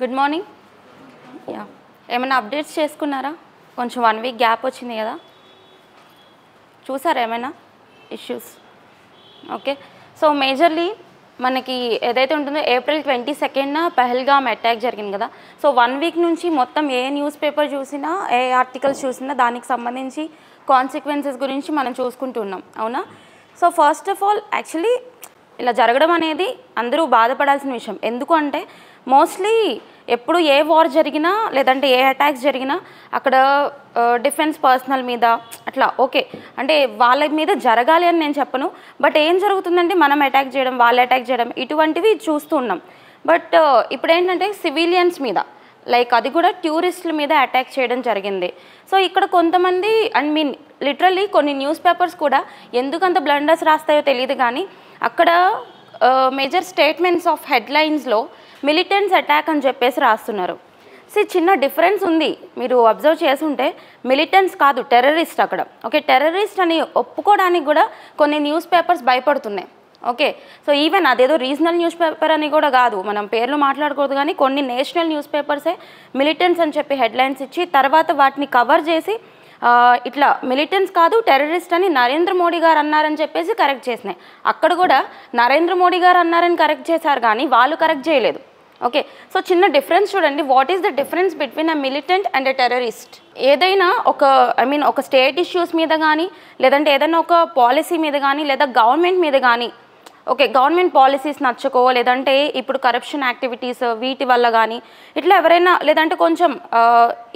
Good morning. Yeah, ఏమైనా updates చేసుకున్నారా? కొంచెం 1 వీక్ గ్యాప్ వచ్చింది కదా, చూసారా ఏమైనా ఇష్యూస్? ఓకే, సో మేజర్లీ మనకి ఏదైతే ఉంటుందో April 22న పహల్గామ్ అటాక్ జరిగింది కదా. సో 1 వీక్ నుంచి మొత్తం ఏ న్యూస్ పేపర్ చూసినా, ఏ ఆర్టికల్స్ చూసినా దానికి సంబంధించి కాన్సిక్వెన్సెస్ గురించి మనం చూసుకుంటున్నాం, అవునా? So first of all actually ఇలా జరగడం అనేది అందరూ బాధపడాల్సిన విషయం. ఎందుకు అంటే మోస్ట్లీ ఎప్పుడు ఏ వార్ జరిగినా లేదంటే ఏ అటాక్స్ జరిగినా అక్కడ డిఫెన్స్ పర్సనల్ మీద అట్లా ఓకే అంటే వాళ్ళ మీద జరగాలి అని నేను చెప్పను. బట్ ఏం జరుగుతుందంటే మనం అటాక్ చేయడం, వాళ్ళు అటాక్ చేయడం, ఇటువంటివి చూస్తూ ఉన్నాం. బట్ ఇప్పుడు ఏంటంటే సివిలియన్స్ మీద, లైక్ అది కూడా టూరిస్టుల మీద అటాక్ చేయడం జరిగింది. సో ఇక్కడ కొంతమంది లిటరల్లీ కొన్ని న్యూస్ పేపర్స్ కూడా ఎందుకంత బ్లండర్స్ రాస్తాయో తెలియదు కానీ అక్కడ మేజర్ స్టేట్మెంట్స్ ఆఫ్ హెడ్లైన్స్లో మిలిటెంట్స్ అటాక్ అని చెప్పేసి రాస్తున్నారు. సో చిన్న డిఫరెన్స్ ఉంది, మీరు అబ్జర్వ్ చేసుంటే మిలిటెంట్స్ కాదు, టెర్రరిస్ట్ అక్కడ. ఓకే, టెర్రరిస్ట్ అని ఒప్పుకోవడానికి కూడా కొన్ని న్యూస్ పేపర్స్ భయపడుతున్నాయి. ఓకే, సో ఈవెన్ అదేదో రీజనల్ న్యూస్ పేపర్ అని కూడా కాదు, మనం పేర్లు మాట్లాడకూడదు కానీ కొన్ని నేషనల్ న్యూస్ పేపర్సే మిలిటెంట్స్ అని చెప్పి హెడ్లైన్స్ ఇచ్చి తర్వాత వాటిని కవర్ చేసి ఇట్లా మిలిటెంట్స్ కాదు టెర్రరిస్ట్ అని నరేంద్ర మోడీ గారు అన్నారని చెప్పేసి కరెక్ట్ చేసినాయి. అక్కడ కూడా నరేంద్ర మోడీ గారు అన్నారని కరెక్ట్ చేశారు కానీ వాళ్ళు కరెక్ట్ చేయలేదు. ఓకే, సో చిన్న డిఫరెన్స్ చూడండి. What is the difference between a militant and a terrorist? ఏదైనా ఒక స్టేట్ ఇష్యూస్ మీద కానీ లేదంటే ఏదైనా ఒక పాలసీ మీద కానీ లేదా గవర్నమెంట్ మీద కానీ, ఓకే గవర్నమెంట్ పాలసీస్ నచ్చకో లేదంటే ఇప్పుడు కరప్షన్ యాక్టివిటీస్ వీటి వల్ల కానీ ఇట్లా ఎవరైనా లేదంటే కొంచెం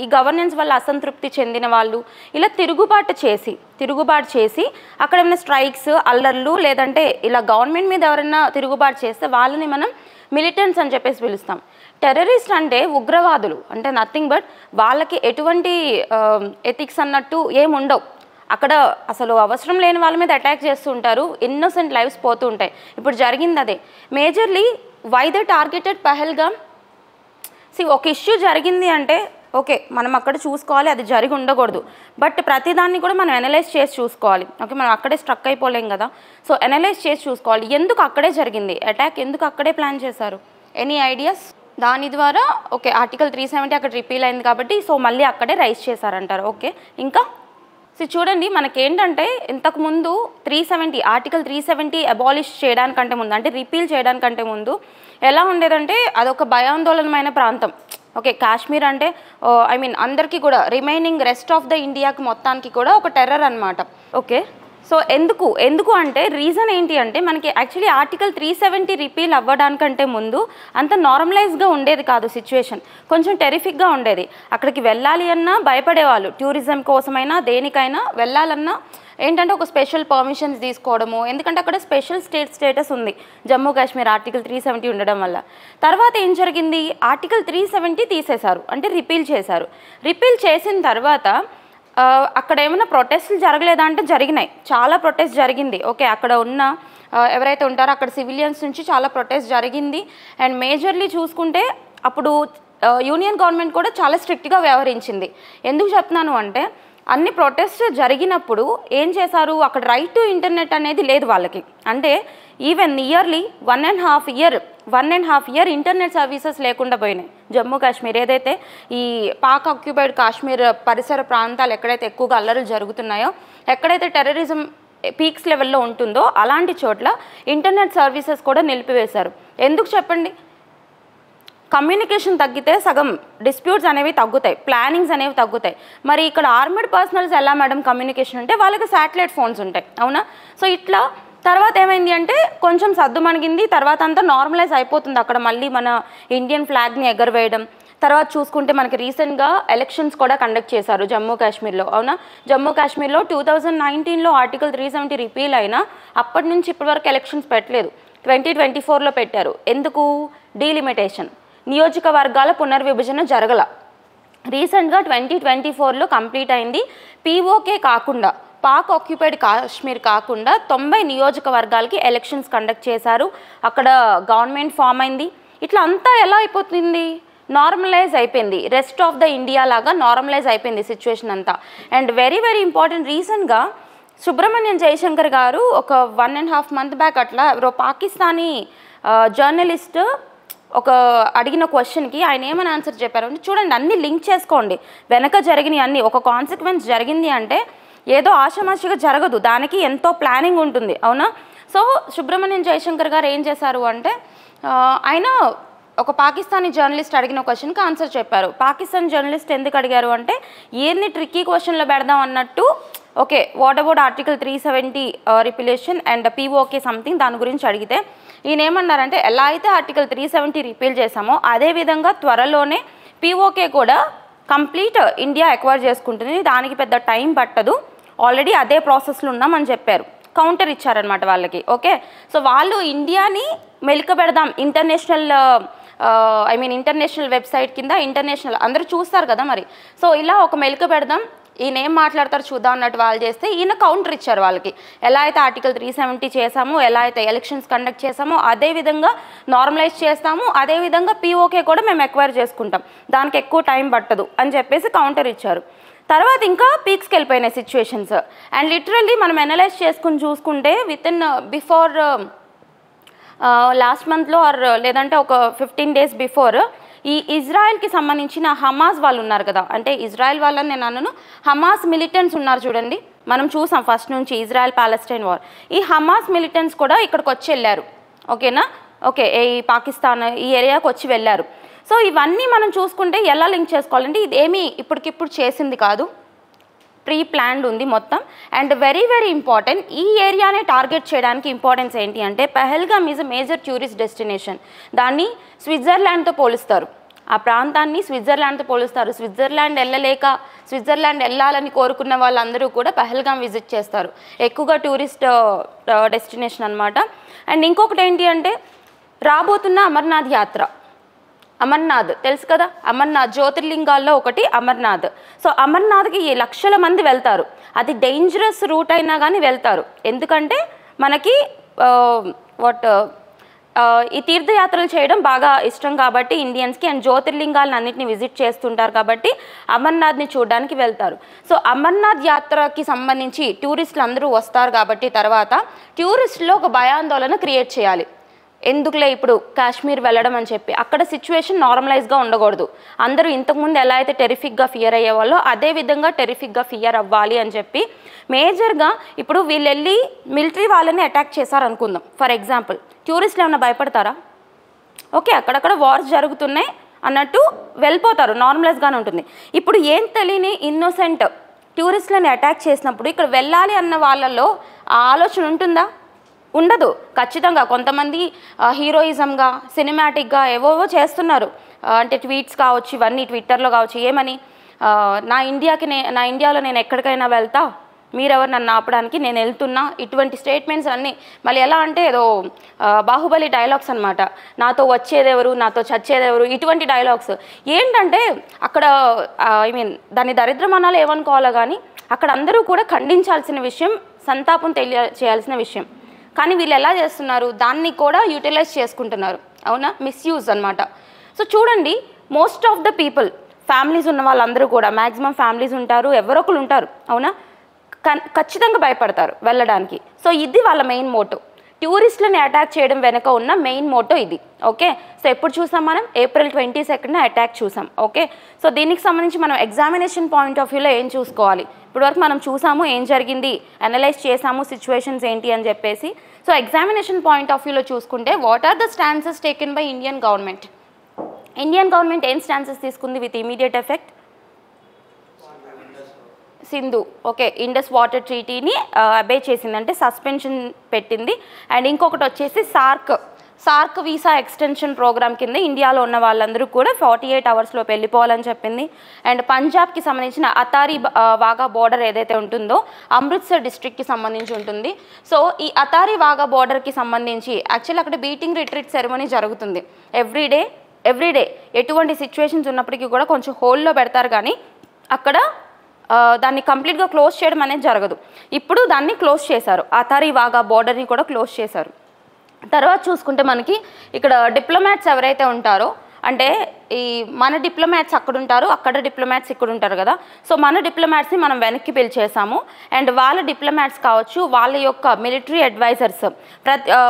ఈ గవర్నెన్స్ వల్ల అసంతృప్తి చెందిన వాళ్ళు ఇలా తిరుగుబాటు చేసి అక్కడ ఏమైనా స్ట్రైక్స్, అల్లర్లు లేదంటే ఇలా గవర్నమెంట్ మీద ఎవరైనా తిరుగుబాటు చేస్తే వాళ్ళని మనం మిలిటెంట్స్ అని చెప్పేసి పిలుస్తాం. టెర్రరిస్ట్ అంటే ఉగ్రవాదులు, అంటే నథింగ్ బట్ వాళ్ళకి ఎటువంటి ఎథిక్స్ అన్నట్టు ఏముండవు. అక్కడ అసలు అవసరం లేని వాళ్ళ మీద అటాక్ చేస్తూ ఉంటారు, ఇన్నోసెంట్ లైఫ్స్ పోతూ ఉంటాయి. ఇప్పుడు జరిగింది అదే. Majorly why the targeted Pahalgam? ఒక ఇష్యూ జరిగింది అంటే ఓకే మనం అక్కడ చూసుకోవాలి, అది జరిగి ఉండకూడదు. బట్ ప్రతిదాన్ని కూడా మనం అనలైజ్ చేసి చూసుకోవాలి. ఓకే, మనం అక్కడే స్ట్రక్ అయిపోలేం కదా. సో అనలైజ్ చేసి చూసుకోవాలి, ఎందుకు అక్కడే జరిగింది అటాక్, ఎందుకు అక్కడే ప్లాన్ చేశారు? Any ideas? దాని ద్వారా ఓకే ఆర్టికల్ 370 అక్కడ రిపీల్ అయింది కాబట్టి సో మళ్ళీ అక్కడే రైజ్ చేశారంటారు. ఓకే, ఇంకా చూడండి మనకేంటంటే ఇంతకుముందు ఆర్టికల్ 370 అబాలిష్ చేయడానికంటే ముందు, అంటే రిపీల్ చేయడానికంటే ముందు ఎలా ఉండేదంటే అదొక భయాందోళనమైన ప్రాంతం. ఓకే, కాశ్మీర్ అంటే అందరికీ కూడా రిమైనింగ్ రెస్ట్ ఆఫ్ ద ఇండియాకి మొత్తానికి కూడా ఒక టెర్రర్ అనమాట. ఓకే, సో ఎందుకు అంటే రీజన్ ఏంటి అంటే మనకి యాక్చువల్లీ ఆర్టికల్ 370 రిపీల్ అవ్వడానికంటే ముందు అంత నార్మలైజ్గా ఉండేది కాదు సిచ్యువేషన్, కొంచెం టెరిఫిక్గా ఉండేది. అక్కడికి వెళ్ళాలి అన్నా భయపడేవాళ్ళు, టూరిజం కోసమైనా దేనికైనా వెళ్ళాలన్నా ఏంటంటే ఒక స్పెషల్ పర్మిషన్స్ తీసుకోవడము, ఎందుకంటే అక్కడ స్పెషల్ స్టేటస్ ఉంది జమ్మూ కాశ్మీర్ ఆర్టికల్ 370 ఉండడం వల్ల. తర్వాత ఏం జరిగింది, ఆర్టికల్ 370 తీసేశారు, అంటే రిపీల్ చేశారు. రిపీల్ చేసిన తర్వాత అక్కడ ఏమైనా ప్రొటెస్ట్లు జరగలేదా అంటే జరిగినాయి, చాలా ప్రొటెస్ట్ జరిగింది. ఓకే, అక్కడ ఉన్న ఎవరైతే ఉంటారో అక్కడ సివిలియన్స్ నుంచి చాలా ప్రొటెస్ట్ జరిగింది. అండ్ మేజర్లీ చూసుకుంటే అప్పుడు యూనియన్ గవర్నమెంట్ కూడా చాలా స్ట్రిక్ట్గా వ్యవహరించింది. ఎందుకు చెప్తున్నాను అంటే అన్ని ప్రొటెస్ట్ జరిగినప్పుడు ఏం చేశారు, అక్కడ రైట్ టు ఇంటర్నెట్ అనేది లేదు వాళ్ళకి. అంటే even nearly 1.5 year internet services లేకుండా పోయినాయి జమ్మూ కాశ్మీర్. ఏదైతే ఈ పాక్ ఆక్యుపైడ్ కాశ్మీర్ పరిసర ప్రాంతాలు ఎక్కడైతే ఎక్కువగా అల్లర్లు జరుగుతున్నాయో, ఎక్కడైతే టెర్రరిజం పీక్స్ లెవెల్లో ఉంటుందో అలాంటి చోట్ల ఇంటర్నెట్ సర్వీసెస్ కూడా నిలిపివేశారు. ఎందుకు చెప్పండి? కమ్యూనికేషన్ తగ్గితే సగం డిస్ప్యూట్స్ అనేవి తగ్గుతాయి, ప్లానింగ్స్ అనేవి తగ్గుతాయి. మరి ఇక్కడ ఆర్మీడ్ పర్సనల్స్ ఎలా మేడం కమ్యూనికేషన్ అంటే వాళ్ళకి శాటిలైట్ ఫోన్స్ ఉంటాయి, అవునా? సో ఇట్లా తర్వాత ఏమైంది అంటే కొంచెం సద్దుమణిగింది, తర్వాత అంతా నార్మలైజ్ అయిపోతుంది. అక్కడ మళ్ళీ మన ఇండియన్ ఫ్లాగ్ని ఎగరవేయడం. తర్వాత చూసుకుంటే మనకి రీసెంట్గా ఎలక్షన్స్ కూడా కండక్ట్ చేశారు జమ్మూ కాశ్మీర్లో, అవునా? జమ్మూ కాశ్మీర్లో 2019లో ఆర్టికల్ 370 రిపీల్ అయినా అప్పటి నుంచి ఇప్పటి వరకు ఎలక్షన్స్ పెట్టలేదు. 2024లో పెట్టారు. ఎందుకు? డీలిమిటేషన్, నియోజకవర్గాల పునర్విభజన జరగల. రీసెంట్గా 2024లో కంప్లీట్ అయింది. పీఓకే కాకుండా, పాక్ ఆక్యుపైడ్ కాశ్మీర్ కాకుండా 90 నియోజకవర్గాలకి ఎలక్షన్స్ కండక్ట్ చేశారు. అక్కడ గవర్నమెంట్ ఫామ్ అయింది. ఇట్లా అంతా ఎలా అయిపోతుంది, నార్మలైజ్ అయిపోయింది, రెస్ట్ ఆఫ్ ద ఇండియా లాగా నార్మలైజ్ అయిపోయింది సిచ్యువేషన్ అంతా. అండ్ వెరీ ఇంపార్టెంట్, రీసెంట్గా సుబ్రహ్మణ్యం జయశంకర్ గారు ఒక 1.5 month బ్యాక్ అట్లా పాకిస్తానీ జర్నలిస్ట్ ఒక అడిగిన క్వశ్చన్కి ఆయన ఏమని ఆన్సర్ చెప్పారు అంటే, చూడండి అన్నీ లింక్ చేసుకోండి, వెనక జరిగినవి అన్నీ. ఒక కాన్సిక్వెన్స్ జరిగింది అంటే ఏదో ఆషామాషిగా జరగదు, దానికి ఎంతో ప్లానింగ్ ఉంటుంది, అవునా? సో సుబ్రహ్మణ్యం జయశంకర్ గారు ఏం చేశారు అంటే, ఆయన ఒక పాకిస్తానీ జర్నలిస్ట్ అడిగిన క్వశ్చన్కి ఆన్సర్ చెప్పారు. పాకిస్తాన్ జర్నలిస్ట్ ఎందుకు అడిగారు అంటే, ఏంది ట్రిక్కీ క్వశ్చన్లో పెడదాం అన్నట్టు, okay what about article 370 repealation and PoK something దాని గురించి అడిగితే ఈయన ఏమన్నారంటే, ఎలా అయితే ఆర్టికల్ 370 రిపీల్ చేశామో అదేవిధంగా త్వరలోనే పీఓకే కూడా కంప్లీట్ ఇండియా ఎక్వైర్ చేసుకుంటుంది, దానికి పెద్ద టైం పట్టదు, ఆల్రెడీ అదే ప్రాసెస్లో ఉన్నామని చెప్పారు. కౌంటర్ ఇచ్చారనమాట వాళ్ళకి. ఓకే, సో వాళ్ళు ఇండియాని మెలికబెడదాం ఇంటర్నేషనల్ ఇంటర్నేషనల్ వెబ్సైట్ కింద, ఇంటర్నేషనల్ అందరూ చూస్తారు కదా మరి, సో ఇలా ఒక మెలిక పెడదాం, ఈయన ఏం మాట్లాడతారు చూద్దాం అన్నట్టు వాళ్ళు చేస్తే ఈయన కౌంటర్ ఇచ్చారు వాళ్ళకి. ఎలా అయితే ఆర్టికల్ 370 చేసామో, ఎలా అయితే ఎలక్షన్స్ కండక్ట్ చేసామో అదేవిధంగా నార్మలైజ్ చేస్తాము, అదేవిధంగా పీఓకే కూడా మేము ఎక్వైర్ చేసుకుంటాం, దానికి ఎక్కువ టైం పట్టదు అని చెప్పేసి కౌంటర్ ఇచ్చారు. తర్వాత ఇంకా పీక్స్కి వెళ్ళిపోయినాయి సిచ్యువేషన్స్. అండ్ లిటరల్లీ మనం అనలైజ్ చేసుకుని చూసుకుంటే బిఫోర్ లాస్ట్ మంత్లో లేదంటే ఒక 15 days బిఫోర్ ఈ ఇజ్రాయెల్కి సంబంధించిన హమాస్ వాళ్ళు ఉన్నారు కదా, అంటే ఇజ్రాయెల్ వాళ్ళని నేను అన్నాను, హమాస్ మిలిటెంట్స్ ఉన్నారు చూడండి, మనం చూసాం ఫస్ట్ నుంచి ఇజ్రాయెల్ పాలెస్టైన్ వార్. ఈ హమాస్ మిలిటెంట్స్ కూడా ఇక్కడికి వచ్చి వెళ్ళారు, ఓకేనా? ఓకే, ఈ పాకిస్తాన్ ఈ ఏరియాకి వచ్చి వెళ్ళారు. సో ఇవన్నీ మనం చూసుకుంటే ఎలా లింక్ చేసుకోవాలంటే, ఇది ఏమీ ఇప్పటికిప్పుడు చేసింది కాదు, ప్రీ ప్లాన్డ్ ఉంది మొత్తం. అండ్ వెరీ వెరీ ఇంపార్టెంట్, ఈ ఏరియానే టార్గెట్ చేయడానికి ఇంపార్టెన్స్ ఏంటి అంటే, Pahalgam is a major tourist destination. దాన్ని స్విట్జర్లాండ్తో పోలుస్తారు, ఆ ప్రాంతాన్ని స్విట్జర్లాండ్తో పోలుస్తారు. స్విట్జర్లాండ్ వెళ్ళలేక స్విట్జర్లాండ్ వెళ్ళాలని కోరుకున్న వాళ్ళందరూ కూడా పెహల్గామ్ విజిట్ చేస్తారు, ఎక్కువగా టూరిస్ట్ డెస్టినేషన్ అనమాట. అండ్ ఇంకొకటి ఏంటి అంటే, రాబోతున్న అమర్నాథ్ యాత్ర, అమర్నాథ్ తెలుసు కదా, అమర్నాథ్ జ్యోతిర్లింగాల్లో ఒకటి అమర్నాథ్. సో అమర్నాథ్కి లక్షల మంది వెళ్తారు, అది డేంజరస్ రూట్ అయినా కానీ వెళ్తారు, ఎందుకంటే మనకి ఈ తీర్థయాత్రలు చేయడం బాగా ఇష్టం కాబట్టి ఇండియన్స్కి, అండ్ జ్యోతిర్లింగాలను అన్నింటినీ విజిట్ చేస్తుంటారు కాబట్టి అమర్నాథ్ని చూడడానికి వెళ్తారు. సో అమర్నాథ్ యాత్రకి సంబంధించి టూరిస్టులు అందరూ వస్తారు కాబట్టి తర్వాత టూరిస్టులో ఒక భయాందోళన క్రియేట్ చేయాలి, ఎందుకులే ఇప్పుడు కాశ్మీర్ వెళ్ళడం అని చెప్పి. అక్కడ సిచ్యువేషన్ నార్మలైజ్గా ఉండకూడదు, అందరూ ఇంతకుముందు ఎలా అయితే టెరిఫిక్గా ఫియర్ అయ్యేవాళ్ళో అదే విధంగా టెరిఫిక్గా ఫియర్ అవ్వాలి అని చెప్పి మేజర్గా ఇప్పుడు వీళ్ళు వెళ్ళి మిలిటరీ వాళ్ళని అటాక్ చేశారు అనుకుందాం ఫర్ ఎగ్జాంపుల్, టూరిస్టులు ఏమైనా భయపడతారా? ఓకే, అక్కడక్కడ వార్స్ జరుగుతున్నాయి అన్నట్టు వెళ్ళిపోతారు, నార్మలైజ్గానే ఉంటుంది. ఇప్పుడు ఏం తెలియని ఇన్నోసెంట్ టూరిస్టులని అటాక్ చేసినప్పుడు ఇక్కడ వెళ్ళాలి అన్న వాళ్ళల్లో ఆ ఆలోచన ఉంటుందా? ఉండదు. ఖచ్చితంగా కొంతమంది హీరోయిజంగా సినిమాటిక్గా ఏవోవో చేస్తున్నారు, అంటే ట్వీట్స్ కావచ్చు, ఇవన్నీ ట్విట్టర్లో కావచ్చు, ఏమని నా ఇండియాలో నేను ఎక్కడికైనా వెళ్తా, మీరెవరు నన్ను ఆపడానికి, నేను వెళ్తున్నా, ఇటువంటి స్టేట్మెంట్స్ అన్నీ. మళ్ళీ ఎలా అంటే ఏదో బాహుబలి డైలాగ్స్ అనమాట, నాతో వచ్చేదెవరు నాతో చచ్చేదెవరు, ఇటువంటి డైలాగ్స్. ఏంటంటే అక్కడ దాన్ని దరిద్రం అనాలో ఏమనుకోవాలో కానీ అక్కడ అందరూ కూడా ఖండించాల్సిన విషయం, సంతాపం తెలియచేయాల్సిన విషయం. కానీ వీళ్ళు ఎలా చేస్తున్నారు, దాన్ని కూడా యూటిలైజ్ చేసుకుంటున్నారు, అవునా? మిస్యూజ్ అనమాట. సో చూడండి, most of the people families ఉన్న వాళ్ళందరూ కూడా, మ్యాక్సిమం ఫ్యామిలీస్ ఉంటారు, ఎవరొకరు ఉంటారు, అవునా? ఖచ్చితంగా భయపడతారు వెళ్ళడానికి. సో ఇది వాళ్ళ మెయిన్ మోటో, టూరిస్టులని అటాక్ చేయడం వెనక ఉన్న మెయిన్ మోటో ఇది. ఓకే, సో ఎప్పుడు చూసాం మనం? April 22nd అటాక్ చూసాం. ఓకే, సో దీనికి సంబంధించి మనం ఎగ్జామినేషన్ పాయింట్ ఆఫ్ వ్యూలో ఏం చూసుకోవాలి, ఇప్పటివరకు మనం చూసాము ఏం జరిగింది, అనలైజ్ చేసాము సిచ్యువేషన్స్ ఏంటి అని చెప్పేసి. సో ఎగ్జామినేషన్ పాయింట్ ఆఫ్ వ్యూలో చూసుకుంటే what are the stances taken by Indian government? Indian government ఏం స్టాన్సెస్ తీసుకుంది with immediate effect? Sindhu, okay, Indus water ట్రీటీని అబే చేసింది, అంటే సస్పెన్షన్ పెట్టింది. అండ్ ఇంకొకటి వచ్చేసి సార్క్ వీసా ఎక్స్టెన్షన్ ప్రోగ్రామ్ కింద ఇండియాలో ఉన్న వాళ్ళందరూ కూడా 48 hours వెళ్ళిపోవాలని చెప్పింది. అండ్ పంజాబ్కి సంబంధించిన అతారీ వాగా బోర్డర్ ఏదైతే ఉంటుందో అమృత్సర్ డిస్ట్రిక్ట్కి సంబంధించి ఉంటుంది. సో ఈ అతారీ వాగా బోర్డర్కి సంబంధించి యాక్చువల్లీ అక్కడ బీటింగ్ రిట్రీట్ సెరమనీ జరుగుతుంది ఎవ్రీడే. ఎటువంటి సిచ్యువేషన్స్ ఉన్నప్పటికీ కూడా కొంచెం హోల్లో పెడతారు, కానీ అక్కడ దాన్ని కంప్లీట్గా క్లోజ్ చేయడం అనేది జరగదు. ఇప్పుడు దాన్ని క్లోజ్ చేశారు, అతారీ వాగా బోర్డర్ని కూడా క్లోజ్ చేశారు. తర్వాత చూసుకుంటే మనకి ఇక్కడ డిప్లొమాట్స్ ఎవరైతే ఉంటారో అంటే ఈ మన డిప్లొమాట్స్ అక్కడ ఉంటారు, అక్కడ డిప్లొమాట్స్ ఇక్కడ ఉంటారు కదా. సో మన డిప్లొమాట్స్ని మనం వెనక్కి పిలిచేసాము. అండ్ వాళ్ళ డిప్లొమాట్స్ కావచ్చు, వాళ్ళ యొక్క మిలిటరీ అడ్వైజర్స్,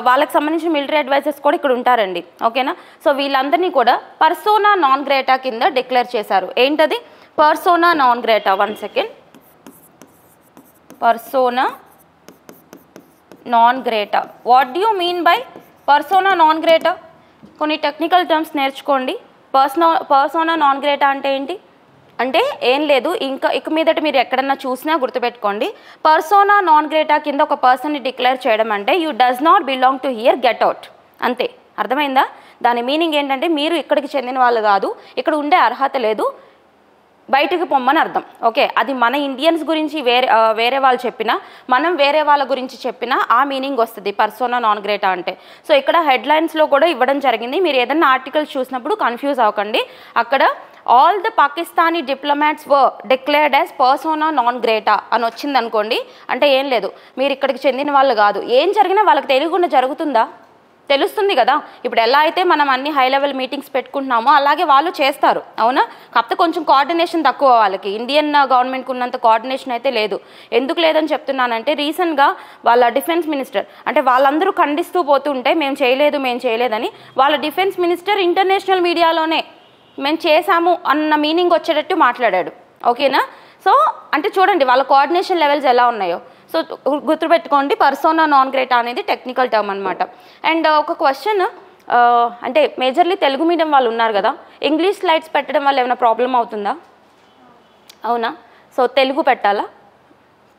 వాళ్ళకి సంబంధించిన మిలిటరీ అడ్వైజర్స్ కూడా ఇక్కడ ఉంటారండి. ఓకేనా. సో వీళ్ళందరినీ కూడా పర్సోనా నాన్ గ్రేటా కింద డిక్లేర్ చేశారు. ఏంటది persona non grata? 1 second. Persona non grata. What do you mean by persona non grata? కొన్ని టెక్నికల్ టర్మ్స్ నేర్చుకోండి. పర్సోనా నాన్ గ్రేటా అంటే ఏంటి అంటే ఏం లేదు, ఇక మీదట మీరు ఎక్కడన్నా చూసినా గుర్తుపెట్టుకోండి, పర్సోనా నాన్ గ్రేటా కింద ఒక పర్సన్ని డిక్లేర్ చేయడం అంటే you does not belong to hear, get out, అంతే. అర్థమైందా? దాని మీనింగ్ ఏంటంటే మీరు ఇక్కడికి చెందిన వాళ్ళు కాదు, ఇక్కడ ఉండే అర్హత లేదు, బయటికి పొమ్మని అర్థం. ఓకే, అది మన ఇండియన్స్ గురించి వేరే వాళ్ళు చెప్పినా, మనం వేరే వాళ్ళ గురించి చెప్పినా ఆ మీనింగ్ వస్తుంది పర్సోనా నాన్ గ్రేటా అంటే. సో ఇక్కడ హెడ్లైన్స్లో కూడా ఇవ్వడం జరిగింది. మీరు ఏదైనా ఆర్టికల్స్ చూసినప్పుడు కన్ఫ్యూజ్ అవ్వకండి. అక్కడ all the Pakistani diplomats were declared as persona non grata అని వచ్చింది అనుకోండి, అంటే ఏం లేదు, మీరు ఇక్కడికి చెందిన వాళ్ళు కాదు. ఏం జరిగినా వాళ్ళకి తెలియకుండా జరుగుతుందా? తెలుస్తుంది కదా. ఇప్పుడు ఎలా అయితే మనం అన్ని హై లెవెల్ మీటింగ్స్ పెట్టుకుంటున్నామో అలాగే వాళ్ళు చేస్తారు, అవునా. కాకపోతే కొంచెం కోఆర్డినేషన్ తక్కువ వాళ్ళకి. ఇండియన్ గవర్నమెంట్కి ఉన్నంత కోఆర్డినేషన్ అయితే లేదు. ఎందుకు లేదని చెప్తున్నానంటే రీసెంట్గా వాళ్ళ డిఫెన్స్ మినిస్టర్, అంటే వాళ్ళందరూ ఖండిస్తూ పోతుంటే మేము చేయలేదని వాళ్ళ డిఫెన్స్ మినిస్టర్ ఇంటర్నేషనల్ మీడియాలోనే మేము చేశాము అన్న మీనింగ్ వచ్చేటట్టు మాట్లాడాడు. ఓకేనా. సో అంటే చూడండి వాళ్ళ కోఆర్డినేషన్ లెవెల్స్ ఎలా ఉన్నాయో. సో గుర్తుపెట్టుకోండి, పర్సోనా నాన్ గ్రేటా అనేది టెక్నికల్ టర్మ్ అనమాట. అండ్ ఒక క్వశ్చన్, అంటే మేజర్లీ తెలుగు మీడియం వాళ్ళు ఉన్నారు కదా, ఇంగ్లీష్ స్లైడ్స్ పెట్టడం వల్ల ఏమైనా ప్రాబ్లం అవుతుందా? అవునా. సో తెలుగు పెట్టాలా,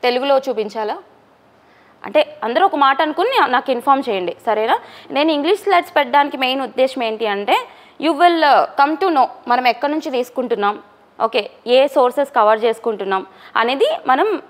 తెలుగులో చూపించాలా? అంటే అందరూ ఒక మాట అనుకుని నాకు ఇన్ఫామ్ చేయండి, సరేనా. నేను ఇంగ్లీష్ స్లైడ్స్ పెట్టడానికి మెయిన్ ఉద్దేశం ఏంటి అంటే you will come to know మనం ఎక్కడి నుంచి తీసుకుంటున్నాం, ఓకే, ఏ సోర్సెస్ కవర్ చేసుకుంటున్నాం అనేది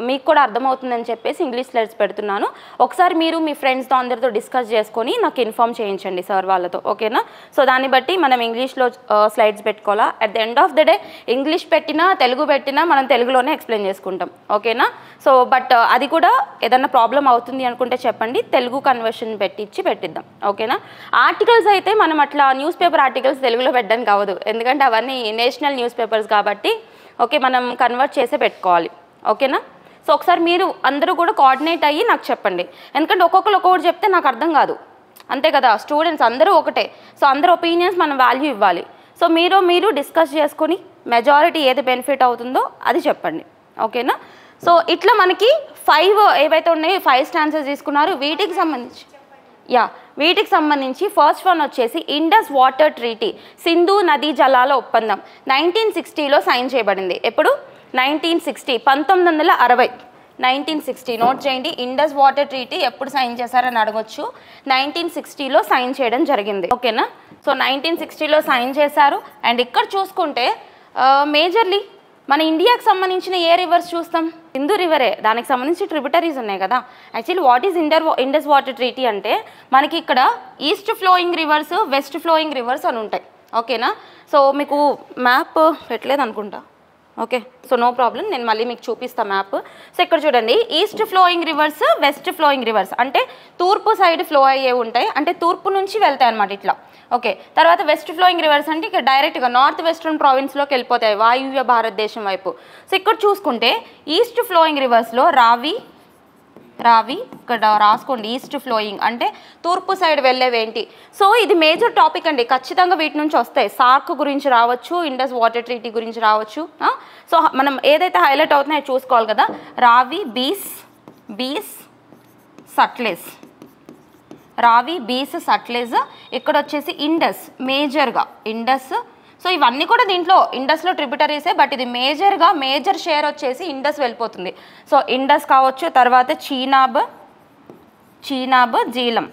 మీకు కూడా అర్థమవుతుందని చెప్పేసి ఇంగ్లీష్ స్లైడ్స్ పెడుతున్నాను. ఒకసారి మీరు మీ ఫ్రెండ్స్తో అందరితో డిస్కస్ చేసుకొని నాకు ఇన్ఫామ్ చేయించండి సార్ వాళ్ళతో, ఓకేనా. సో దాన్ని బట్టి మనం ఇంగ్లీష్లో స్లైడ్స్ పెట్టుకోవాలా. At the end of the day English పెట్టినా తెలుగు పెట్టినా మనం తెలుగులోనే ఎక్స్ప్లెయిన్ చేసుకుంటాం, ఓకేనా. సో బట్ అది కూడా ఏదన్నా ప్రాబ్లం అవుతుంది అనుకుంటే చెప్పండి, తెలుగు కన్వర్షన్ పెట్టిద్దాం, ఓకేనా. ఆర్టికల్స్ అయితే మనం అట్లా న్యూస్ పేపర్ ఆర్టికల్స్ తెలుగులో పెట్టడానికి అవ్వదు, ఎందుకంటే అవన్నీ నేషనల్ న్యూస్ పేపర్స్ కాబట్టి ఓకే మనం కన్వర్ట్ చేసే పెట్టుకోవాలి, ఓకేనా. సో ఒకసారి మీరు అందరూ కూడా కోఆర్డినేట్ అయ్యి నాకు చెప్పండి, ఎందుకంటే ఒక్కొక్కరు చెప్తే నాకు అర్థం కాదు, అంతే కదా. స్టూడెంట్స్ అందరూ ఒకటే, సో అందరు ఒపీనియన్స్ మనం వాల్యూ ఇవ్వాలి. సో మీరు డిస్కస్ చేసుకొని మెజారిటీ ఏది బెనిఫిట్ అవుతుందో అది చెప్పండి, ఓకేనా. సో ఇట్లా మనకి 5 ఏవైతే ఉన్నాయో 5 స్టాన్సెస్ తీసుకున్నారు. వీటికి సంబంధించి ఫస్ట్ వన్ వచ్చేసి ఇండస్ వాటర్ ట్రీటీ, సింధు నదీ జలాల ఒప్పందం 1960లో సైన్ చేయబడింది. ఎప్పుడు? 1960, 1960. 1960 నోట్ చేయండి. ఇండస్ వాటర్ ట్రీటీ ఎప్పుడు సైన్ చేశారని అడగొచ్చు. 1960లో సైన్ చేయడం జరిగింది, ఓకేనా. సో 1960లో సైన్ చేశారు. అండ్ ఇక్కడ చూసుకుంటే మేజర్లీ మన ఇండియాకి సంబంధించిన ఏ రివర్స్ చూస్తాం? సింధు రివరే, దానికి సంబంధించి ట్రిబ్యూటరీస్ ఉన్నాయి కదా. Actually what is Indus water treaty అంటే మనకి ఇక్కడ east flowing reverse, west flowing reverse అని ఉంటాయి, ఓకేనా. సో మీకు మ్యాప్ పెట్టలేదు అనుకుంటా, ఓకే. సో నో ప్రాబ్లం, నేను మళ్ళీ మీకు చూపిస్తాను మ్యాప్. సో ఇక్కడ చూడండి, east flowing reverse, west flowing reverse అంటే తూర్పు సైడ్ ఫ్లో అయ్యే ఉంటాయి, అంటే తూర్పు నుంచి వెళ్తాయి అనమాట ఇట్లా, ఓకే. తర్వాత వెస్ట్ ఫ్లోయింగ్ రివర్స్ అంటే ఇక్కడ డైరెక్ట్గా నార్త్ వెస్ట్రన్ ప్రావిన్స్లోకి వెళ్ళిపోతాయి, వాయువ్య భారతదేశం వైపు. సో ఇక్కడ చూసుకుంటే ఈస్ట్ ఫ్లోయింగ్ రివర్స్లో రావి ఇక్కడ రాసుకోండి, ఈస్ట్ ఫ్లోయింగ్ అంటే తూర్పు సైడ్ వెళ్ళేవేంటి. సో ఇది మేజర్ టాపిక్ అండి, ఖచ్చితంగా వీటి నుంచి వస్తాయి. సార్క్ గురించి రావచ్చు, ఇండస్ వాటర్ ట్రీటీ గురించి రావచ్చు. సో మనం ఏదైతే హైలైట్ అవుతున్నాయో చూసుకోవాలి కదా. రావి, బీస్, సట్లెజ్, రావి, బీస్, సట్లెజ్. ఇక్కడ వచ్చేసి ఇండస్, మేజర్గా ఇండస్. సో ఇవన్నీ కూడా దీంట్లో ఇండస్లో ట్రిబ్యూటరీసే, బట్ ఇది మేజర్ షేర్ వచ్చేసి ఇండస్ వెళ్ళిపోతుంది. సో ఇండస్ కావచ్చు, తర్వాత చీనాబ్, జీలం,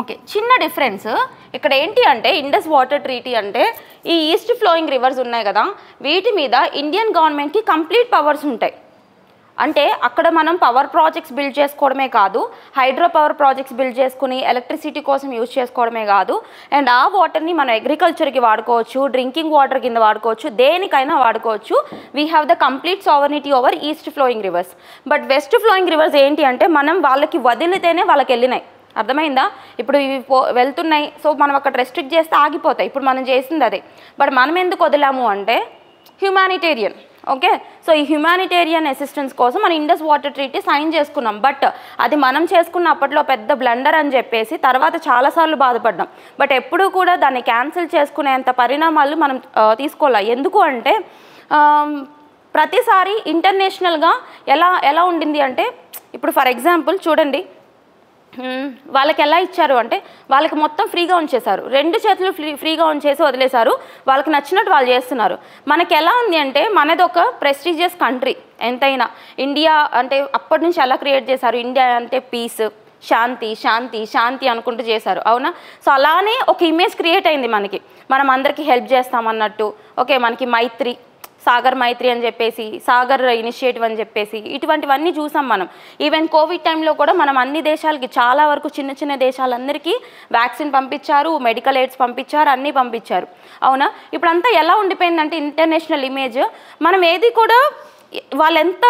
ఓకే. చిన్న డిఫరెన్స్ ఇక్కడ ఏంటి అంటే ఇండస్ వాటర్ ట్రీటీ అంటే ఈ ఈస్ట్ ఫ్లోయింగ్ రివర్స్ ఉన్నాయి కదా, వీటి మీద ఇండియన్ గవర్నమెంట్కి కంప్లీట్ పవర్స్ ఉంటాయి. అంటే అక్కడ మనం పవర్ ప్రాజెక్ట్స్ బిల్డ్ చేసుకోవడమే కాదు, హైడ్రో పవర్ ప్రాజెక్ట్స్ బిల్డ్ చేసుకుని ఎలక్ట్రిసిటీ కోసం యూజ్ చేసుకోవడమే కాదు, అండ్ ఆ వాటర్ని మనం అగ్రికల్చర్కి వాడుకోవచ్చు, డ్రింకింగ్ వాటర్ కింద వాడుకోవచ్చు, దేనికైనా వాడుకోవచ్చు. We have the complete sovereignty over east flowing reverse. But west flowing reverse ఏంటి అంటే మనం వాళ్ళకి వదిలితేనే వాళ్ళకి వెళ్ళినాయి, అర్థమైందా? ఇప్పుడు ఇవి వెళ్తున్నాయి, సో మనం అక్కడ రెస్ట్రిక్ట్ చేస్తే ఆగిపోతాయి. ఇప్పుడు మనం చేసింది అదే. బట్ మనం ఎందుకు వదిలాము అంటే హ్యుమానిటేరియన్. ఓకే, సో ఈ హ్యుమానిటేరియన్ అసిస్టెన్స్ కోసం మనం ఇండస్ వాటర్ ట్రీటీ సైన్ చేసుకున్నాం. బట్ అది మనం చేసుకున్న అప్పట్లో పెద్ద బ్లండర్ అని చెప్పేసి తర్వాత చాలాసార్లు బాధపడ్డాం. బట్ ఎప్పుడూ కూడా దాన్ని క్యాన్సిల్ చేసుకునేంత పరిణామాలు మనం తీసుకోవాలి. ఎందుకు అంటే ప్రతిసారి ఇంటర్నేషనల్గా ఎలా ఉండింది అంటే, ఇప్పుడు ఫర్ ఎగ్జాంపుల్ చూడండి, వాళ్ళకి ఎలా ఇచ్చారు అంటే వాళ్ళకి మొత్తం ఫ్రీగా ఉంచేశారు, 2 చేతులు ఫ్రీగా ఉంచేసి వదిలేశారు, వాళ్ళకి నచ్చినట్టు వాళ్ళు చేస్తున్నారు. మనకి ఎలా ఉంది అంటే మనది ఒక ప్రెస్టీజియస్ కంట్రీ ఎంతైనా. ఇండియా అంటే అప్పటి నుంచి ఎలా క్రియేట్ చేశారు, ఇండియా అంటే పీస్, శాంతి శాంతి శాంతి అనుకుంటూ చేశారు, అవునా? సో అలానే ఒక ఇమేజ్ క్రియేట్ అయింది మనకి, మనం అందరికీ హెల్ప్ చేస్తామన్నట్టు. ఓకే, మనకి మైత్రి, సాగర్ మైత్రి అని చెప్పేసి, సాగర్ ఇనిషియేటివ్ అని చెప్పేసి ఇటువంటివన్నీ చూసాం మనం. ఈవెన్ కోవిడ్ టైంలో కూడా మనం అన్ని దేశాలకి, చాలా వరకు చిన్న చిన్న దేశాలందరికీ వ్యాక్సిన్ పంపించారు, మెడికల్ ఎయిడ్స్ పంపించారు, అన్నీ పంపించారు, అవునా? ఇప్పుడంతా ఎలా ఉండిపోయిందంటే ఇంటర్నేషనల్ ఇమేజ్, మనం ఏది కూడా వాళ్ళు ఎంత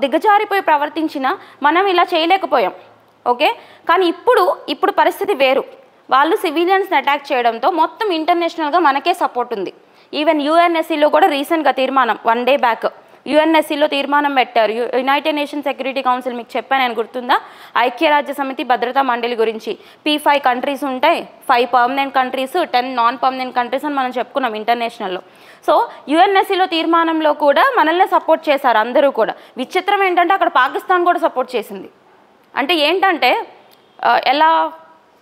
దిగజారిపోయి ప్రవర్తించినా మనం ఇలా చేయలేకపోయాం. ఓకే, కానీ ఇప్పుడు పరిస్థితి వేరు. వాళ్ళు సివిలియన్స్ని అటాక్ చేయడంతో మొత్తం ఇంటర్నేషనల్గా మనకే సపోర్ట్ ఉంది. ఈవెన్ యుఎన్ఎస్సీలో కూడా రీసెంట్గా తీర్మానం, 1 day బ్యాక్ యుఎన్ఎస్సీలో తీర్మానం పెట్టారు. యునైటెడ్ నేషన్ సెక్యూరిటీ కౌన్సిల్, మీకు చెప్పాను నేను, గుర్తుందా? ఐక్యరాజ్య సమితి భద్రతా మండలి గురించి P5 కంట్రీస్ ఉంటాయి, 5 permanent countries, 10 non permanent countries అని మనం చెప్పుకున్నాం ఇంటర్నేషనల్లో. సో యుఎన్ఎస్సీలో తీర్మానంలో కూడా మనల్ని సపోర్ట్ చేశారు అందరూ కూడా. విచిత్రం ఏంటంటే అక్కడ పాకిస్తాన్ కూడా సపోర్ట్ చేసింది. అంటే ఏంటంటే ఎలా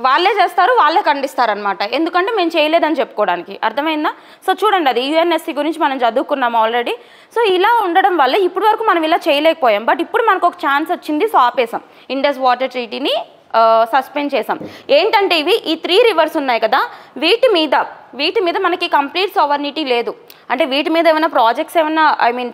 వాళ్ళే చేస్తారు, వాళ్ళే ఖండిస్తారనమాట. ఎందుకంటే మేము చేయలేదని చెప్పుకోవడానికి, అర్థమైందా? సో చూడండి, అది యుఎన్ఎస్సీ గురించి మనం చదువుకున్నాం ఆల్రెడీ. సో ఇలా ఉండడం వల్ల ఇప్పటి వరకు మనం ఇలా చేయలేకపోయాం. బట్ ఇప్పుడు మనకు ఒక ఛాన్స్ వచ్చింది, సో ఆపేసాం. ఇండస్ వాటర్ ట్రీటీని సస్పెండ్ చేసాం. ఏంటంటే ఈ 3 rivers ఉన్నాయి కదా, వీటి మీద మనకి కంప్లీట్ సావర్నిటీ లేదు. అంటే వీటి మీద ఏమైనా ప్రాజెక్ట్స్ ఏమైనా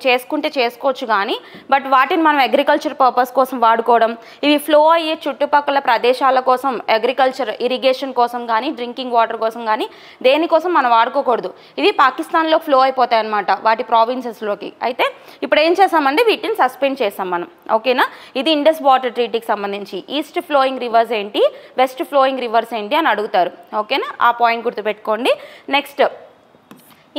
చేసుకుంటే చేసుకోవచ్చు కానీ, బట్ వాటిని మనం అగ్రికల్చర్ పర్పస్ కోసం వాడుకోవడం, ఇవి ఫ్లో అయ్యే చుట్టుపక్కల ప్రదేశాల కోసం, అగ్రికల్చర్ ఇరిగేషన్ కోసం కానీ, డ్రింకింగ్ వాటర్ కోసం కానీ దేనికోసం మనం వాడుకోకూడదు. ఇవి పాకిస్తాన్లో ఫ్లో అయిపోతాయి అన్నమాట, వాటి ప్రావిన్సెస్లోకి. అయితే ఇప్పుడు ఏం చేసామంటే వీటిని సస్పెండ్ చేసాం మనం, ఓకేనా? ఇది ఇండస్ వాటర్ ట్రీటీకి సంబంధించి. ఈస్ట్ ఫ్లోయింగ్ రివర్స్ ఏంటి, వెస్ట్ ఫ్లోయింగ్ రివర్స్ ఏంటి అని అడుగుతారు, ఓకేనా? ఆ పాయింట్ గుర్తుపెట్టుకోండి. నెక్స్ట్,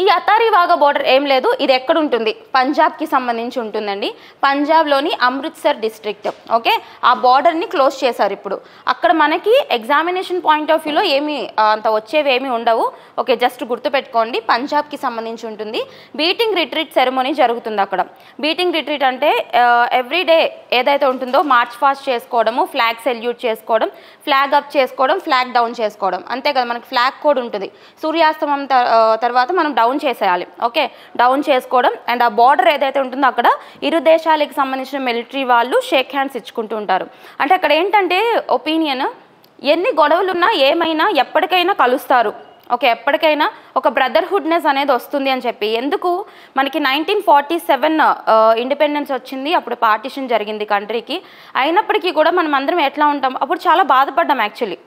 ఈ అతారీ వాగా బోర్డర్ ఏం లేదు, ఇది ఎక్కడ ఉంటుంది? పంజాబ్కి సంబంధించి ఉంటుందండి. పంజాబ్లోని అమృత్సర్ డిస్ట్రిక్ట్. ఓకే, ఆ బార్డర్ని క్లోజ్ చేశారు ఇప్పుడు. అక్కడ మనకి ఎగ్జామినేషన్ పాయింట్ ఆఫ్ వ్యూలో ఏమి అంత వచ్చేవి ఏమి ఉండవు. ఓకే, జస్ట్ గుర్తుపెట్టుకోండి, పంజాబ్కి సంబంధించి ఉంటుంది. బీటింగ్ రిట్రీట్ సెరమనీ జరుగుతుంది అక్కడ. బీటింగ్ రిట్రీట్ అంటే ఎవ్రీ డే ఏదైతే ఉంటుందో మార్చ్ ఫాస్ట్ చేసుకోవడము, ఫ్లాగ్ సెల్యూట్ చేసుకోవడం, ఫ్లాగ్ అప్ చేసుకోవడం, ఫ్లాగ్ డౌన్ చేసుకోవడం, అంతే కదా. మనకి ఫ్లాగ్ కోడ్ ఉంటుంది. సూర్యాస్తమం తర్వాత మనం డౌన్ చేసేయాలి. ఓకే, డౌన్ చేసుకోవడం. అండ్ ఆ బార్డర్ ఏదైతే ఉంటుందో అక్కడ ఇరు దేశాలకు సంబంధించిన మిలిటరీ వాళ్ళు షేక్ హ్యాండ్స్ ఇచ్చుకుంటూ ఉంటారు. అంటే అక్కడ ఏంటంటే ఒపీనియన్, ఎన్ని గొడవలున్నా ఏమైనా ఎప్పటికైనా కలుస్తారు. ఓకే, ఎప్పటికైనా ఒక బ్రదర్హుడ్నెస్ అనేది వస్తుంది అని చెప్పి. ఎందుకు మనకి 1947 ఇండిపెండెన్స్ వచ్చింది, అప్పుడు పార్టిషన్ జరిగింది కంట్రీకి. అయినప్పటికీ కూడా మనం అందరం ఎట్లా ఉంటాం, అప్పుడు చాలా బాధపడ్డాం యాక్చువల్లీ.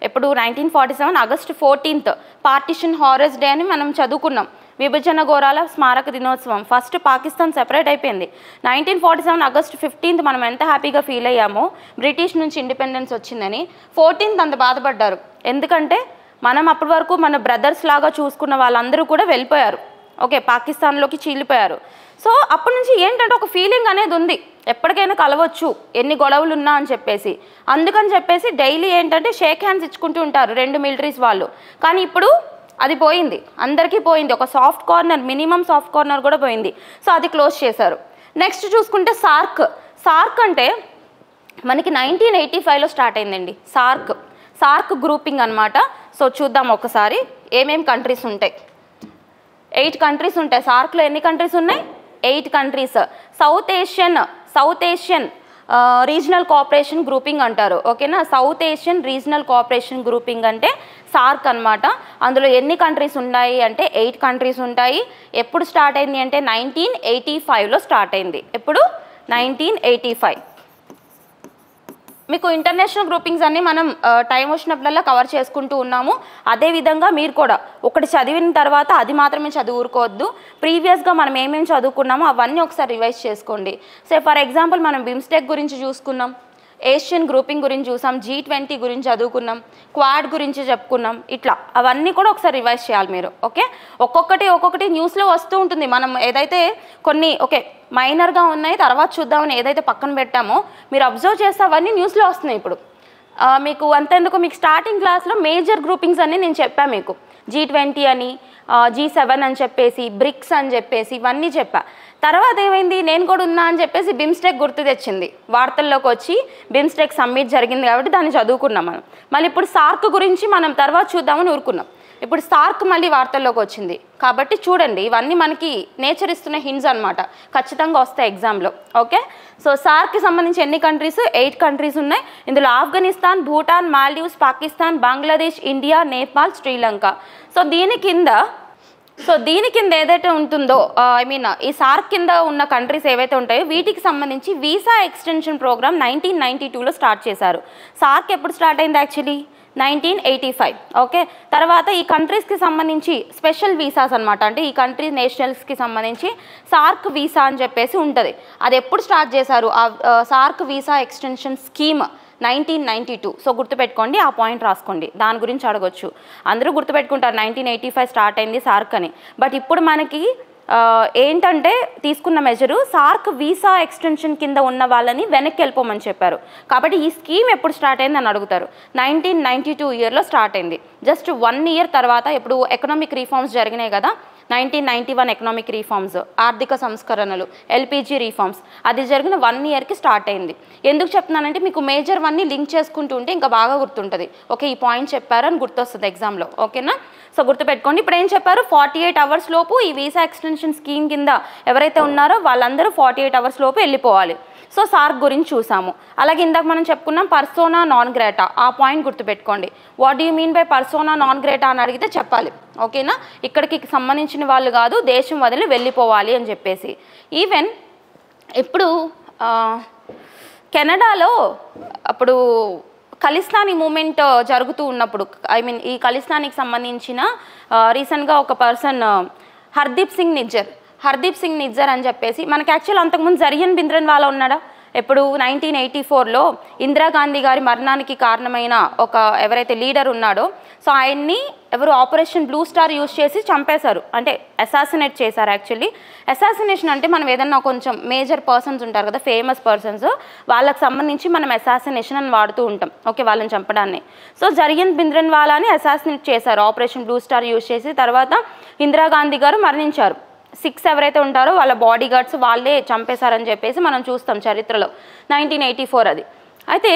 ఎప్పుడు 1947 August 14th partition horrors day అని మనం చదువుకున్నాం. విభజన ఘోరాల స్మారక దినోత్సవం. ఫస్ట్ పాకిస్తాన్ సెపరేట్ అయిపోయింది. 1947 August 15th మనం ఎంత హ్యాపీగా ఫీల్ అయ్యామో బ్రిటిష్ నుంచి ఇండిపెండెన్స్ వచ్చిందని. 14th అంత బాధపడ్డారు. ఎందుకంటే మనం అప్పటి వరకు మన బ్రదర్స్ లాగా చూసుకున్న వాళ్ళందరూ కూడా వెళ్ళిపోయారు. ఓకే, పాకిస్తాన్లోకి చీలిపోయారు. సో అప్పటి నుంచి ఏంటంటే ఒక ఫీలింగ్ అనేది ఉంది, ఎప్పటికైనా కలవచ్చు ఎన్ని గొడవలు ఉన్నా అని చెప్పేసి. అందుకని చెప్పేసి డైలీ ఏంటంటే షేక్ హ్యాండ్స్ ఇచ్చుకుంటూ ఉంటారు 2 మిలిటరీస్ వాళ్ళు. కానీ ఇప్పుడు అది పోయింది, అందరికీ పోయింది. ఒక soft corner, minimum soft corner కూడా పోయింది. సో అది క్లోజ్ చేశారు. నెక్స్ట్ చూసుకుంటే సార్క్ అంటే మనకి 1985లో స్టార్ట్ అయిందండి. సార్క్ గ్రూపింగ్ అనమాట. సో చూద్దాం ఒకసారి ఏమేమి కంట్రీస్ ఉంటాయి. 8 కంట్రీస్ ఉంటాయి. సార్క్లో ఎన్ని కంట్రీస్ ఉన్నాయి? 8 countries. South Asian regional cooperation grouping అంటారు, ఓకేనా? South Asian regional cooperation grouping అంటే సార్క్ అనమాట. అందులో ఎన్ని కంట్రీస్ ఉన్నాయి అంటే 8 కంట్రీస్ ఉంటాయి. ఎప్పుడు స్టార్ట్ అయింది అంటే 1985లో స్టార్ట్ అయింది. ఎప్పుడు? 1985. మీకు ఇంటర్నేషనల్ గ్రూపింగ్స్ అన్నీ మనం టైం వచ్చినప్పుడల్లా కవర్ చేసుకుంటూ ఉన్నాము. అదేవిధంగా మీరు కూడా ఒకటి చదివిన తర్వాత అది మాత్రమే చదువుకోవద్దు. ప్రీవియస్గా మనం ఏమేమి చదువుకున్నామో అవన్నీ ఒకసారి రివైజ్ చేసుకోండి. సో ఫర్ ఎగ్జాంపుల్ మనం బిమ్స్టెక్ గురించి చూసుకున్నాం. ఏషియన్ గ్రూపింగ్ గురించి చూసాం, G20 గురించి చదువుకున్నాం, క్వాడ్ గురించి చెప్పుకున్నాం. ఇట్లా అవన్నీ కూడా ఒకసారి రివైజ్ చేయాలి మీరు. ఓకే, ఒక్కొక్కటి న్యూస్లో వస్తూ ఉంటుంది. మనం ఏదైతే కొన్ని ఓకే మైనర్గా ఉన్నాయి తర్వాత చూద్దామని ఏదైతే పక్కన పెట్టామో మీరు అబ్జర్వ్ చేస్తే అవన్నీ న్యూస్లో వస్తున్నాయి. ఇప్పుడు మీకు అంతెందుకు, మీకు స్టార్టింగ్ క్లాస్లో మేజర్ గ్రూపింగ్స్ అన్నీ నేను చెప్పాను మీకు. G20 అని, G7 అని చెప్పేసి, బ్రిక్స్ అని చెప్పేసి ఇవన్నీ చెప్పా. తర్వాత ఏమైంది, నేను కూడా ఉన్నా అని చెప్పేసి బిమ్స్టెక్ గుర్తు తెచ్చింది, వార్తల్లోకి వచ్చి బిమ్స్టెక్ సమ్మిట్ జరిగింది కాబట్టి దాన్ని చదువుకున్నాం మనం. మళ్ళీ ఇప్పుడు సార్క్ గురించి మనం తర్వాత చూద్దామని ఊరుకున్నాం. ఇప్పుడు సార్క్ మళ్ళీ వార్తల్లోకి వచ్చింది కాబట్టి చూడండి, ఇవన్నీ మనకి నేచర్ ఇస్తున్న హింట్స్ అనమాట, ఖచ్చితంగా వస్తాయి ఎగ్జామ్లో. ఓకే, సో సార్క్కి సంబంధించి ఎన్ని కంట్రీస్? 8 కంట్రీస్ ఉన్నాయి. ఇందులో ఆఫ్ఘనిస్తాన్, భూటాన్, మాల్దీవ్స్, పాకిస్తాన్, బంగ్లాదేశ్, ఇండియా, నేపాల్, శ్రీలంక. సో దీని కింద ఏదైతే ఉంటుందో ఈ సార్క్ కింద ఉన్న కంట్రీస్ ఏవైతే ఉంటాయో వీటికి సంబంధించి వీసా ఎక్స్టెన్షన్ ప్రోగ్రామ్ 1992లో స్టార్ట్ చేశారు. సార్క్ ఎప్పుడు స్టార్ట్ అయింది? యాక్చువల్లీ 1985. ఓకే, తర్వాత ఈ కంట్రీస్కి సంబంధించి స్పెషల్ వీసాస్ అనమాట, అంటే ఈ కంట్రీ నేషనల్స్కి సంబంధించి సార్క్ వీసా అని చెప్పేసి ఉంటుంది. అది ఎప్పుడు స్టార్ట్ చేశారు? SAARC visa extension scheme 1992. So గుర్తుపెట్టుకోండి, ఆ పాయింట్ రాసుకోండి, దాని గురించి అడగొచ్చు. అందరూ గుర్తుపెట్టుకుంటారు 1985 స్టార్ట్ అయింది సార్క్ అని. బట్ ఇప్పుడు మనకి ఏంటంటే తీసుకున్న మెజరు సార్క్ వీసా ఎక్స్టెన్షన్ కింద ఉన్న వాళ్ళని వెనక్కి వెళ్ళిపోమని చెప్పారు. కాబట్టి ఈ స్కీమ్ ఎప్పుడు స్టార్ట్ అయింది అని అడుగుతారు. 1992 ఇయర్లో స్టార్ట్ అయింది. జస్ట్ 1 ఇయర్ తర్వాత ఇప్పుడు ఎకనామిక్ రీఫార్మ్స్ జరిగినాయి కదా, 1991 ఎకనామిక్ రీఫార్మ్స్, ఆర్థిక సంస్కరణలు, LPG రీఫార్మ్స్, అది జరిగిన 1 ఇయర్కి స్టార్ట్ అయింది. ఎందుకు చెప్తున్నానంటే మీకు మేజర్ వన్ని లింక్ చేసుకుంటూ ఉంటే ఇంకా బాగా గుర్తుంటుంది. ఓకే, ఈ పాయింట్ చెప్పారని గుర్తొస్తుంది ఎగ్జామ్లో. ఓకేనా, సో గుర్తుపెట్టుకోండి. ఇప్పుడు ఏం చెప్పారు? 48 అవర్స్ లోపు ఈ వీసా ఎక్స్టెన్షన్ స్కీమ్ కింద ఎవరైతే ఉన్నారో వాళ్ళందరూ 48 అవర్స్ లోపు వెళ్ళిపోవాలి. సో సార్క్ గురించి చూసాము. అలాగే ఇందాక మనం చెప్పుకున్నాం పర్సోనా నాన్ గ్రేటా, ఆ పాయింట్ గుర్తుపెట్టుకోండి. What do you mean by persona non grata అని అడిగితే చెప్పాలి. ఓకేనా, ఇక్కడికి సంబంధించిన వాళ్ళు కాదు, దేశం వదిలి వెళ్ళిపోవాలి అని చెప్పేసి. ఈవెన్ ఇప్పుడు కెనడాలో అప్పుడు ఖలిస్తానీ మూమెంట్ జరుగుతూ ఉన్నప్పుడు, ఈ ఖలిస్తానీకి సంబంధించిన రీసెంట్గా ఒక పర్సన్ హర్దీప్ సింగ్ నిజ్జర్ అని చెప్పేసి, మనకి యాక్చువల్ అంతకుముందు జరియన్ భింద్రన్వాలా ఉన్నాడా? ఎప్పుడు 1984లో ఇందిరాగాంధీ గారి మరణానికి కారణమైన ఒక ఎవరైతే లీడర్ ఉన్నాడో, సో ఆయన్ని ఎవరు ఆపరేషన్ బ్లూ స్టార్ యూజ్ చేసి చంపేశారు, అంటే అసాసినేట్ చేశారు. యాక్చువల్లీ అసాసినేషన్ అంటే మనం ఏదన్నా కొంచెం మేజర్ పర్సన్స్ ఉంటారు కదా, ఫేమస్ పర్సన్స్, వాళ్ళకి సంబంధించి మనం అసాసినేషన్ అని వాడుతూ ఉంటాం. ఓకే, వాళ్ళని చంపడాన్ని. సో జరియన్ భింద్రన్వాలాని అసాసినేట్ చేశారు ఆపరేషన్ బ్లూ స్టార్ యూజ్ చేసి. తర్వాత ఇందిరాగాంధీ గారు మరణించారు. 6 ఎవరైతే ఉంటారో వాళ్ళ బాడీ గార్డ్స్ వాళ్ళే చంపేశారని చెప్పేసి మనం చూస్తాం చరిత్రలో. 1984 అది. అయితే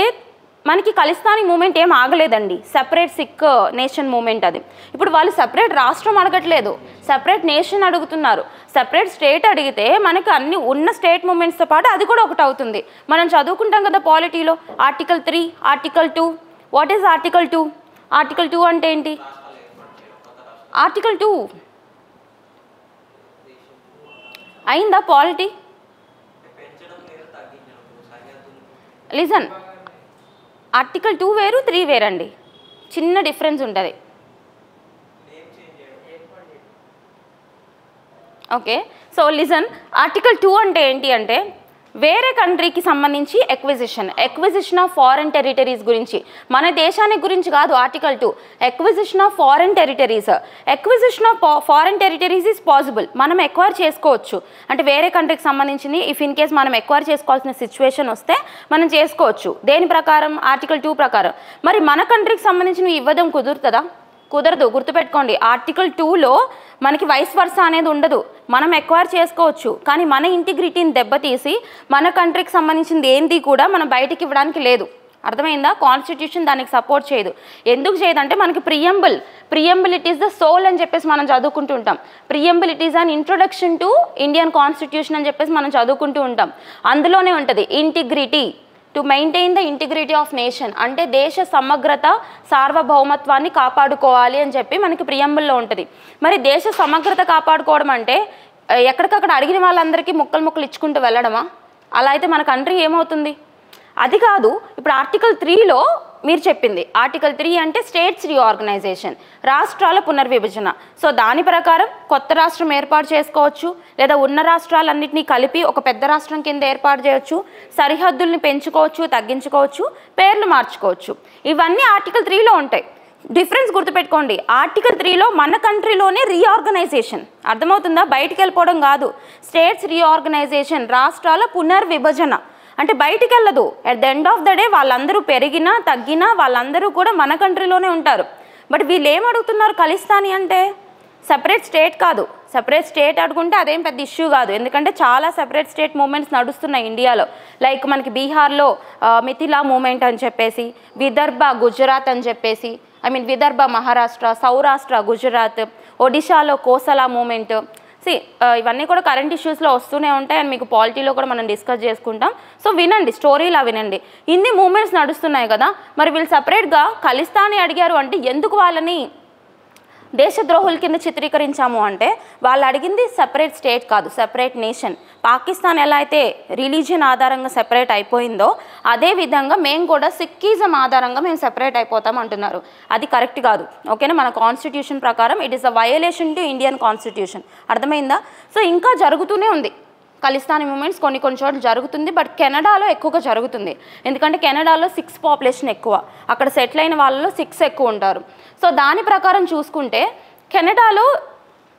మనకి ఖలిస్తానీ మూమెంట్ ఏం ఆగలేదండి, సెపరేట్ సిక్ నేషన్ మూమెంట్ అది. ఇప్పుడు వాళ్ళు సెపరేట్ రాష్ట్రం అడగట్లేదు, సెపరేట్ నేషన్ అడుగుతున్నారు. సెపరేట్ స్టేట్ అడిగితే మనకి అన్ని ఉన్న స్టేట్ మూమెంట్స్తో పాటు అది కూడా ఒకటి అవుతుంది. మనం చదువుకుంటాం కదా పాలిటీలో, article 3, article 2. What is article 2? Article 2 అంటే ఏంటి? ఆర్టికల్ 2 అయిందా పాలిటీ? లిజన్, ఆర్టికల్ 2 వేరు, 3 వేరండి, చిన్న డిఫరెన్స్ ఉంటుంది. ఓకే, సో లిజన్, ఆర్టికల్ 2 అంటే ఏంటి అంటే వేరే కంట్రీకి సంబంధించి ఎక్విజిషన్ ఆఫ్ ఫారెన్ టెరిటరీస్ గురించి, మన దేశానికి గురించి కాదు. Article 2 acquisition of foreign territories. Acquisition of foreign territories is possible, మనం ఎక్వైర్ చేసుకోవచ్చు. అంటే వేరే కంట్రీకి సంబంధించింది ఇఫ్ ఇన్ కేస్ మనం ఎక్వైర్ చేసుకోవాల్సిన సిచ్యువేషన్ వస్తే మనం చేసుకోవచ్చు. దేని ప్రకారం? ఆర్టికల్ 2 ప్రకారం. మరి మన కంట్రీకి సంబంధించినవి ఇవ్వడం కుదురుతుందా? కుదరదు. గుర్తుపెట్టుకోండి, ఆర్టికల్ 2లో మనకి వైస్ వర్సా అనేది ఉండదు, మనం ఎక్వైర్ చేసుకోవచ్చు. కానీ మన ఇంటిగ్రిటీని దెబ్బతీసి మన కంట్రీకి సంబంధించింది ఏంది కూడా మనం బయటికి ఇవ్వడానికి లేదు. అర్థమైందా? కాన్స్టిట్యూషన్ దానికి సపోర్ట్ చేయదు. ఎందుకు చేయదంటే మనకి preamble it is the soul అని చెప్పేసి మనం చదువుకుంటూ ఉంటాం. Preamble it is an introduction to Indian constitution అని చెప్పేసి మనం చదువుకుంటూ ఉంటాం. అందులోనే ఉంటుంది integrity, to maintain the integrity of nation, అంటే దేశ సమగ్రత సార్వభౌమత్వాన్ని కాపాడుకోవాలి అని చెప్పి మనకి ప్రియంబుల్లో ఉంటుంది. మరి దేశ సమగ్రత కాపాడుకోవడం అంటే ఎక్కడికక్కడ అడిగిన వాళ్ళందరికీ ముక్కలు ఇచ్చుకుంటూ వెళ్ళడమా? అలా అయితే మన కంట్రీ ఏమవుతుంది? అది కాదు. ఇప్పుడు ఆర్టికల్ 3లో మీరు చెప్పింది ఆర్టికల్ 3 అంటే స్టేట్స్ రీఆర్గనైజేషన్, రాష్ట్రాల పునర్విభజన. సో దాని ప్రకారం కొత్త రాష్ట్రం ఏర్పాటు చేసుకోవచ్చు, లేదా ఉన్న రాష్ట్రాలన్నింటినీ కలిపి ఒక పెద్ద రాష్ట్రం కింద ఏర్పాటు చేయొచ్చు, సరిహద్దుల్ని పెంచుకోవచ్చు, తగ్గించుకోవచ్చు, పేర్లు మార్చుకోవచ్చు. ఇవన్నీ ఆర్టికల్ 3లో ఉంటాయి. డిఫరెన్స్ గుర్తుపెట్టుకోండి, ఆర్టికల్ 3లో మన కంట్రీలోనే రీఆర్గనైజేషన్, అర్థమవుతుందా? బయటికి వెళ్ళిపోవడం కాదు. స్టేట్స్ రీఆర్గనైజేషన్, రాష్ట్రాల పునర్విభజన అంటే బయటికి వెళ్ళదు. At the end of the day వాళ్ళందరూ పెరిగినా తగ్గినా వాళ్ళందరూ కూడా మన కంట్రీలోనే ఉంటారు. బట్ వీళ్ళు ఏం అడుగుతున్నారు? ఖలిస్తానీ అంటే సెపరేట్ స్టేట్ కాదు. సెపరేట్ స్టేట్ అడుగుంటే అదేం పెద్ద ఇష్యూ కాదు, ఎందుకంటే చాలా సెపరేట్ స్టేట్ మూమెంట్స్ నడుస్తున్నాయి ఇండియాలో. లైక్ మనకి బీహార్లో మిథిలా మూమెంట్ అని చెప్పేసి, విదర్భ గుజరాత్ అని చెప్పేసి, విదర్భ మహారాష్ట్ర, సౌరాష్ట్ర గుజరాత్, ఒడిశాలో కోసలా మూమెంట్. ఇవన్నీ కూడా కరెంట్ ఇష్యూస్లో వస్తూనే ఉంటాయి, అండ్ మీకు పాలిటీలో కూడా మనం డిస్కస్ చేసుకుంటాం. సో వినండి, స్టోరీలా వినండి. ఇన్ని మూమెంట్స్ నడుస్తున్నాయి కదా, మరి వీళ్ళు సపరేట్గా ఖలిస్తానీ అడిగారు అంటే ఎందుకు వాళ్ళని దేశద్రోహుల కింద చిత్రీకరించాము అంటే, వాళ్ళు అడిగింది సెపరేట్ స్టేట్ కాదు, సెపరేట్ నేషన్. పాకిస్తాన్ ఎలా అయితే రిలీజియన్ ఆధారంగా సెపరేట్ అయిపోయిందో అదేవిధంగా మేము కూడా సిక్కిజం ఆధారంగా మేము సెపరేట్ అయిపోతాం అంటున్నారు. అది కరెక్ట్ కాదు, ఓకేనా? మన కాన్స్టిట్యూషన్ ప్రకారం it is a violation to Indian constitution, అర్థమైందా? సో ఇంకా జరుగుతూనే ఉంది ఖలిస్తానీ మూమెంట్స్, కొన్ని చోట్ల జరుగుతుంది. బట్ కెనడాలో ఎక్కువగా జరుగుతుంది, ఎందుకంటే కెనడాలో 6 పాపులేషన్ ఎక్కువ, అక్కడ సెటిల్ అయిన వాళ్ళలో 6 ఎక్కువ ఉంటారు. సో దాని ప్రకారం చూసుకుంటే కెనడాలో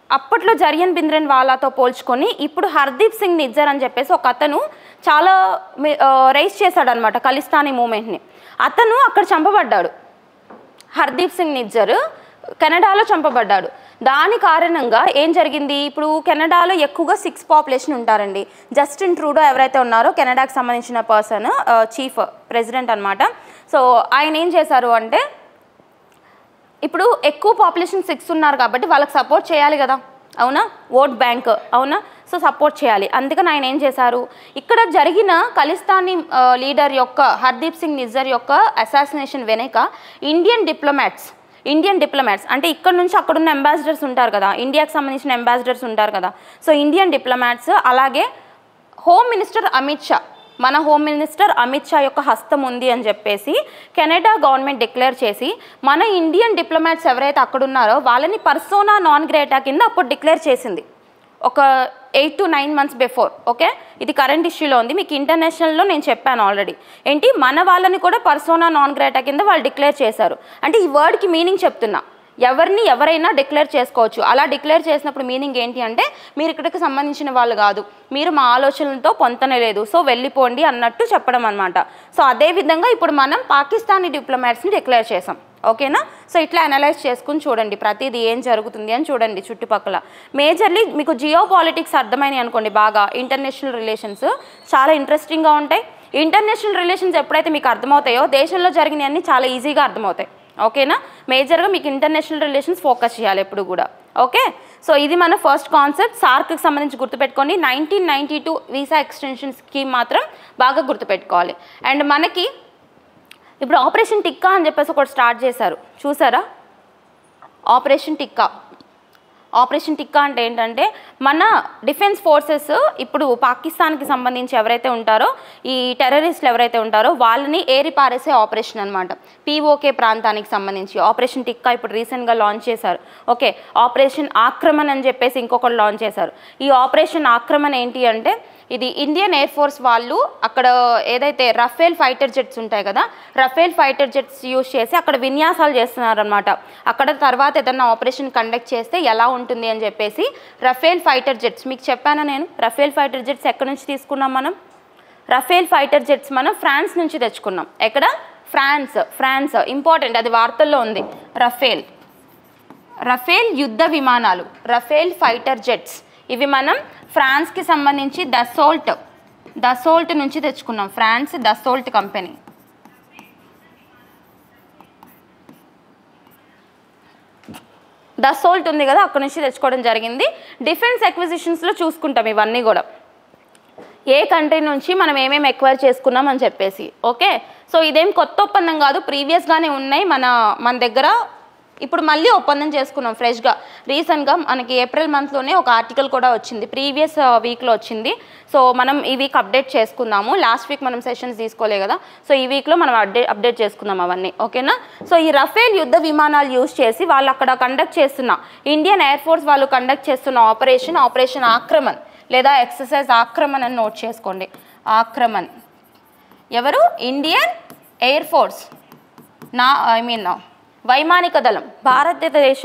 అప్పట్లో జరియన్ బింద్రన్ వాలాతో పోల్చుకొని ఇప్పుడు హర్దీప్ సింగ్ నిజ్జర్ అని చెప్పేసి ఒక అతను చాలా రైజ్ చేశాడనమాట ఖలిస్తానీ మూమెంట్ని. అతను అక్కడ చంపబడ్డాడు, హర్దీప్ సింగ్ నిజ్జర్ కెనడాలో చంపబడ్డాడు. దాని కారణంగా ఏం జరిగింది, ఇప్పుడు కెనడాలో ఎక్కువగా 6 పాపులేషన్ ఉంటారండి. జస్టిన్ ట్రూడో ఎవరైతే ఉన్నారో కెనడాకి సంబంధించిన పర్సన్, చీఫ్ ప్రెసిడెంట్ అనమాట. సో ఆయన ఏం చేశారు అంటే, ఇప్పుడు ఎక్కువ పాపులేషన్ 6 ఉన్నారు కాబట్టి వాళ్ళకి సపోర్ట్ చేయాలి కదా, అవునా? ఓట్ బ్యాంక్, అవునా? సో సపోర్ట్ చేయాలి. అందుకని ఆయన ఏం చేశారు, ఇక్కడ జరిగిన ఖలిస్తానీ లీడర్ యొక్క హర్దీప్ సింగ్ నిజ్జర్ యొక్క అసాసినేషన్ వెనుక ఇండియన్ డిప్లొమాట్స్ అంటే ఇక్కడ నుంచి అక్కడున్న అంబాసిడర్స్ ఉంటారు కదా, ఇండియాకి సంబంధించిన అంబాసిడర్స్ ఉంటారు కదా. సో ఇండియన్ డిప్లొమాట్స్, అలాగే హోమ్ మినిస్టర్ అమిత్ షా, మన హోమ్ మినిస్టర్ అమిత్ షా యొక్క హస్తం ఉంది అని చెప్పేసి కెనడా గవర్నమెంట్ డిక్లేర్ చేసి, మన ఇండియన్ డిప్లొమాట్స్ ఎవరైతే అక్కడ ఉన్నారో వాళ్ళని పర్సోనా నాన్ గ్రేటా కింద అప్పుడు డిక్లేర్ చేసింది, ఒక 8 to 9 months బిఫోర్. ఓకే, ఇది కరెంట్ ఇష్యూలో ఉంది, మీకు ఇంటర్నేషనల్లో నేను చెప్పాను ఆల్రెడీ. ఏంటి, మన వాళ్ళని కూడా పర్సోనా నాన్ గ్రేటా కింద వాళ్ళు డిక్లేర్ చేశారు. అంటే ఈ వర్డ్కి మీనింగ్ చెప్తున్నా, ఎవరైనా డిక్లేర్ చేసుకోవచ్చు. అలా డిక్లేర్ చేసినప్పుడు మీనింగ్ ఏంటి అంటే, మీరు ఇక్కడికి సంబంధించిన వాళ్ళు కాదు, మీరు మా ఆలోచనలతో పొంతనే లేదు, సో వెళ్ళిపోండి అన్నట్టు చెప్పడం అనమాట. సో అదేవిధంగా ఇప్పుడు మనం పాకిస్తానీ డిప్లొమాట్స్ని డిక్లేర్ చేసాం, ఓకేనా? సో ఇట్లా అనలైజ్ చేసుకుని చూడండి, ప్రతిదీ ఏం జరుగుతుంది అని చూడండి చుట్టుపక్కల. మేజర్లీ మీకు జియో పాలిటిక్స్ అర్థమైనాయి అనుకోండి, బాగా ఇంటర్నేషనల్ రిలేషన్స్ చాలా ఇంట్రెస్టింగ్గా ఉంటాయి. ఇంటర్నేషనల్ రిలేషన్స్ ఎప్పుడైతే మీకు అర్థమవుతాయో దేశంలో జరిగినవన్నీ చాలా ఈజీగా అర్థమవుతాయి, ఓకేనా? మేజర్గా మీకు ఇంటర్నేషనల్ రిలేషన్స్ ఫోకస్ చేయాలి ఎప్పుడు కూడా, ఓకే? సో ఇది మన ఫస్ట్ కాన్సెప్ట్. సార్క్కి సంబంధించి గుర్తుపెట్టుకోండి, 1992 వీసా ఎక్స్టెన్షన్ స్కీమ్ మాత్రం బాగా గుర్తుపెట్టుకోవాలి. అండ్ మనకి ఇప్పుడు ఆపరేషన్ టిక్కా అని చెప్పేసి ఒకటి స్టార్ట్ చేశారు, చూసారా? ఆపరేషన్ టిక్కా అంటే ఏంటంటే, మన డిఫెన్స్ ఫోర్సెస్ ఇప్పుడు పాకిస్తాన్కి సంబంధించి ఎవరైతే ఉంటారో, ఈ టెర్రరిస్టులు ఎవరైతే ఉంటారో వాళ్ళని ఏరిపారేసే ఆపరేషన్ అనమాట. పీఓకే ప్రాంతానికి సంబంధించి ఆపరేషన్ టిక్కా ఇప్పుడు రీసెంట్గా లాంచ్ చేశారు. ఓకే, ఆపరేషన్ ఆక్రమణ్ అని చెప్పేసి ఇంకొకటి లాంచ్ చేశారు. ఈ ఆపరేషన్ ఆక్రమణ్ ఏంటి అంటే, ఇది ఇండియన్ ఎయిర్ ఫోర్స్ వాళ్ళు అక్కడ ఏదైతే రఫేల్ ఫైటర్ జెట్స్ ఉంటాయి కదా, రఫేల్ ఫైటర్ జెట్స్ యూజ్ చేసి అక్కడ విన్యాసాలు చేస్తున్నారనమాట. అక్కడ తర్వాత ఏదన్నా ఆపరేషన్ కండక్ట్ చేస్తే ఎలా ఉంటుంది అని చెప్పేసి రఫేల్ ఫైటర్ జెట్స్, మీకు చెప్పానా నేను? రఫేల్ ఫైటర్ జెట్స్ ఎక్కడి నుంచి తీసుకున్నాం మనం? రఫేల్ ఫైటర్ జెట్స్ మనం ఫ్రాన్స్ నుంచి తెచ్చుకున్నాం. ఎక్కడ? ఫ్రాన్స్ ఇంపార్టెంట్, అది వార్తల్లో ఉంది. రఫేల్ యుద్ధ విమానాలు, రఫేల్ ఫైటర్ జెట్స్, ఇవి మనం ఫ్రాన్స్కి సంబంధించి దసోల్ట్ నుంచి తెచ్చుకున్నాం. France దసోల్ట్ company. దసోల్ట్ ఉంది కదా, అక్కడ నుంచి తెచ్చుకోవడం జరిగింది. డిఫెన్స్ ఎక్విజిషన్స్లో చూసుకుంటాం ఇవన్నీ కూడా, ఏ కంట్రీ నుంచి మనం ఏమేమి ఎక్వైర్ చేసుకున్నాం అని చెప్పేసి. ఓకే, సో ఇదేం కొత్త ఒప్పందం కాదు, ప్రీవియస్గానే ఉన్నాయి మన దగ్గర ఇప్పుడు మళ్ళీ ఒప్పందం చేసుకున్నాం ఫ్రెష్గా. రీసెంట్గా మనకి ఏప్రిల్ మంత్లోనే ఒక ఆర్టికల్ కూడా వచ్చింది, ప్రీవియస్ వీక్లో వచ్చింది. సో మనం ఈ వీక్ అప్డేట్ చేసుకుందాము. లాస్ట్ వీక్ మనం సెషన్స్ తీసుకోలే కదా, సో ఈ వీక్లో మనం అప్డేట్ చేసుకుందాం అవన్నీ, ఓకేనా. సో ఈ రఫేల్ యుద్ధ విమానాలు యూజ్ చేసి వాళ్ళు అక్కడ కండక్ట్ చేస్తున్న, ఇండియన్ ఎయిర్ ఫోర్స్ వాళ్ళు కండక్ట్ చేస్తున్న ఆపరేషన్ ఆక్రమణ్ లేదా ఎక్సర్సైజ్ ఆక్రమణ్ అని నోట్ చేసుకోండి. ఆక్రమణ్ ఎవరు? ఇండియన్ ఎయిర్ ఫోర్స్ వైమానిక దళం, భారతదేశ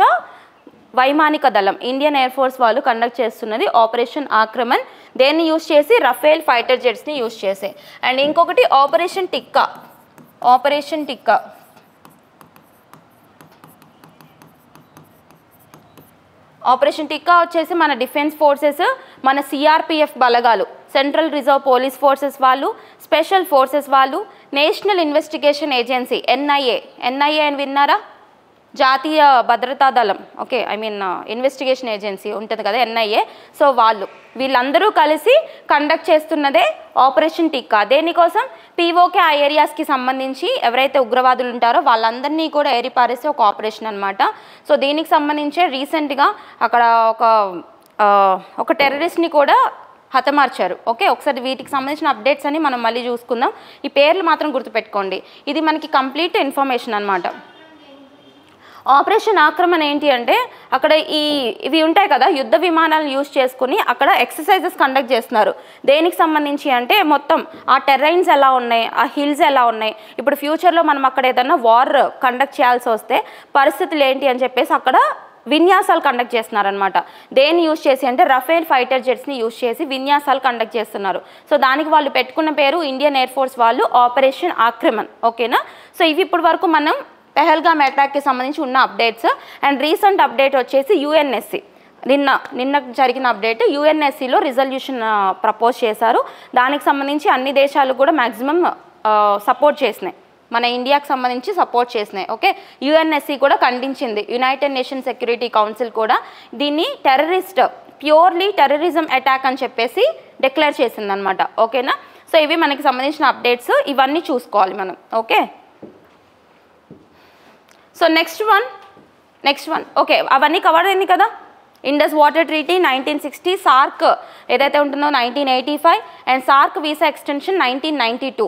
వైమానిక దళం ఇండియన్ ఎయిర్ ఫోర్స్ వాళ్ళు కండక్ట్ చేస్తున్నది ఆపరేషన్ ఆక్రమణ్. దేన్ని యూజ్ చేసి? రఫేల్ ఫైటర్ జెట్స్ని యూజ్ చేసే. అండ్ ఇంకొకటి ఆపరేషన్ టిక్కా. ఆపరేషన్ టిక్కా వచ్చేసి మన డిఫెన్స్ ఫోర్సెస్, మన సిఆర్పిఎఫ్ బలగాలు, సెంట్రల్ రిజర్వ్ పోలీస్ ఫోర్సెస్ వాళ్ళు, స్పెషల్ ఫోర్సెస్ వాళ్ళు, నేషనల్ ఇన్వెస్టిగేషన్ ఏజెన్సీ ఎన్ఐఏ అని విన్నారా? జాతీయ భద్రతా దళం, ఓకే, ఇన్వెస్టిగేషన్ ఏజెన్సీ ఉంటుంది కదా ఎన్ఐఏ. సో వీళ్ళందరూ కలిసి కండక్ట్ చేస్తున్నదే ఆపరేషన్ టిక్కా. దేనికోసం? పీఓకే ఆ ఏరియాస్కి సంబంధించి ఎవరైతే ఉగ్రవాదులు ఉంటారో వాళ్ళందరినీ కూడా ఏరిపారేసే ఒక ఆపరేషన్ అనమాట. సో దీనికి సంబంధించే రీసెంట్గా అక్కడ ఒక టెర్రరిస్ట్ని కూడా హతమార్చారు. ఓకే, ఒకసారి వీటికి సంబంధించిన అప్డేట్స్ అని మనం మళ్ళీ చూసుకుందాం. ఈ పేర్లు మాత్రం గుర్తుపెట్టుకోండి, ఇది మనకి కంప్లీట్ ఇన్ఫర్మేషన్ అనమాట. ఆపరేషన్ ఆక్రమణ ఏంటి అంటే అక్కడ ఇవి ఉంటాయి కదా, యుద్ధ విమానాలను యూజ్ చేసుకుని అక్కడ ఎక్సర్సైజెస్ కండక్ట్ చేస్తున్నారు. దేనికి సంబంధించి అంటే మొత్తం ఆ టెర్రైన్స్ ఎలా ఉన్నాయి, ఆ హిల్స్ ఎలా ఉన్నాయి, ఇప్పుడు ఫ్యూచర్లో మనం అక్కడ ఏదైనా వార్ కండక్ట్ చేయాల్సి వస్తే పరిస్థితులు ఏంటి అని చెప్పేసి అక్కడ విన్యాసాలు కండక్ట్ చేస్తున్నారనమాట. దేన్ని యూజ్ చేసి అంటే రఫేల్ ఫైటర్ జెట్స్ని యూజ్ చేసి విన్యాసాలు కండక్ట్ చేస్తున్నారు. సో దానికి వాళ్ళు పెట్టుకున్న పేరు ఇండియన్ ఎయిర్ ఫోర్స్ వాళ్ళు ఆపరేషన్ ఆక్రమణ్, ఓకేనా. సో ఇవి ఇప్పటి వరకు మనం పెహల్గామ్ అటాక్కి సంబంధించి ఉన్న అప్డేట్స్. అండ్ రీసెంట్ అప్డేట్ వచ్చేసి యుఎన్ఎస్సి, నిన్న జరిగిన అప్డేట్. యుఎన్ఎస్సిలో రిజల్యూషన్ ప్రపోజ్ చేశారు. దానికి సంబంధించి అన్ని దేశాలు కూడా మ్యాక్సిమం సపోర్ట్ చేసినాయి, మన ఇండియాకి సంబంధించి సపోర్ట్ చేసినాయి. ఓకే, యుఎన్ఎస్సి కూడా ఖండించింది. యునైటెడ్ నేషన్ సెక్యూరిటీ కౌన్సిల్ కూడా దీన్ని ప్యూర్లీ టెర్రరిజం అటాక్ అని చెప్పేసి డిక్లేర్ చేసింది అనమాట, ఓకేనా. సో ఇవి మనకి సంబంధించిన అప్డేట్స్, ఇవన్నీ చూసుకోవాలి మనం, okay. So next one okay, అవన్నీ కవర్ అయింది కదా. ఇండస్ వాటర్ ట్రీటీ 1960, సార్క్ ఏదైతే ఉంటుందో 1985, అండ్ సార్క్ వీసా ఎక్స్టెన్షన్ 1992.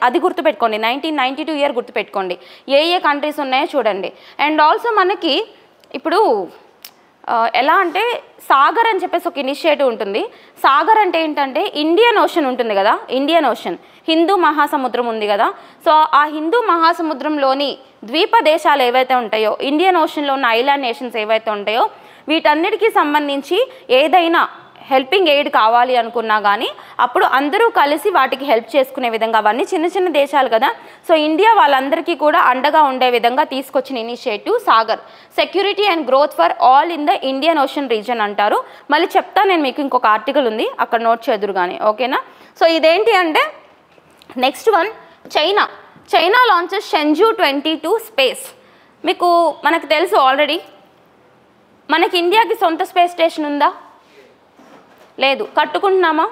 అది గుర్తుపెట్టుకోండి, 1992 ఇయర్ గుర్తుపెట్టుకోండి. ఏ కంట్రీస్ ఉన్నాయో చూడండి. అండ్ ఆల్సో మనకి ఇప్పుడు ఎలా అంటే సాగర్ అని చెప్పేసి ఒక ఇనిషియేటివ్ ఉంటుంది. సాగర్ అంటే ఏంటంటే ఇండియన్ ఓషన్ ఉంటుంది కదా, ఇండియన్ ఓషన్, హిందూ మహాసముద్రం ఉంది కదా. సో ఆ హిందూ మహాసముద్రంలోని ద్వీప దేశాలు ఏవైతే ఉంటాయో, ఇండియన్ ఓషన్లో ఉన్న ఐలాండ్ నేషన్స్ ఏవైతే ఉంటాయో, వీటన్నిటికీ సంబంధించి ఏదైనా హెల్పింగ్ ఎయిడ్ కావాలి అనుకున్నా కానీ అప్పుడు అందరూ కలిసి వాటికి హెల్ప్ చేసుకునే విధంగా, అవన్నీ చిన్న చిన్న దేశాలు కదా. సో ఇండియా వాళ్ళందరికీ కూడా అండగా ఉండే విధంగా తీసుకొచ్చిన initiative Sagar, security and growth for all in the Indian ocean reason అంటారు. మళ్ళీ చెప్తాను నేను మీకు, ఇంకొక ఆర్టికల్ ఉంది అక్కడ నోట్ చేదురు కానీ, ఓకేనా. సో ఇదేంటి అంటే next one, China launches Shenzhou 22 space. మనకు తెలుసు ఆల్రెడీ, మనకి ఇండియాకి సొంత స్పేస్ స్టేషన్ ఉందా? లేదు. కట్టుకుంటున్నామా?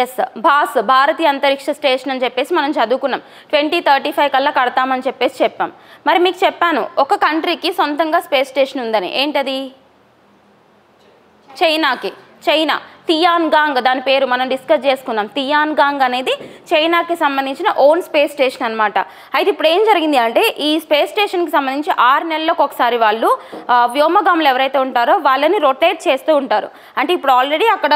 ఎస్, భారతీయ అంతరిక్ష స్టేషన్ అని చెప్పేసి మనం చదువుకున్నాం. 2035 కల్లా కడతామని చెప్పేసి చెప్పాం. మరి మీకు చెప్పాను ఒక కంట్రీకి సొంతంగా స్పేస్ స్టేషన్ ఉందని. ఏంటది? చైనా తియాన్గాంగ్, దాని పేరు మనం డిస్కస్ చేసుకున్నాం. తియాన్గాంగ్ అనేది చైనాకి సంబంధించిన ఓన్ స్పేస్ స్టేషన్ అనమాట. అయితే ఇప్పుడు ఏం జరిగింది అంటే ఈ స్పేస్ స్టేషన్కి సంబంధించి 6 నెలలకు ఒకసారి వాళ్ళు వ్యోమగాములు ఎవరైతే ఉంటారో వాళ్ళని రొటేట్ చేస్తూ ఉంటారు. అంటే ఇప్పుడు ఆల్రెడీ అక్కడ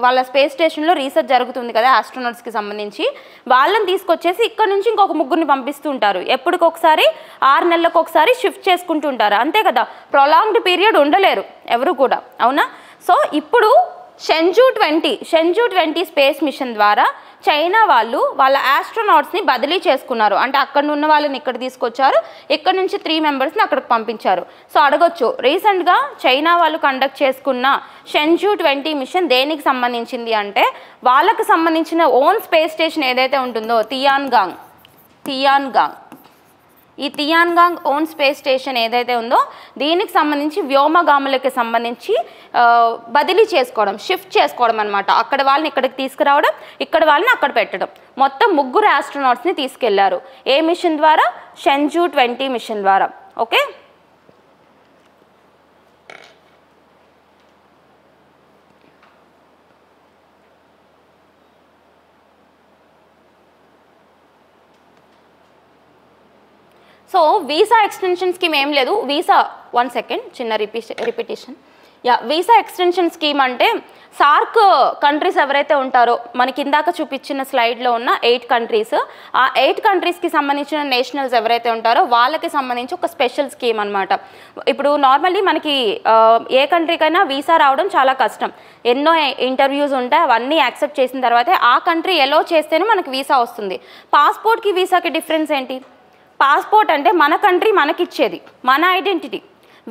వాళ్ళ స్పేస్ స్టేషన్లో రీసెర్చ్ జరుగుతుంది కదా ఆస్ట్రోనాట్స్కి సంబంధించి, వాళ్ళని తీసుకొచ్చేసి ఇక్కడ నుంచి ఇంకొక ముగ్గురిని పంపిస్తూ ఉంటారు. ఎప్పటికొకసారి 6 నెలలకు ఒకసారి షిఫ్ట్ చేసుకుంటూ ఉంటారు, అంతే కదా. ప్రొలాంగ్డ్ పీరియడ్ ఉండలేరు ఎవరు కూడా, అవునా. సో ఇప్పుడు షెంజూ 20 స్పేస్ మిషన్ ద్వారా చైనా వాళ్ళు వాళ్ళ ఆస్ట్రోనాట్స్ని బదిలీ చేసుకున్నారు. అంటే అక్కడ ఉన్న వాళ్ళని ఇక్కడ తీసుకొచ్చారు, ఇక్కడ నుంచి 3 మెంబర్స్ని అక్కడికి పంపించారు. సో అడగొచ్చు, రీసెంట్గా చైనా వాళ్ళు కండక్ట్ చేసుకున్న షెంజూ 20 మిషన్ దేనికి సంబంధించింది అంటే వాళ్ళకి సంబంధించిన ఓన్ స్పేస్ స్టేషన్ ఏదైతే ఉంటుందో తియాన్గాంగ్, ఈ తియాన్గాంగ్ ఓన్ స్పేస్ స్టేషన్ ఏదైతే ఉందో దీనికి సంబంధించి వ్యోమగాములకి సంబంధించి బదిలీ చేసుకోవడం, షిఫ్ట్ చేసుకోవడం అనమాట. అక్కడ వాళ్ళని ఇక్కడికి తీసుకురావడం, ఇక్కడ వాళ్ళని అక్కడ పెట్టడం. మొత్తం 3 ఆస్ట్రోనాట్స్ని తీసుకెళ్లారు. ఏ మిషన్ ద్వారా? షెంజూ 20 మిషన్ ద్వారా. Okay. So visa extension scheme ఏం లేదు. వీసా 1 సెకండ్ చిన్న రిపిటేషన్. వీసా ఎక్స్టెన్షన్ స్కీమ్ అంటే సార్క్ కంట్రీస్ ఎవరైతే ఉంటారో మనకి ఇందాక చూపించిన స్లైడ్లో ఉన్న 8 కంట్రీస్, ఆ 8 కంట్రీస్కి సంబంధించిన నేషనల్స్ ఎవరైతే ఉంటారో వాళ్ళకి సంబంధించి ఒక స్పెషల్ స్కీమ్ అనమాట. ఇప్పుడు నార్మల్లీ మనకి ఏ కంట్రీకైనా వీసా రావడం చాలా కష్టం. ఎన్నో ఇంటర్వ్యూస్ ఉంటాయి, అవన్నీ యాక్సెప్ట్ చేసిన తర్వాతే ఆ కంట్రీ ఎలో చేస్తేనే మనకి వీసా వస్తుంది. పాస్పోర్ట్కి వీసాకి డిఫరెన్స్ ఏంటి? పాస్పోర్ట్ అంటే మన కంట్రీ మనకిచ్చేది, మన ఐడెంటిటీ.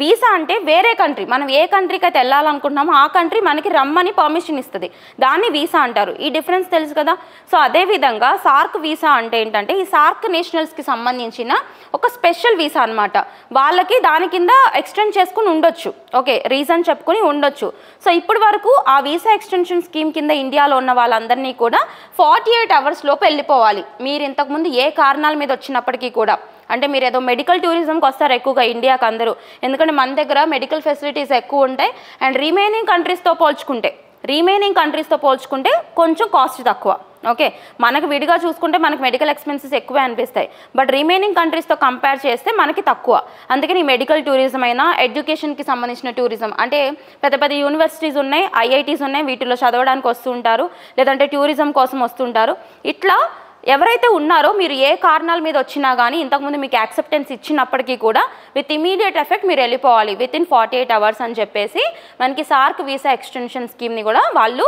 వీసా అంటే వేరే కంట్రీ, మనం ఏ కంట్రీకి అయితే వెళ్ళాలనుకుంటున్నామో ఆ కంట్రీ మనకి రమ్మని పర్మిషన్ ఇస్తుంది, దాన్ని వీసా అంటారు. ఈ డిఫరెన్స్ తెలుసు కదా. సో అదేవిధంగా సార్క్ వీసా అంటే ఏంటంటే ఈ సార్క్ నేషనల్స్కి సంబంధించిన ఒక స్పెషల్ వీసా అనమాట. వాళ్ళకి దాని కింద ఎక్స్టెండ్ చేసుకుని ఉండొచ్చు, ఓకే, రీజన్ చెప్పుకుని ఉండొచ్చు. సో ఇప్పటి వరకు ఆ వీసా ఎక్స్టెన్షన్ స్కీమ్ కింద ఇండియాలో ఉన్న వాళ్ళందరినీ కూడా 48 అవర్స్ లోపు వెళ్ళిపోవాలి. మీరు ఇంతకుముందు ఏ కారణాల మీద వచ్చినప్పటికీ కూడా, అంటే మీరు ఏదో మెడికల్ టూరిజంకి వస్తారు ఎక్కువగా ఇండియాకి అందరూ, ఎందుకంటే మన దగ్గర మెడికల్ ఫెసిలిటీస్ ఎక్కువ ఉంటాయి. అండ్ రిమైనింగ్ కంట్రీస్తో పోల్చుకుంటే కొంచెం కాస్ట్ తక్కువ, ఓకే. మనకు విడిగా చూసుకుంటే మనకు మెడికల్ ఎక్స్పెన్సెస్ ఎక్కువే అనిపిస్తాయి, బట్ రిమైనింగ్ కంట్రీస్తో కంపేర్ చేస్తే మనకి తక్కువ. అందుకని మెడికల్ టూరిజం అయినా, ఎడ్యుకేషన్కి సంబంధించిన టూరిజం అంటే పెద్ద పెద్ద యూనివర్సిటీస్ ఉన్నాయి, ఐఐటీస్ ఉన్నాయి, వీటిలో చదవడానికి వస్తుంటారు, లేదంటే టూరిజం కోసం వస్తుంటారు. ఇట్లా ఎవరైతే ఉన్నారో మీరు ఏ కారణాల మీద వచ్చినా కానీ ఇంతకుముందు మీకు యాక్సెప్టెన్స్ ఇచ్చినప్పటికీ కూడా విత్ ఇమీడియట్ ఎఫెక్ట్ మీరు వెళ్ళిపోవాలి విత్ ఇన్ 48 అవర్స్ అని చెప్పేసి మనకి సార్క్ వీసా ఎక్స్టెన్షన్ స్కీమ్ని కూడా వాళ్ళు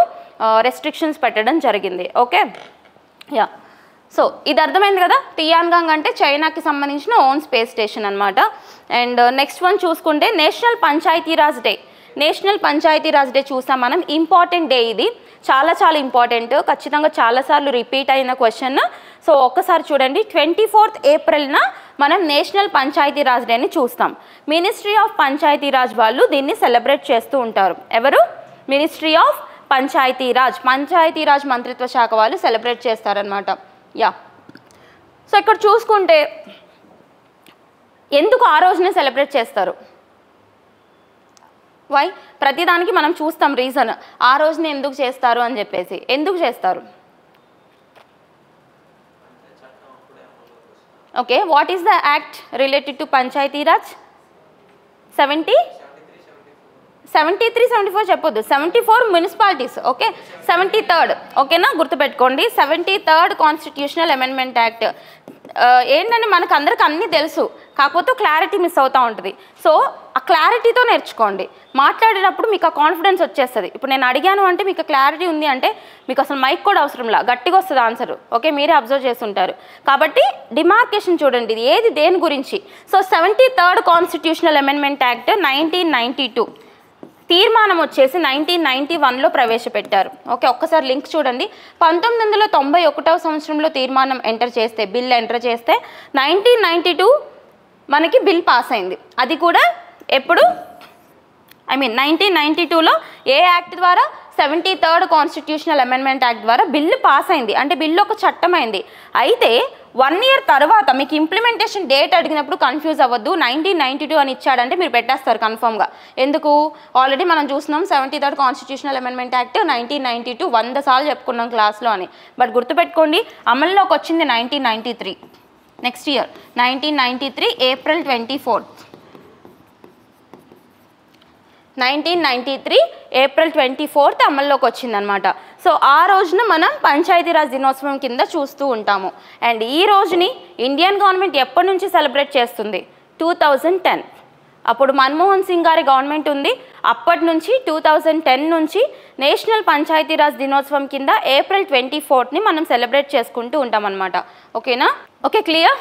రెస్ట్రిక్షన్స్ పెట్టడం జరిగింది, ఓకే. సో ఇది అర్థమైంది కదా. టియాన్గాంగ్ అంటే చైనాకి సంబంధించిన ఓన్ స్పేస్ స్టేషన్ అనమాట. అండ్ నెక్స్ట్ వన్ చూసుకుంటే national Panchayati Raj day. National Panchayati Raj day చూసాం మనం. ఇంపార్టెంట్ డే ఇది, చాలా చాలా ఇంపార్టెంట్, ఖచ్చితంగా చాలాసార్లు రిపీట్ అయిన క్వశ్చన్. సో ఒక్కసారి చూడండి, 24th ఏప్రిల్న మనం నేషనల్ పంచాయతీరాజ్ డేని చూస్తాం. మినిస్ట్రీ ఆఫ్ పంచాయతీరాజ్ వాళ్ళు దీన్ని సెలబ్రేట్ చేస్తూ ఉంటారు. ఎవరు? మినిస్ట్రీ ఆఫ్ పంచాయతీరాజ్ మంత్రిత్వ శాఖ వాళ్ళు సెలబ్రేట్ చేస్తారనమాట. సో ఇక్కడ చూసుకుంటే ఎందుకు ఆ రోజునే సెలబ్రేట్ చేస్తారు? వై? ప్రతిదానికి మనం చూస్తాం రీజన్, ఆ రోజున ఎందుకు చేస్తారు అని చెప్పేసి. ఎందుకు చేస్తారు? Okay, what is the act related to Panchayati Raj? 73, 74 చెప్పొద్దు, 74 మున్సిపాలిటీస్, ఓకే. 73rd, ఓకేనా, గుర్తుపెట్టుకోండి. 73rd constitutional amendment act. ఏంటంటే మనకు అందరికి అన్నీ తెలుసు, కాకపోతే క్లారిటీ మిస్ అవుతూ ఉంటుంది. సో ఆ క్లారిటీతో నేర్చుకోండి, మాట్లాడేటప్పుడు మీకు ఆ కాన్ఫిడెన్స్ వచ్చేస్తుంది. ఇప్పుడు నేను అడిగాను అంటే మీకు క్లారిటీ ఉంది అంటే మీకు అసలు మైక్ కూడా అవసరంలా, గట్టిగా వస్తుంది ఆన్సర్, ఓకే. మీరే అబ్జర్వ్ చేస్తుంటారు కాబట్టి డిమార్కేషన్ చూడండి, ఇది ఏది దేని గురించి. So 73rd constitutional amendment act 1992 తీర్మానం వచ్చేసి 1991లో ప్రవేశపెట్టారు, ఓకే. ఒక్కసారి లింక్ చూడండి. 1991వ సంవత్సరంలో తీర్మానం బిల్ ఎంటర్ చేస్తే 1992 మనకి బిల్ పాస్ అయింది. అది కూడా ఎప్పుడు? 1992లో ఏ యాక్ట్ ద్వారా? 73rd కాన్స్టిట్యూషనల్ అమెండ్మెంట్ యాక్ట్ ద్వారా బిల్లు పాస్ అయింది, అంటే బిల్లు ఒక చట్టం అయింది. అయితే 1 year తర్వాత మీకు ఇంప్లిమెంటేషన్ డేట్ అడిగినప్పుడు కన్ఫ్యూజ్ అవ్వద్దు. 1992 అని ఇచ్చాడంటే మీరు పెట్టేస్తారు కన్ఫర్మ్గా. ఎందుకు? ఆల్రెడీ మనం చూస్తున్నాం 73rd కాన్స్టిట్యూషనల్ అమెండ్మెంట్ యాక్ట్ 1992 100 సార్లు చెప్పుకున్నాం క్లాస్లో అని. బట్ గుర్తుపెట్టుకోండి, అమల్లోకి వచ్చింది 1993, next year 1993 April 24th. 1993 April 24th అమల్లోకి వచ్చిందనమాట. సో ఆ రోజున మనం పంచాయతీరాజ్ దినోత్సవం కింద చూస్తూ ఉంటాము. అండ్ ఈ రోజుని ఇండియన్ గవర్నమెంట్ ఎప్పటి నుంచి సెలబ్రేట్ చేస్తుంది? 2010. అప్పుడు మన్మోహన్ సింగ్ గారి గవర్నమెంట్ ఉంది. అప్పటి నుంచి 2010 నుంచి నేషనల్ పంచాయతీరాజ్ దినోత్సవం కింద April 24th మనం సెలబ్రేట్ చేసుకుంటూ ఉంటాం అనమాట, ఓకేనా. Okay, clear?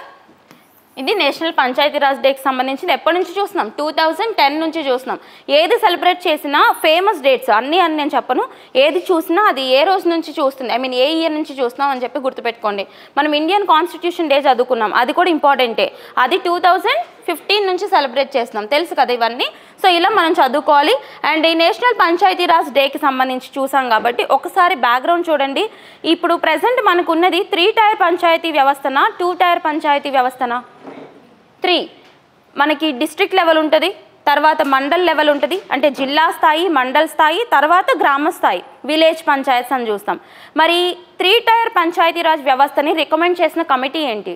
ఇది నేషనల్ పంచాయతీరాజ్ డేకి సంబంధించింది. ఎప్పటి నుంచి చూస్తున్నాం? 2010 నుంచి చూస్తున్నాం. ఏది సెలబ్రేట్ చేసినా ఫేమస్ డేట్స్ అన్నీ అని నేను చెప్పను, ఏది చూసినా అది ఏ రోజు నుంచి చూస్తుంది, ఏ ఇయర్ నుంచి చూస్తున్నాం అని చెప్పి గుర్తుపెట్టుకోండి. మనం ఇండియన్ కాన్స్టిట్యూషన్ డే చదువుకున్నాం, అది కూడా ఇంపార్టెంటే. అది 2015 నుంచి సెలబ్రేట్ చేస్తున్నాం, తెలుసు కదా ఇవన్నీ. సో ఇలా మనం చదువుకోవాలి. అండ్ ఈ నేషనల్ పంచాయతీరాజ్ డేకి సంబంధించి చూసాం కాబట్టి ఒకసారి బ్యాక్గ్రౌండ్ చూడండి. ఇప్పుడు ప్రజెంట్ మనకు ఉన్నది 3 tier పంచాయతీ వ్యవస్థనా, 2 tier పంచాయతీ వ్యవస్థనా? 3 మనకి డిస్ట్రిక్ట్ లెవెల్ ఉంటుంది, తర్వాత మండల్ లెవెల్ ఉంటుంది, అంటే జిల్లా స్థాయి, మండల్ స్థాయి, తర్వాత గ్రామ స్థాయి, విలేజ్ పంచాయత్స్ అని చూస్తాం. మరి 3 టైర్ పంచాయతీరాజ్ వ్యవస్థని రికమెండ్ చేసిన కమిటీ ఏంటి?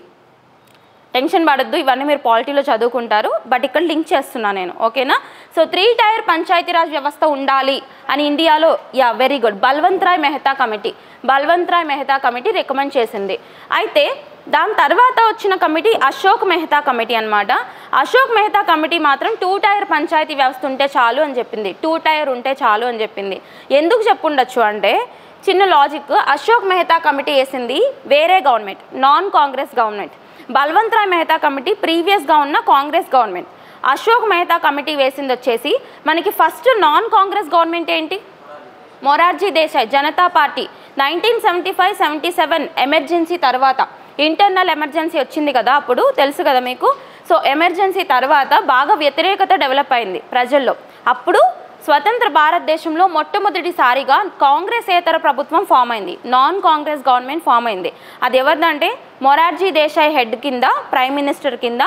టెన్షన్ పడద్దు, ఇవన్నీ మీరు పాలిటీలో చదువుకుంటారు, బట్ ఇక్కడ లింక్ చేస్తున్నాను నేను, ఓకేనా? సో 3 టైర్ పంచాయతీరాజ్ వ్యవస్థ ఉండాలి అని ఇండియాలో, very good, Balwant Rai Mehta committee recommend చేసింది. అయితే దాని తర్వాత వచ్చిన కమిటీ అశోక్ మెహతా కమిటీ అనమాట. అశోక్ మెహతా కమిటీ మాత్రం 2 టైర్ పంచాయతీ వ్యవస్థ ఉంటే చాలు అని చెప్పింది, 2 టైర్ ఉంటే చాలు అని చెప్పింది. ఎందుకు చెప్పుండొచ్చు అంటే చిన్న లాజిక్, అశోక్ మెహతా కమిటీ వేసింది వేరే government, non Congress government. Balwant Rai Mehta committee ప్రీవియస్గా ఉన్న కాంగ్రెస్ గవర్నమెంట్. అశోక్ మెహతా కమిటీ వేసింది వచ్చేసి మనకి ఫస్ట్ నాన్ కాంగ్రెస్ గవర్నమెంట్ ఏంటి? మొరార్జీ దేశాయ్, జనతా పార్టీ. 1975-77 ఎమర్జెన్సీ తర్వాత ఇంటర్నల్ ఎమర్జెన్సీ వచ్చింది కదా, అప్పుడు తెలుసు కదా మీకు. సో ఎమర్జెన్సీ తర్వాత బాగా వ్యతిరేకత డెవలప్ అయింది ప్రజల్లో. అప్పుడు స్వతంత్ర భారతదేశంలో మొట్టమొదటిసారిగా కాంగ్రెసేతర ప్రభుత్వం ఫామ్ అయింది, నాన్ కాంగ్రెస్ గవర్నమెంట్ ఫామ్ అయింది. అది ఎవరిదంటే మొరార్జీ దేశాయ్ హెడ్ కింద, ప్రైమ్ మినిస్టర్ కింద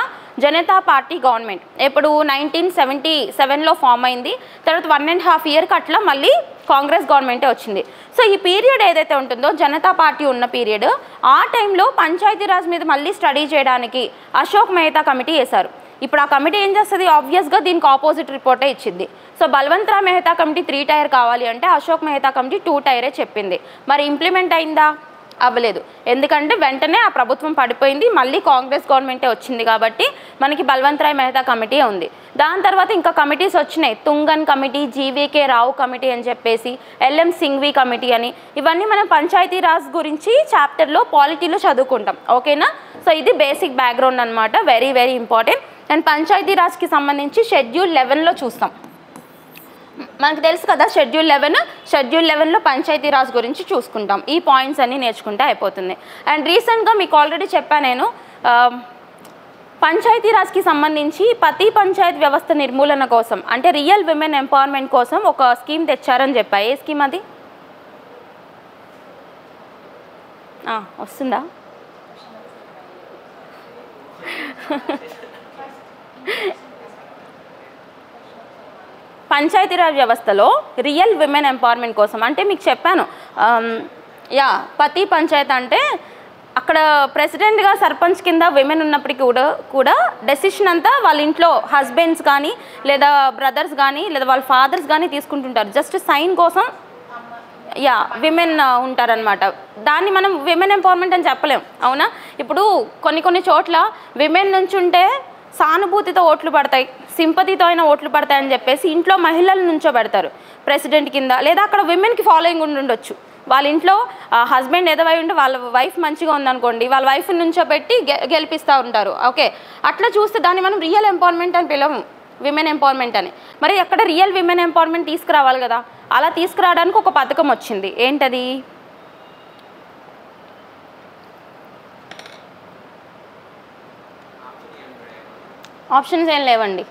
జనతా పార్టీ గవర్నమెంట్. ఇప్పుడు 1977లో ఫామ్ అయింది. తర్వాత 1.5 ఇయర్కి అట్లా మళ్ళీ కాంగ్రెస్ గవర్నమెంటే వచ్చింది. సో ఈ పీరియడ్ ఏదైతే ఉంటుందో జనతా పార్టీ ఉన్న పీరియడ్, ఆ టైంలో పంచాయతీరాజ్ మీద మళ్ళీ స్టడీ చేయడానికి అశోక్ మెహతా కమిటీ వేశారు. ఇప్పుడు ఆ కమిటీ ఏం చేస్తుంది? ఆబ్వియస్గా దీనికి ఆపోజిట్ రిపోర్టే ఇచ్చింది. So Balwant Rai Mehta committee 3 tier కావాలి అంటే అశోక్ మెహతా కమిటీ 2 టైరే చెప్పింది. మరి ఇంప్లిమెంట్ అయిందా? అవ్వలేదు. ఎందుకంటే వెంటనే ఆ ప్రభుత్వం పడిపోయింది, మళ్ళీ కాంగ్రెస్ గవర్నమెంటే వచ్చింది కాబట్టి మనకి బల్వంత్ రాయ్ మెహతా కమిటీ ఉంది. దాని తర్వాత ఇంకా కమిటీస్ వచ్చినాయి, తుంగన్ కమిటీ, జీవీకే రావు కమిటీ అని చెప్పేసి, ఎల్ఎం సింఘ్వి కమిటీ అని. ఇవన్నీ మనం పంచాయతీరాజ్ గురించి చాప్టర్లో పాలిటీలో చదువుకుంటాం, ఓకేనా? సో ఇది బేసిక్ బ్యాక్గ్రౌండ్ అనమాట, వెరీ వెరీ ఇంపార్టెంట్. అండ్ పంచాయతీరాజ్కి సంబంధించి షెడ్యూల్ 11లో చూస్తాం. మనకు తెలుసు కదా షెడ్యూల్ 11లో పంచాయతీరాజ్ గురించి చూసుకుంటాం. ఈ పాయింట్స్ అన్నీ నేర్చుకుంటే అయిపోతుంది. అండ్ రీసెంట్గా మీకు ఆల్రెడీ చెప్పాను నేను, పంచాయతీరాజ్కి సంబంధించి ప్రతి పంచాయత్ వ్యవస్థ నిర్మూలన కోసం, అంటే రియల్ విమెన్ ఎంపవర్మెంట్ కోసం ఒక స్కీమ్ తెచ్చారని చెప్పా. ఏ స్కీమ్ అది? వస్తుందా? పంచాయతీరాజ్ వ్యవస్థలో రియల్ విమెన్ ఎంపవర్మెంట్ కోసం, అంటే మీకు చెప్పాను ప్రతి పంచాయత్ అంటే అక్కడ ప్రెసిడెంట్గా సర్పంచ్ కింద విమెన్ ఉన్నప్పటికీ కూడా డెసిషన్ అంతా వాళ్ళ ఇంట్లో హస్బెండ్స్ కానీ లేదా బ్రదర్స్ కానీ లేదా వాళ్ళ ఫాదర్స్ కానీ తీసుకుంటుంటారు. జస్ట్ సైన్ కోసం విమెన్ ఉంటారనమాట. దాన్ని మనం విమెన్ ఎంపవర్మెంట్ అని చెప్పలేం, అవునా? ఇప్పుడు కొన్ని చోట్ల విమెన్ నుంచి ఉంటే సానుభూతితో ఓట్లు పడతాయి, సింపతితో అయిన ఓట్లు పడతాయని చెప్పేసి ఇంట్లో మహిళల నుంచో పెడతారు ప్రెసిడెంట్ కింద. లేదా అక్కడ విమెన్కి ఫాలోయింగ్ ఉండొచ్చు, వాళ్ళ ఇంట్లో హస్బెండ్ ఎదవై ఉంటే వాళ్ళ వైఫ్ మంచిగా ఉందనుకోండి, వాళ్ళ వైఫ్ నుంచో పెట్టి గెలిపిస్తూ ఉంటారు. ఓకే, అట్లా చూస్తే దాన్ని మనం రియల్ ఎంపవర్మెంట్ అని పిలవము, విమెన్ ఎంపవర్మెంట్ అని. మరి అక్కడ రియల్ విమెన్ ఎంపవర్మెంట్ తీసుకురావాలి కదా, అలా తీసుకురావడానికి ఒక పథకం వచ్చింది. ఏంటది? ఆప్షన్స్ ఏం లేవండి,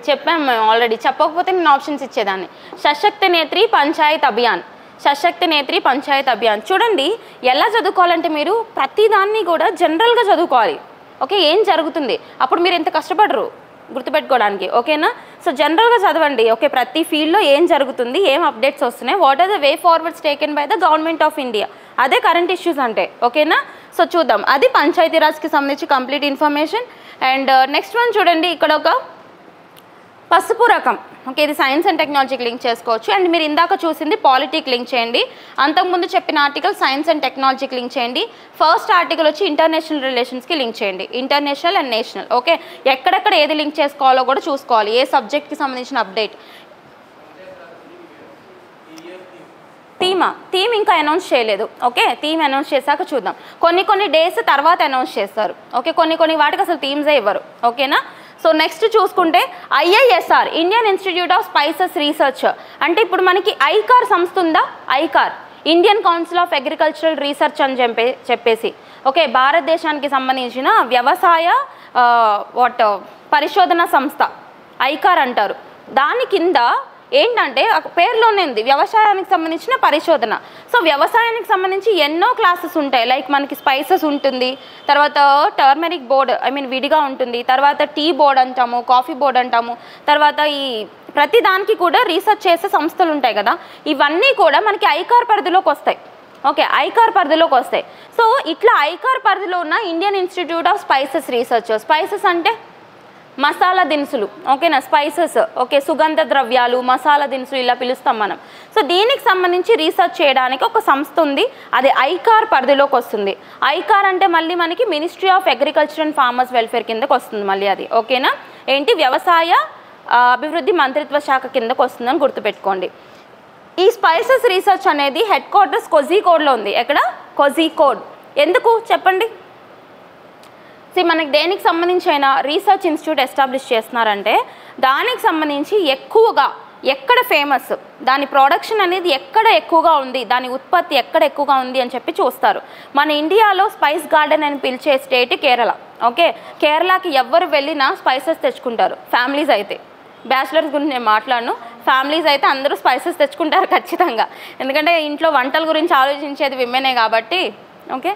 చెప్పాము మేము ఆల్రెడీ. చెప్పకపోతే నేను ఆప్షన్స్ ఇచ్చేదాన్ని. సశక్తి నేత్రి పంచాయత్ అభియాన్, సశక్తి నేత్రి పంచాయత్ అభియాన్. చూడండి ఎలా చదువుకోవాలంటే మీరు ప్రతిదాన్ని కూడా జనరల్గా చదువుకోవాలి. ఓకే, ఏం జరుగుతుంది అప్పుడు మీరు ఎంత కష్టపడరు గుర్తుపెట్టుకోవడానికి, ఓకేనా? సో జనరల్గా చదవండి. ఓకే, ప్రతి ఫీల్డ్లో ఏం జరుగుతుంది, ఏం అప్డేట్స్ వస్తున్నాయి, what are the way forwards taken by the government of India, అదే కరెంట్ ఇష్యూస్ అంటే, ఓకేనా? సో చూద్దాం, అది పంచాయతీరాజ్కి సంబంధించి complete information. And next one చూడండి, ఇక్కడ ఒక పసుపు రకం. ఓకే, ఇది సైన్స్ అండ్ టెక్నాలజీకి లింక్ చేసుకోవచ్చు. అండ్ మీరు ఇందాక చూసింది పాలిటీకి లింక్ చేయండి, అంతకుముందు చెప్పిన ఆర్టికల్ సైన్స్ అండ్ టెక్నాలజీకి లింక్ చేయండి. ఫస్ట్ ఆర్టికల్ వచ్చి ఇంటర్నేషనల్ రిలేషన్స్కి లింక్ చేయండి, ఇంటర్నేషనల్ అండ్ నేషనల్. ఓకే, ఎక్కడెక్కడ ఏది లింక్ చేసుకోవాలో కూడా చూసుకోవాలి, ఏ సబ్జెక్ట్కి సంబంధించిన అప్డేట్. థీమ్ ఇంకా అనౌన్స్ చేయలేదు. ఓకే, థీమ్ అనౌన్స్ చేశాక చూద్దాం. కొన్ని డేస్ తర్వాత అనౌన్స్ చేస్తారు. ఓకే, కొన్ని వాటికి అసలు థీమ్సే ఇవ్వరు, ఓకేనా? సో నెక్స్ట్ చూసుకుంటే IISR, Indian institute of spices research. అంటే ఇప్పుడు మనకి ఐకార్ సంస్థ ఉందా? ICAR, Indian council of agricultural research అని చెప్పేసి, ఓకే, భారతదేశానికి సంబంధించిన వ్యవసాయ పరిశోధన సంస్థ ఐకార్ అంటారు. దాని కింద ఏంటంటే పేరులోనే ఉంది వ్యవసాయానికి సంబంధించిన పరిశోధన. సో వ్యవసాయానికి సంబంధించి ఎన్నో క్లాసెస్ ఉంటాయి. లైక్ మనకి స్పైసెస్ ఉంటుంది, తర్వాత టర్మరిక్ బోర్డ్ విడిగా ఉంటుంది, తర్వాత టీ బోర్డ్ అంటాము, కాఫీ బోర్డ్ అంటాము, తర్వాత ఈ ప్రతి దానికి కూడా రీసెర్చ్ చేసే సంస్థలు ఉంటాయి కదా, ఇవన్నీ కూడా మనకి ఐకార్ పరిధిలోకి వస్తాయి. ఓకే, ఐకార్ పరిధిలోకి వస్తాయి. సో ఇట్లా ఐకార్ పరిధిలో ఉన్న Indian institute of spices research, spices అంటే మసాలా దినుసులు, ఓకేనా, స్పైసెస్, ఓకే, సుగంధ ద్రవ్యాలు, మసాలా దినుసులు ఇలా పిలుస్తాం మనం. సో దీనికి సంబంధించి రీసెర్చ్ చేయడానికి ఒక సంస్థ ఉంది, అది ఐకార్ పరిధిలోకి వస్తుంది. ఐకార్ అంటే మళ్ళీ మనకి ministry of agriculture and farmers welfare కిందకి వస్తుంది మళ్ళీ అది, ఓకేనా. ఏంటి, వ్యవసాయ అభివృద్ధి మంత్రిత్వ శాఖ కిందకు వస్తుందని గుర్తుపెట్టుకోండి. ఈ స్పైసెస్ రీసెర్చ్ అనేది హెడ్ క్వార్టర్స్ కోజికోడ్లో ఉంది. ఎక్కడ? కోజికోడ్. ఎందుకు చెప్పండి? మనకి దేనికి సంబంధించి అయినా రీసెర్చ్ ఇన్స్టిట్యూట్ ఎస్టాబ్లిష్ చేస్తున్నారంటే దానికి సంబంధించి ఎక్కువగా ఎక్కడ ఫేమస్, దాని ప్రొడక్షన్ అనేది ఎక్కడ ఎక్కువగా ఉంది, దాని ఉత్పత్తి ఎక్కడ ఎక్కువగా ఉంది అని చెప్పి చూస్తారు. మన ఇండియాలో స్పైస్ గార్డెన్ అని పిలిచే స్టేట్ కేరళ. ఓకే, కేరళకి ఎవరు వెళ్ళినా స్పైసెస్ తెచ్చుకుంటారు. ఫ్యామిలీస్ అయితే, బ్యాచిలర్స్ గురించి నేను మాట్లాడను, ఫ్యామిలీస్ అయితే అందరూ స్పైసెస్ తెచ్చుకుంటారు ఖచ్చితంగా, ఎందుకంటే ఇంట్లో వంటల గురించి ఆలోచించేది విమెనే కాబట్టి. ఓకే,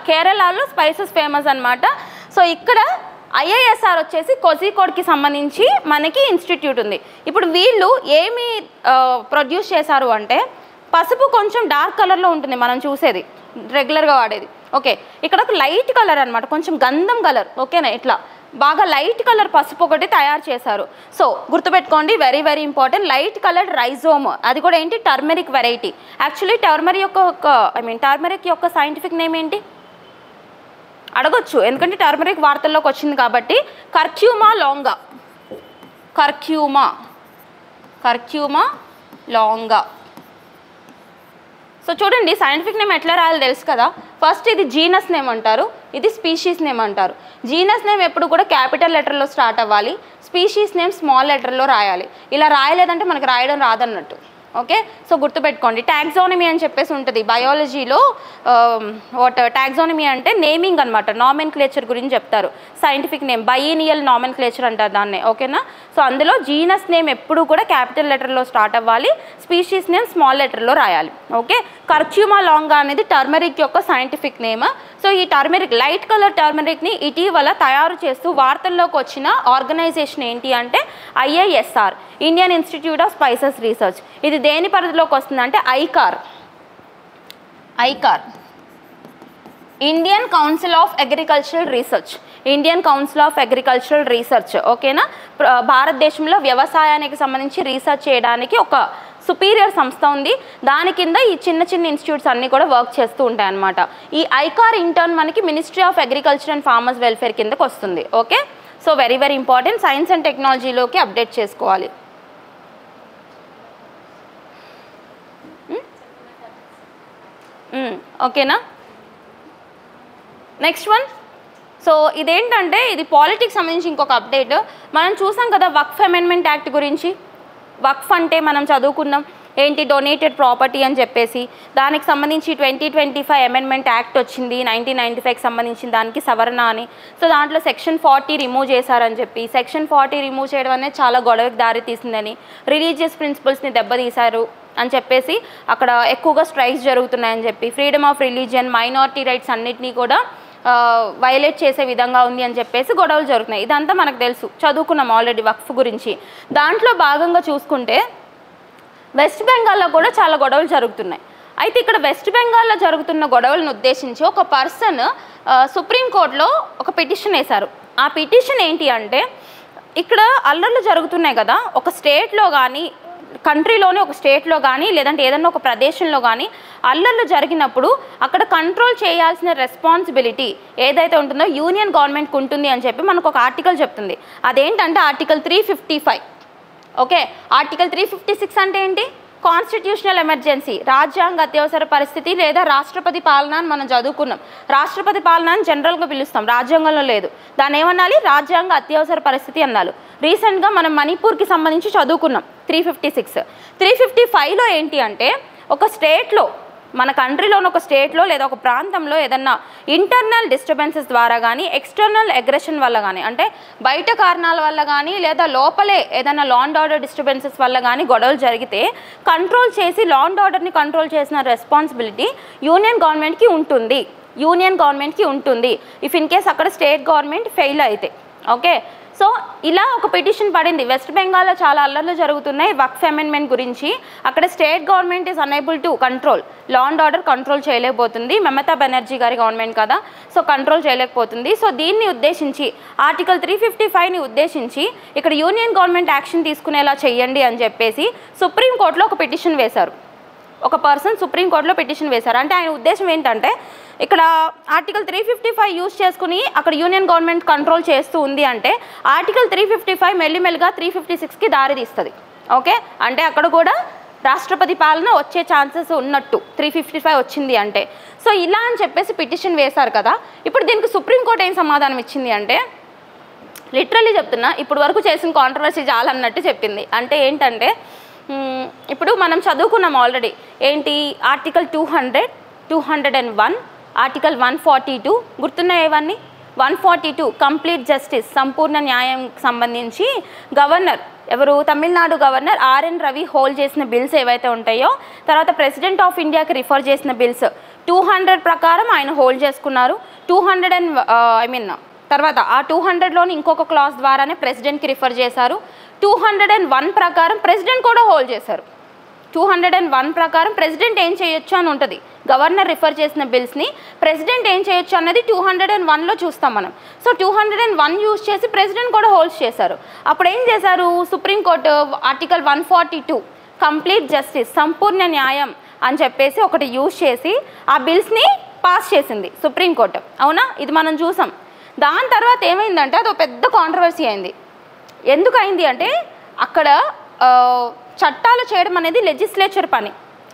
కేరళలో స్పైసెస్ ఫేమస్ అనమాట. సో ఇక్కడ ఐఐఎస్ఆర్ వచ్చేసి కోజికోడ్కి సంబంధించి మనకి ఇన్స్టిట్యూట్ ఉంది. ఇప్పుడు వీళ్ళు ఏమి ప్రొడ్యూస్ చేశారు అంటే పసుపు కొంచెం డార్క్ కలర్లో ఉంటుంది మనం చూసేది, రెగ్యులర్గా వాడేది. ఓకే, ఇక్కడ ఒక లైట్ కలర్ అనమాట, కొంచెం గంధం కలర్, ఓకేనా, ఇట్లా బాగా లైట్ కలర్ పసుపు ఒకటి తయారు చేశారు. సో గుర్తుపెట్టుకోండి, very very important, light colour rhizome, అది కూడా ఏంటి, టర్మరిక్ వెరైటీ. యాక్చువల్లీ టర్మరిక్ యొక్క సైంటిఫిక్ నేమ్ ఏంటి అడగొచ్చు, ఎందుకంటే టర్మరిక్ వార్తల్లోకి వచ్చింది కాబట్టి. కర్క్యూమా లాంగా, కర్క్యూమా లాంగా. సో చూడండి సైంటిఫిక్ నేమ్ ఎట్లా రాయాలో తెలుసు కదా. ఫస్ట్ ఇది జీనస్ నేమ్ అంటారు, ఇది స్పీషీస్ నేమ్ అంటారు. జీనస్ నేమ్ ఎప్పుడు కూడా క్యాపిటల్ లెటర్లో స్టార్ట్ అవ్వాలి, స్పీషీస్ నేమ్ స్మాల్ లెటర్లో రాయాలి. ఇలా రాయలేదంటే మనకు రాయడం రాదన్నట్టు. ఓకే, సో గుర్తుపెట్టుకోండి. టాక్సానమీ అని చెప్పేసి ఉంటుంది బయాలజీలో. టాక్సానమీ అంటే నేమింగ్ అనమాట, నామెన్క్లేచర్ గురించి చెప్తారు. సైంటిఫిక్ నేమ్ బైనియల్ నామెన్క్లేచర్ అంటారు దాన్నే, ఓకేనా. సో అందులో జీనస్ నేమ్ ఎప్పుడు కూడా క్యాపిటల్ లెటర్లో స్టార్ట్ అవ్వాలి, స్పీషీస్ నేమ్ స్మాల్ లెటర్లో రాయాలి. ఓకే, కర్క్యూమా లాంగా అనేది టర్మరిక్ యొక్క సైంటిఫిక్ నేమ్. సో ఈ టర్మరిక్, లైట్ కలర్ టర్మరిక్ని ఇటీవల తయారు చేస్తూ వార్తల్లోకి వచ్చిన ఆర్గనైజేషన్ ఏంటి అంటే ఐఐఎస్ఆర్, Indian institute of spices research. ఇది దేని పరిధిలోకి వస్తుందంటే ICAR, Indian council of agricultural research, Indian council of agricultural research, ఓకేనా. భారతదేశంలో వ్యవసాయానికి సంబంధించి రీసెర్చ్ చేయడానికి ఒక సుపీరియర్ సంస్థ ఉంది, దాని కింద ఈ చిన్న చిన్న ఇన్స్టిట్యూట్స్ అన్నీ కూడా వర్క్ చేస్తూ ఉంటాయి అన్నమాట. ఈ ఐకార్ ఇంటర్న్ మనకి ministry of agriculture and farmers welfare కిందకి వస్తుంది. Okay, so very very important, science and టెక్నాలజీలోకి అప్డేట్ చేసుకోవాలి. ఓకేనా, నెక్స్ట్ వన్. సో ఇదేంటంటే ఇది పాలిటిక్స్ సంబంధించి ఇంకొక అప్డేట్. మనం చూసాం కదా వక్ఫ్ అమెండ్మెంట్ యాక్ట్ గురించి. వక్ఫ్ అంటే మనం చదువుకున్నాం ఏంటి, డొనేటెడ్ ప్రాపర్టీ అని చెప్పేసి. దానికి సంబంధించి 2025 అమెండ్మెంట్ యాక్ట్ వచ్చింది, 1995కి సంబంధించిన దానికి సవరణ అని. సో దాంట్లో సెక్షన్ 40 రిమూవ్ చేశారని చెప్పి, సెక్షన్ 40 రిమూవ్ చేయడం అనేది చాలా గొడవకి దారి తీసిందని, రిలీజియస్ ప్రిన్సిపల్స్ని దెబ్బతీశారు అని చెప్పేసి అక్కడ ఎక్కువగా స్ట్రైక్స్ జరుగుతున్నాయని చెప్పి, freedom of religion, minority rights అన్నిటినీ కూడా వైలేట్ చేసే విధంగా ఉంది అని చెప్పేసి గొడవలు జరుగుతున్నాయి. ఇదంతా మనకు తెలుసు, చదువుకున్నాం ఆల్రెడీ వక్ఫ్ గురించి. దాంట్లో భాగంగా చూసుకుంటే వెస్ట్ బెంగాల్లో కూడా చాలా గొడవలు జరుగుతున్నాయి. అయితే ఇక్కడ వెస్ట్ బెంగాల్లో జరుగుతున్న గొడవలను ఉద్దేశించి ఒక పర్సన్ సుప్రీంకోర్టులో ఒక పిటిషన్ వేశారు. ఆ పిటిషన్ ఏంటి అంటే, ఇక్కడ అల్లర్లు జరుగుతున్నాయి కదా, ఒక స్టేట్లో కానీ కంట్రీలోనే ఒక స్టేట్లో కానీ లేదంటే ఏదన్నా ఒక ప్రదేశంలో కానీ అల్లర్లు జరిగినప్పుడు అక్కడ కంట్రోల్ చేయాల్సిన రెస్పాన్సిబిలిటీ ఏదైతే ఉంటుందో యూనియన్ గవర్నమెంట్కి ఉంటుంది అని చెప్పి మనకు ఒక ఆర్టికల్ చెప్తుంది. అదేంటంటే ఆర్టికల్ 355. ఓకే, ఆర్టికల్ 356 అంటే ఏంటి, కాన్స్టిట్యూషనల్ ఎమర్జెన్సీ, రాజ్యాంగ అత్యవసర పరిస్థితి లేదా రాష్ట్రపతి పాలన అని మనం చదువుకున్నాం. రాష్ట్రపతి పాలన అని జనరల్గా పిలుస్తాం, రాజ్యాంగంలో లేదు. దాన్ని ఏమనాలి, రాజ్యాంగ అత్యవసర పరిస్థితి అన్నారు. రీసెంట్గా మనం మణిపూర్కి సంబంధించి చదువుకున్నాం 356. 355లో ఏంటి అంటే, ఒక స్టేట్లో మన కంట్రీలోని ఒక స్టేట్లో లేదా ఒక ప్రాంతంలో ఏదన్నా ఇంటర్నల్ డిస్టర్బెన్సెస్ ద్వారా కానీ ఎక్స్టర్నల్ అగ్రెషన్ వల్ల కానీ అంటే బయట కారణాల వల్ల కానీ లేదా లోపలే ఏదైనా లా అండ్ ఆర్డర్ డిస్టర్బెన్సెస్ వల్ల కానీ గొడవలు జరిగితే కంట్రోల్ చేసి లా అండ్ ఆర్డర్ని కంట్రోల్ చేసిన రెస్పాన్సిబిలిటీ యూనియన్ గవర్నమెంట్కి ఉంటుంది ఇఫ్ ఇన్ కేస్ అక్కడ స్టేట్ గవర్నమెంట్ ఫెయిల్ అయితే. ఓకే, సో ఇలా ఒక పిటిషన్ పడింది. వెస్ట్ బెంగాల్లో చాలా అల్లర్లు జరుగుతున్నాయి వక్ఫ్ అమెండ్మెంట్ గురించి. అక్కడ state government is unable to control, law and order control చేయలేకపోతుంది. మమతా బెనర్జీ గారి గవర్నమెంట్ కదా, సో కంట్రోల్ చేయలేకపోతుంది. సో దీన్ని ఉద్దేశించి ఆర్టికల్ 355ని ఉద్దేశించి ఇక్కడ యూనియన్ గవర్నమెంట్ యాక్షన్ తీసుకునేలా చేయండి అని చెప్పేసి సుప్రీంకోర్టులో ఒక పిటిషన్ వేశారు. ఒక పర్సన్ సుప్రీంకోర్టులో పిటిషన్ వేశారు. అంటే ఆయన ఉద్దేశం ఏంటంటే ఇక్కడ ఆర్టికల్ 355 యూజ్ చేసుకుని అక్కడ యూనియన్ గవర్నమెంట్ కంట్రోల్ చేస్తూ ఉంది అంటే ఆర్టికల్ 355 మెల్లిమెల్లిగా 356కి దారితీస్తుంది. ఓకే, అంటే అక్కడ కూడా రాష్ట్రపతి పాలన వచ్చే ఛాన్సెస్ ఉన్నట్టు 355 వచ్చింది అంటే. సో ఇలా అని చెప్పేసి పిటిషన్ వేశారు కదా. ఇప్పుడు దీనికి సుప్రీంకోర్టు ఏం సమాధానం ఇచ్చింది అంటే లిటరల్లీ చెప్తున్నా, ఇప్పుడు వరకు చేసిన కాంట్రవర్సీ చాలా అన్నట్టు చెప్పింది. అంటే ఏంటంటే ఇప్పుడు మనం చదువుకున్నాం ఆల్రెడీ ఏంటి ఆర్టికల్ 200, 201, ఆర్టికల్ 142 గుర్తున్నాయి ఇవన్నీ. 142 కంప్లీట్ జస్టిస్ సంపూర్ణ న్యాయం సంబంధించి గవర్నర్ ఎవరు Tamil Nadu governor RN Ravi hold చేసిన బిల్స్ ఏవైతే ఉంటాయో తర్వాత ప్రెసిడెంట్ ఆఫ్ ఇండియాకి రిఫర్ చేసిన బిల్స్ 200 ప్రకారం ఆయన హోల్డ్ చేసుకున్నారు. 200 తర్వాత ఆ 200లోని ఇంకొక క్లాస్ ద్వారానే ప్రెసిడెంట్కి రిఫర్ చేశారు. 201 ప్రకారం ప్రెసిడెంట్ కూడా హోల్డ్ చేశారు. 201 ప్రకారం ప్రెసిడెంట్ ఏం చేయొచ్చు అని ఉంటుంది. గవర్నర్ రిఫర్ చేసిన బిల్స్ని ప్రెసిడెంట్ ఏం చేయొచ్చు అన్నది 201లో చూస్తాం మనం. సో 201 యూజ్ చేసి ప్రెసిడెంట్ కూడా హోల్డ్ చేశారు. అప్పుడు ఏం చేశారు సుప్రీంకోర్టు ఆర్టికల్ 142 కంప్లీట్ జస్టిస్ సంపూర్ణ న్యాయం అని చెప్పేసి ఒకటి యూజ్ చేసి ఆ బిల్స్ని పాస్ చేసింది సుప్రీంకోర్టు. అవునా, ఇది మనం చూసాం. దాని తర్వాత ఏమైందంటే అది ఒక పెద్ద కాంట్రవర్సీ అయింది. ఎందుకు అయింది అంటే అక్కడ చట్టాలు చేయడం అనేది లెజిస్లేచర్ పని.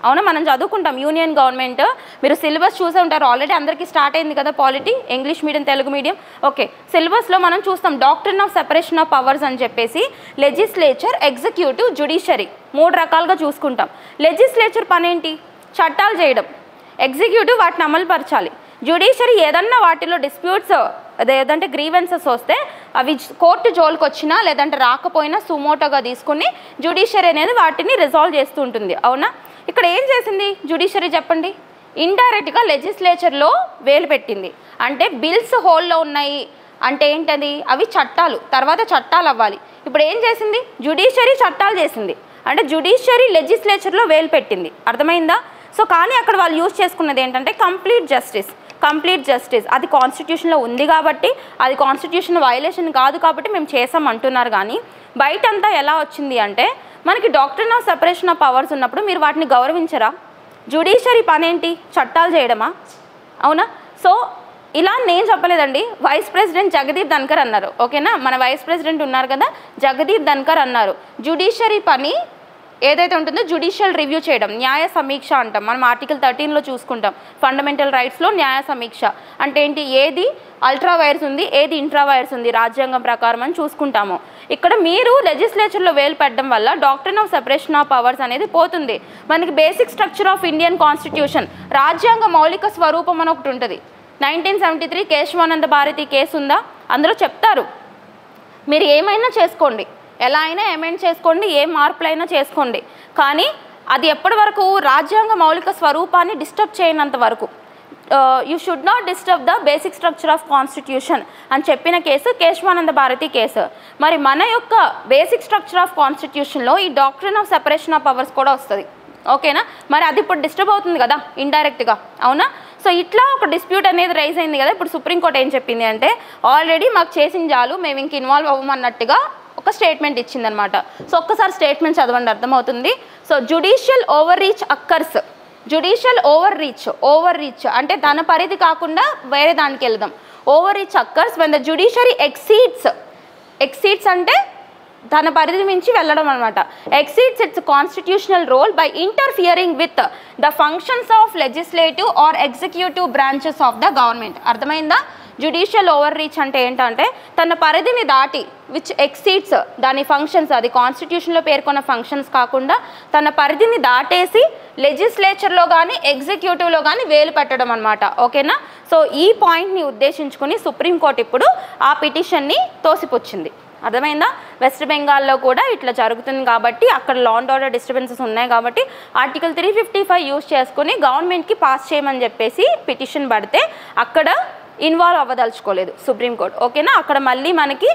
అవునా, మనం చదువుకుంటాం యూనియన్ గవర్నమెంట్, మీరు సిలబస్ చూసే ఉంటారు ఆల్రెడీ, అందరికీ స్టార్ట్ అయింది కదా polity, English medium Telugu medium. Okay, సిలబస్లో మనం చూస్తాం doctrine of separation of powers అని చెప్పేసి లెజిస్లేచర్, ఎగ్జిక్యూటివ్, జ్యుడిషియరీ 3 రకాలుగా చూసుకుంటాం. లెజిస్లేచర్ పని ఏంటి? చట్టాలు చేయడం. ఎగ్జిక్యూటివ్ వాటిని అమలుపరచాలి. జ్యుడిషియరీ ఏదన్నా వాటిలో డిస్ప్యూట్స్ ఏదంటే గ్రీవెన్సెస్ వస్తే అవి కోర్టు జోలికి వచ్చినా లేదంటే రాకపోయినా సుమోటోగా తీసుకుని జ్యుడిషియరీ అనేది వాటిని రిజాల్వ్ చేస్తూ ఉంటుంది. అవునా, ఇక్కడ ఏం చేసింది జ్యుడిషియరీ చెప్పండి? ఇండైరెక్ట్గా లెజిస్లేచర్లో వేలు పెట్టింది. అంటే బిల్స్ హోల్లో ఉన్నాయి అంటే ఏంటది? అవి చట్టాలు, తర్వాత చట్టాలు అవ్వాలి. ఇప్పుడు ఏం చేసింది? జ్యుడిషియరీ చట్టాలు చేసింది. అంటే జ్యుడిషియరీ లెజిస్లేచర్లో వేలు పెట్టింది. అర్థమైందా? సో కానీ అక్కడ వాళ్ళు యూజ్ చేసుకున్నది ఏంటంటే కంప్లీట్ జస్టిస్ అది కాన్స్టిట్యూషన్లో ఉంది కాబట్టి, అది కాన్స్టిట్యూషన్ వయలేషన్ కాదు కాబట్టి మేము చేసాం అంటున్నారు. కానీ బయటంతా ఎలా వచ్చింది అంటే మనకి doctrine of separation of powers ఉన్నప్పుడు మీరు వాటిని గౌరవించరా? జ్యుడిషియరీ పని ఏంటి? చట్టాలు చేయడమా? అవునా, సో ఇలా నేను చెప్పలేదండి, వైస్ ప్రెసిడెంట్ జగదీప్ ధన్కర్ అన్నారు. ఓకేనా, మన వైస్ ప్రెసిడెంట్ ఉన్నారు కదా జగదీప్ ధన్కర్ అన్నారు జ్యుడిషియరీ పని ఏదైతే ఉంటుందో జ్యుడిషియల్ రివ్యూ చేయడం, న్యాయ సమీక్ష అంటాం. మనం ఆర్టికల్ 13లో చూసుకుంటాం ఫండమెంటల్ రైట్స్లో న్యాయ సమీక్ష అంటే ఏంటి? ఏది అల్ట్రా వైర్స్ ఉంది, ఏది ఇంట్రా వైర్స్ ఉంది రాజ్యాంగం ప్రకారం అని చూసుకుంటాము. ఇక్కడ మీరు లెజిస్లేచర్లో వేలు పెట్టడం వల్ల doctrine of separation of powers అనేది పోతుంది. మనకి basic structure of Indian constitution రాజ్యాంగ మౌలిక స్వరూపం అని ఒకటి ఉంటుంది. 1973 కేశవానంద భారతి కేసు ఉందా? అందులో చెప్తారు మీరు ఏమైనా చేసుకోండి, ఎలా అయినా అమెండ్ చేసుకోండి, ఏ మార్పులైనా చేసుకోండి, కానీ అది ఎప్పటి వరకు? రాజ్యాంగ మౌలిక స్వరూపాన్ని డిస్టర్బ్ చేయనంత వరకు. You should not disturb the basic structure of constitution అని చెప్పిన కేసు కేశవానంద భారతి కేసు. మరి మన యొక్క బేసిక్ స్ట్రక్చర్ ఆఫ్ కాన్స్టిట్యూషన్లో ఈ doctrine of separation of powers కూడా వస్తుంది. ఓకేనా, మరి అది ఇప్పుడు డిస్టర్బ్ అవుతుంది కదా ఇండైరెక్ట్గా. అవునా, సో ఇట్లా ఒక డిస్ప్యూట్ అనేది రైజ్ అయింది కదా. ఇప్పుడు సుప్రీంకోర్టు ఏం చెప్పింది అంటే ఆల్రెడీ మాకు చేసిన చాలు, మేము ఇంక ఇన్వాల్వ్ అవ్వమన్నట్టుగా ఒక స్టేట్మెంట్ ఇచ్చిందనమాట. సో ఒక్కసారి స్టేట్మెంట్ చదవండి, అర్థమవుతుంది. So judicial overreach occurs. Judicial overreach అంటే తన పరిధి కాకుండా వేరే దానికి వెళ్దాం. Overreach occurs when the judiciary exceeds అంటే తన పరిధి మించి వెళ్ళడం అనమాట. Exceeds its constitutional role by interfering with the functions of legislative or executive branches of the government. అర్థమైందా? జ్యుడిషియల్ ఓవర్ రీచ్ అంటే ఏంటంటే తన పరిధిని దాటి విచ్ ఎక్సీడ్స్ దాని ఫంక్షన్స్, అది కాన్స్టిట్యూషన్లో పేర్కొన్న ఫంక్షన్స్ కాకుండా తన పరిధిని దాటేసి లెజిస్లేచర్లో కానీ ఎగ్జిక్యూటివ్లో కానీ వేలు పెట్టడం అనమాట. ఓకేనా? సో ఈ పాయింట్ని ఉద్దేశించుకుని సుప్రీంకోర్టు ఇప్పుడు ఆ పిటిషన్ని తోసిపుచ్చింది. అర్థమైందా? వెస్ట్ బెంగాల్లో కూడా ఇట్లా జరుగుతుంది కాబట్టి అక్కడ లా అండ్ ఆర్డర్ డిస్టర్బెన్సెస్ ఉన్నాయి కాబట్టి ఆర్టికల్ 355 యూజ్ చేసుకుని గవర్నమెంట్కి పాస్ చేయమని చెప్పేసి పిటిషన్ పడితే అక్కడ ఇన్వాల్వ్ అవ్వదలుచుకోలేదు సుప్రీంకోర్టు. ఓకేనా? అక్కడ మళ్ళీ మనకి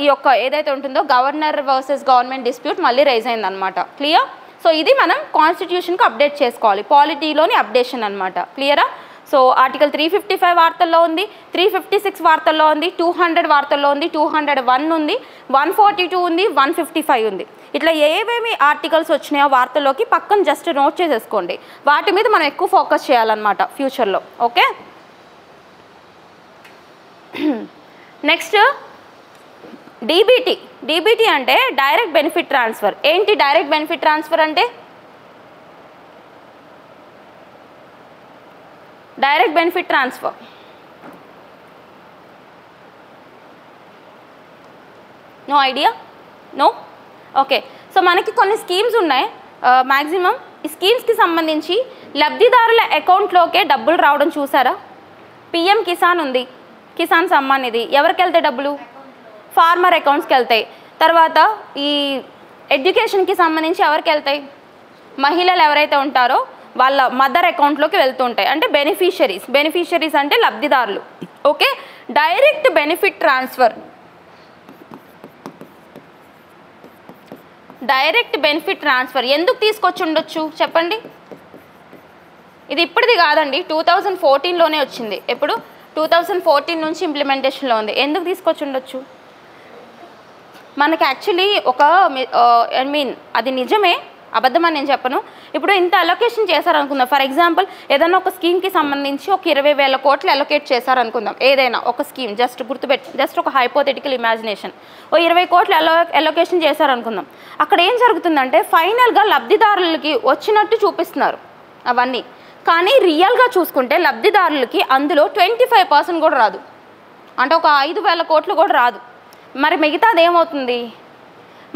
ఈ యొక్క ఏదైతే ఉంటుందో గవర్నర్ వర్సెస్ గవర్నమెంట్ డిస్ప్యూట్ మళ్ళీ రైజ్ అయిందనమాట. క్లియర్? సో ఇది మనం కాన్స్టిట్యూషన్కి అప్డేట్ చేసుకోవాలి, పాలిటీలోని అప్డేషన్ అనమాట. క్లియరా? సో ఆర్టికల్ 355 వార్తల్లో ఉంది, 356 వార్తల్లో ఉంది, 200 వార్తల్లో ఉంది, 201 ఉంది, 142 ఉంది, 155 ఉంది. ఇట్లా ఏవేమి ఆర్టికల్స్ వచ్చినాయో వార్తల్లోకి పక్కన జస్ట్ నోట్ చేసేసుకోండి. వాటి మీద మనం ఎక్కువ ఫోకస్ చేయాలన్నమాట ఫ్యూచర్లో. ఓకే? Next DBT. డీబీటీ అంటే డైరెక్ట్ బెనిఫిట్ ట్రాన్స్ఫర్. ఏంటి డైరెక్ట్ బెనిఫిట్ ట్రాన్స్ఫర్ అంటే? Direct benefit transfer no idea? No? Okay. So మనకి కొన్ని స్కీమ్స్ ఉన్నాయి. మ్యాక్సిమం ఈ స్కీమ్స్కి సంబంధించి లబ్ధిదారుల అకౌంట్లోకే డబ్బులు రావడం చూసారా? పిఎం కిసాన్ ఉంది, కిసాన్ సమ్మాన్ నిధి ఎవరికి వెళ్తాయి డబ్బులు? ఫార్మర్ అకౌంట్స్కి వెళ్తాయి. తర్వాత ఈ ఎడ్యుకేషన్కి సంబంధించి ఎవరికి వెళ్తాయి? మహిళలు ఎవరైతే ఉంటారో వాళ్ళ మదర్ అకౌంట్లోకి వెళ్తూ ఉంటాయి. అంటే బెనిఫిషరీస్. బెనిఫిషరీస్ అంటే లబ్ధిదారులు. Okay? Direct benefit transfer, direct benefit transfer ఎందుకు తీసుకొచ్చి ఉండొచ్చు చెప్పండి? ఇది ఇప్పటిది కాదండి, 2014లోనే వచ్చింది. ఎప్పుడు? 2014 నుంచి ఇంప్లిమెంటేషన్లో ఉంది. ఎందుకు తీసుకొచ్చి ఉండొచ్చు? మనకి యాక్చువల్లీ ఒక అది నిజమే, అబద్ధమని నేను చెప్పను. ఇప్పుడు ఇంత అలొకేషన్ చేశారనుకుందాం. ఫర్ ఎగ్జాంపుల్ ఏదైనా ఒక స్కీమ్కి సంబంధించి ఒక 20,000 కోట్లు అలొకేట్ చేశారనుకుందాం. ఏదైనా ఒక స్కీమ్ జస్ట్ గుర్తుపెట్టి, జస్ట్ ఒక హైపోథెటికల్ ఇమాజినేషన్. ఓ 20 కోట్లు అలొకేషన్ చేశారనుకుందాం. అక్కడ ఏం జరుగుతుందంటే ఫైనల్గా లబ్ధిదారులకి వచ్చినట్టు చూపిస్తున్నారు అవన్నీ. కానీ రియల్గా చూసుకుంటే లబ్ధిదారులకి అందులో 25% కూడా రాదు. అంటే ఒక 5,000 కోట్లు కూడా రాదు. మరి మిగతాది ఏమవుతుంది?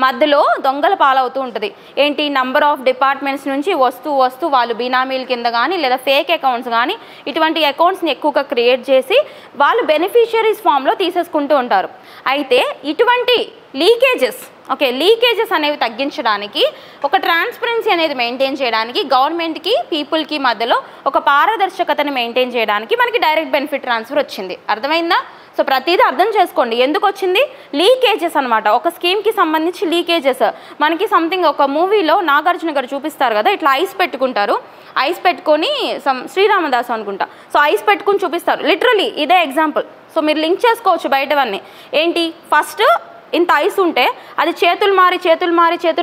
మధ్యలో దొంగల పాలవుతూ ఉంటుంది. ఏంటి? నంబర్ ఆఫ్ డిపార్ట్మెంట్స్ నుంచి వస్తూ వాళ్ళు బినామీల కింద కానీ లేదా ఫేక్ అకౌంట్స్ కానీ ఇటువంటి అకౌంట్స్ని ఎక్కువగా క్రియేట్ చేసి వాళ్ళు బెనిఫిషియరీస్ ఫామ్లో తీసేసుకుంటూ ఉంటారు. అయితే ఇటువంటి లీకేజెస్, ఓకే, లీకేజెస్ అనేవి తగ్గించడానికి, ఒక ట్రాన్స్పరెన్సీ అనేది మెయింటైన్ చేయడానికి, గవర్నమెంట్కి పీపుల్కి మధ్యలో ఒక పారదర్శకతను మెయింటైన్ చేయడానికి మనకి డైరెక్ట్ బెనిఫిట్ ట్రాన్స్ఫర్ వచ్చింది. అర్థమైందా? సో ప్రతిదీ అర్థం చేసుకోండి ఎందుకు వచ్చింది. లీకేజెస్ అనమాట. ఒక స్కీమ్కి సంబంధించి లీకేజెస్ మనకి సంథింగ్ ఒక మూవీలో నాగార్జున గారు చూపిస్తారు కదా, ఇట్లా ఐస్ పెట్టుకుంటారు, ఐస్ పెట్టుకొని శ్రీరామదాసు అనుకుంటా. సో ఐస్ పెట్టుకుని చూపిస్తారు. లిటరలీ ఇదే ఎగ్జాంపుల్. సో మీరు లింక్ చేసుకోవచ్చు బయటవన్నీ. ఏంటి? ఫస్ట్ ఇంత ఐస్ ఉంటే అది చేతులు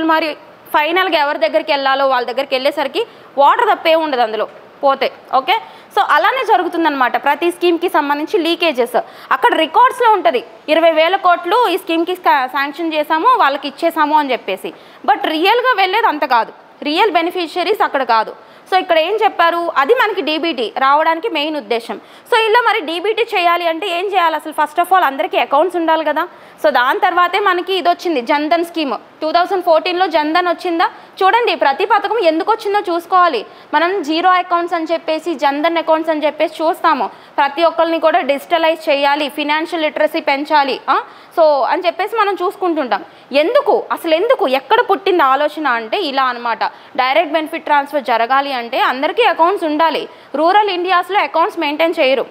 మారి ఫైనల్గా ఎవరి దగ్గరికి వెళ్ళాలో వాళ్ళ దగ్గరికి వెళ్ళేసరికి వాటర్ తప్పే ఉండదు అందులో పోతే. ఓకే? సో అలానే జరుగుతుందన్నమాట ప్రతి స్కీమ్కి సంబంధించి లీకేజెస్. అక్కడ రికార్డ్స్లో ఉంటుంది 20,000 కోట్లు ఈ స్కీమ్కి శాంక్షన్ చేసాము, వాళ్ళకి ఇచ్చేసాము అని చెప్పేసి. బట్ రియల్గా వెళ్ళేది అంత కాదు, రియల్ బెనిఫిషియరీస్ అక్కడ కాదు. సో ఇక్కడ ఏం చెప్పారు? అది మనకి డీబీటీ రావడానికి మెయిన్ ఉద్దేశం. సో ఇలా మరి డీబీటీ చేయాలి అంటే ఏం చేయాలి? అసలు ఫస్ట్ ఆఫ్ ఆల్ అందరికీ అకౌంట్స్ ఉండాలి కదా. సో దాని తర్వాతే మనకి ఇది వచ్చింది జన్ధన్ స్కీమ్. 2014లో జన్ధన్ వచ్చిందా? చూడండి ప్రతి పథకం ఎందుకు వచ్చిందో చూసుకోవాలి. మనం జీరో అకౌంట్స్ అని చెప్పేసి జన్ధన్ అకౌంట్స్ అని చెప్పేసి చూస్తాము. ప్రతి ఒక్కరిని కూడా డిజిటలైజ్ చేయాలి, ఫినాన్షియల్ లిటరసీ పెంచాలి, సో అని చెప్పేసి మనం చూసుకుంటుంటాం. ఎందుకు అసలు ఎందుకు ఎక్కడ పుట్టింది ఆలోచన అంటే ఇలా అనమాట. డైరెక్ట్ బెనిఫిట్ ట్రాన్స్ఫర్ జరగాలి అంటే అందరికీ అకౌంట్స్ ఉండాలి. రూరల్ ఇండియాస్లో అకౌంట్స్ మెయింటైన్ చేయరు.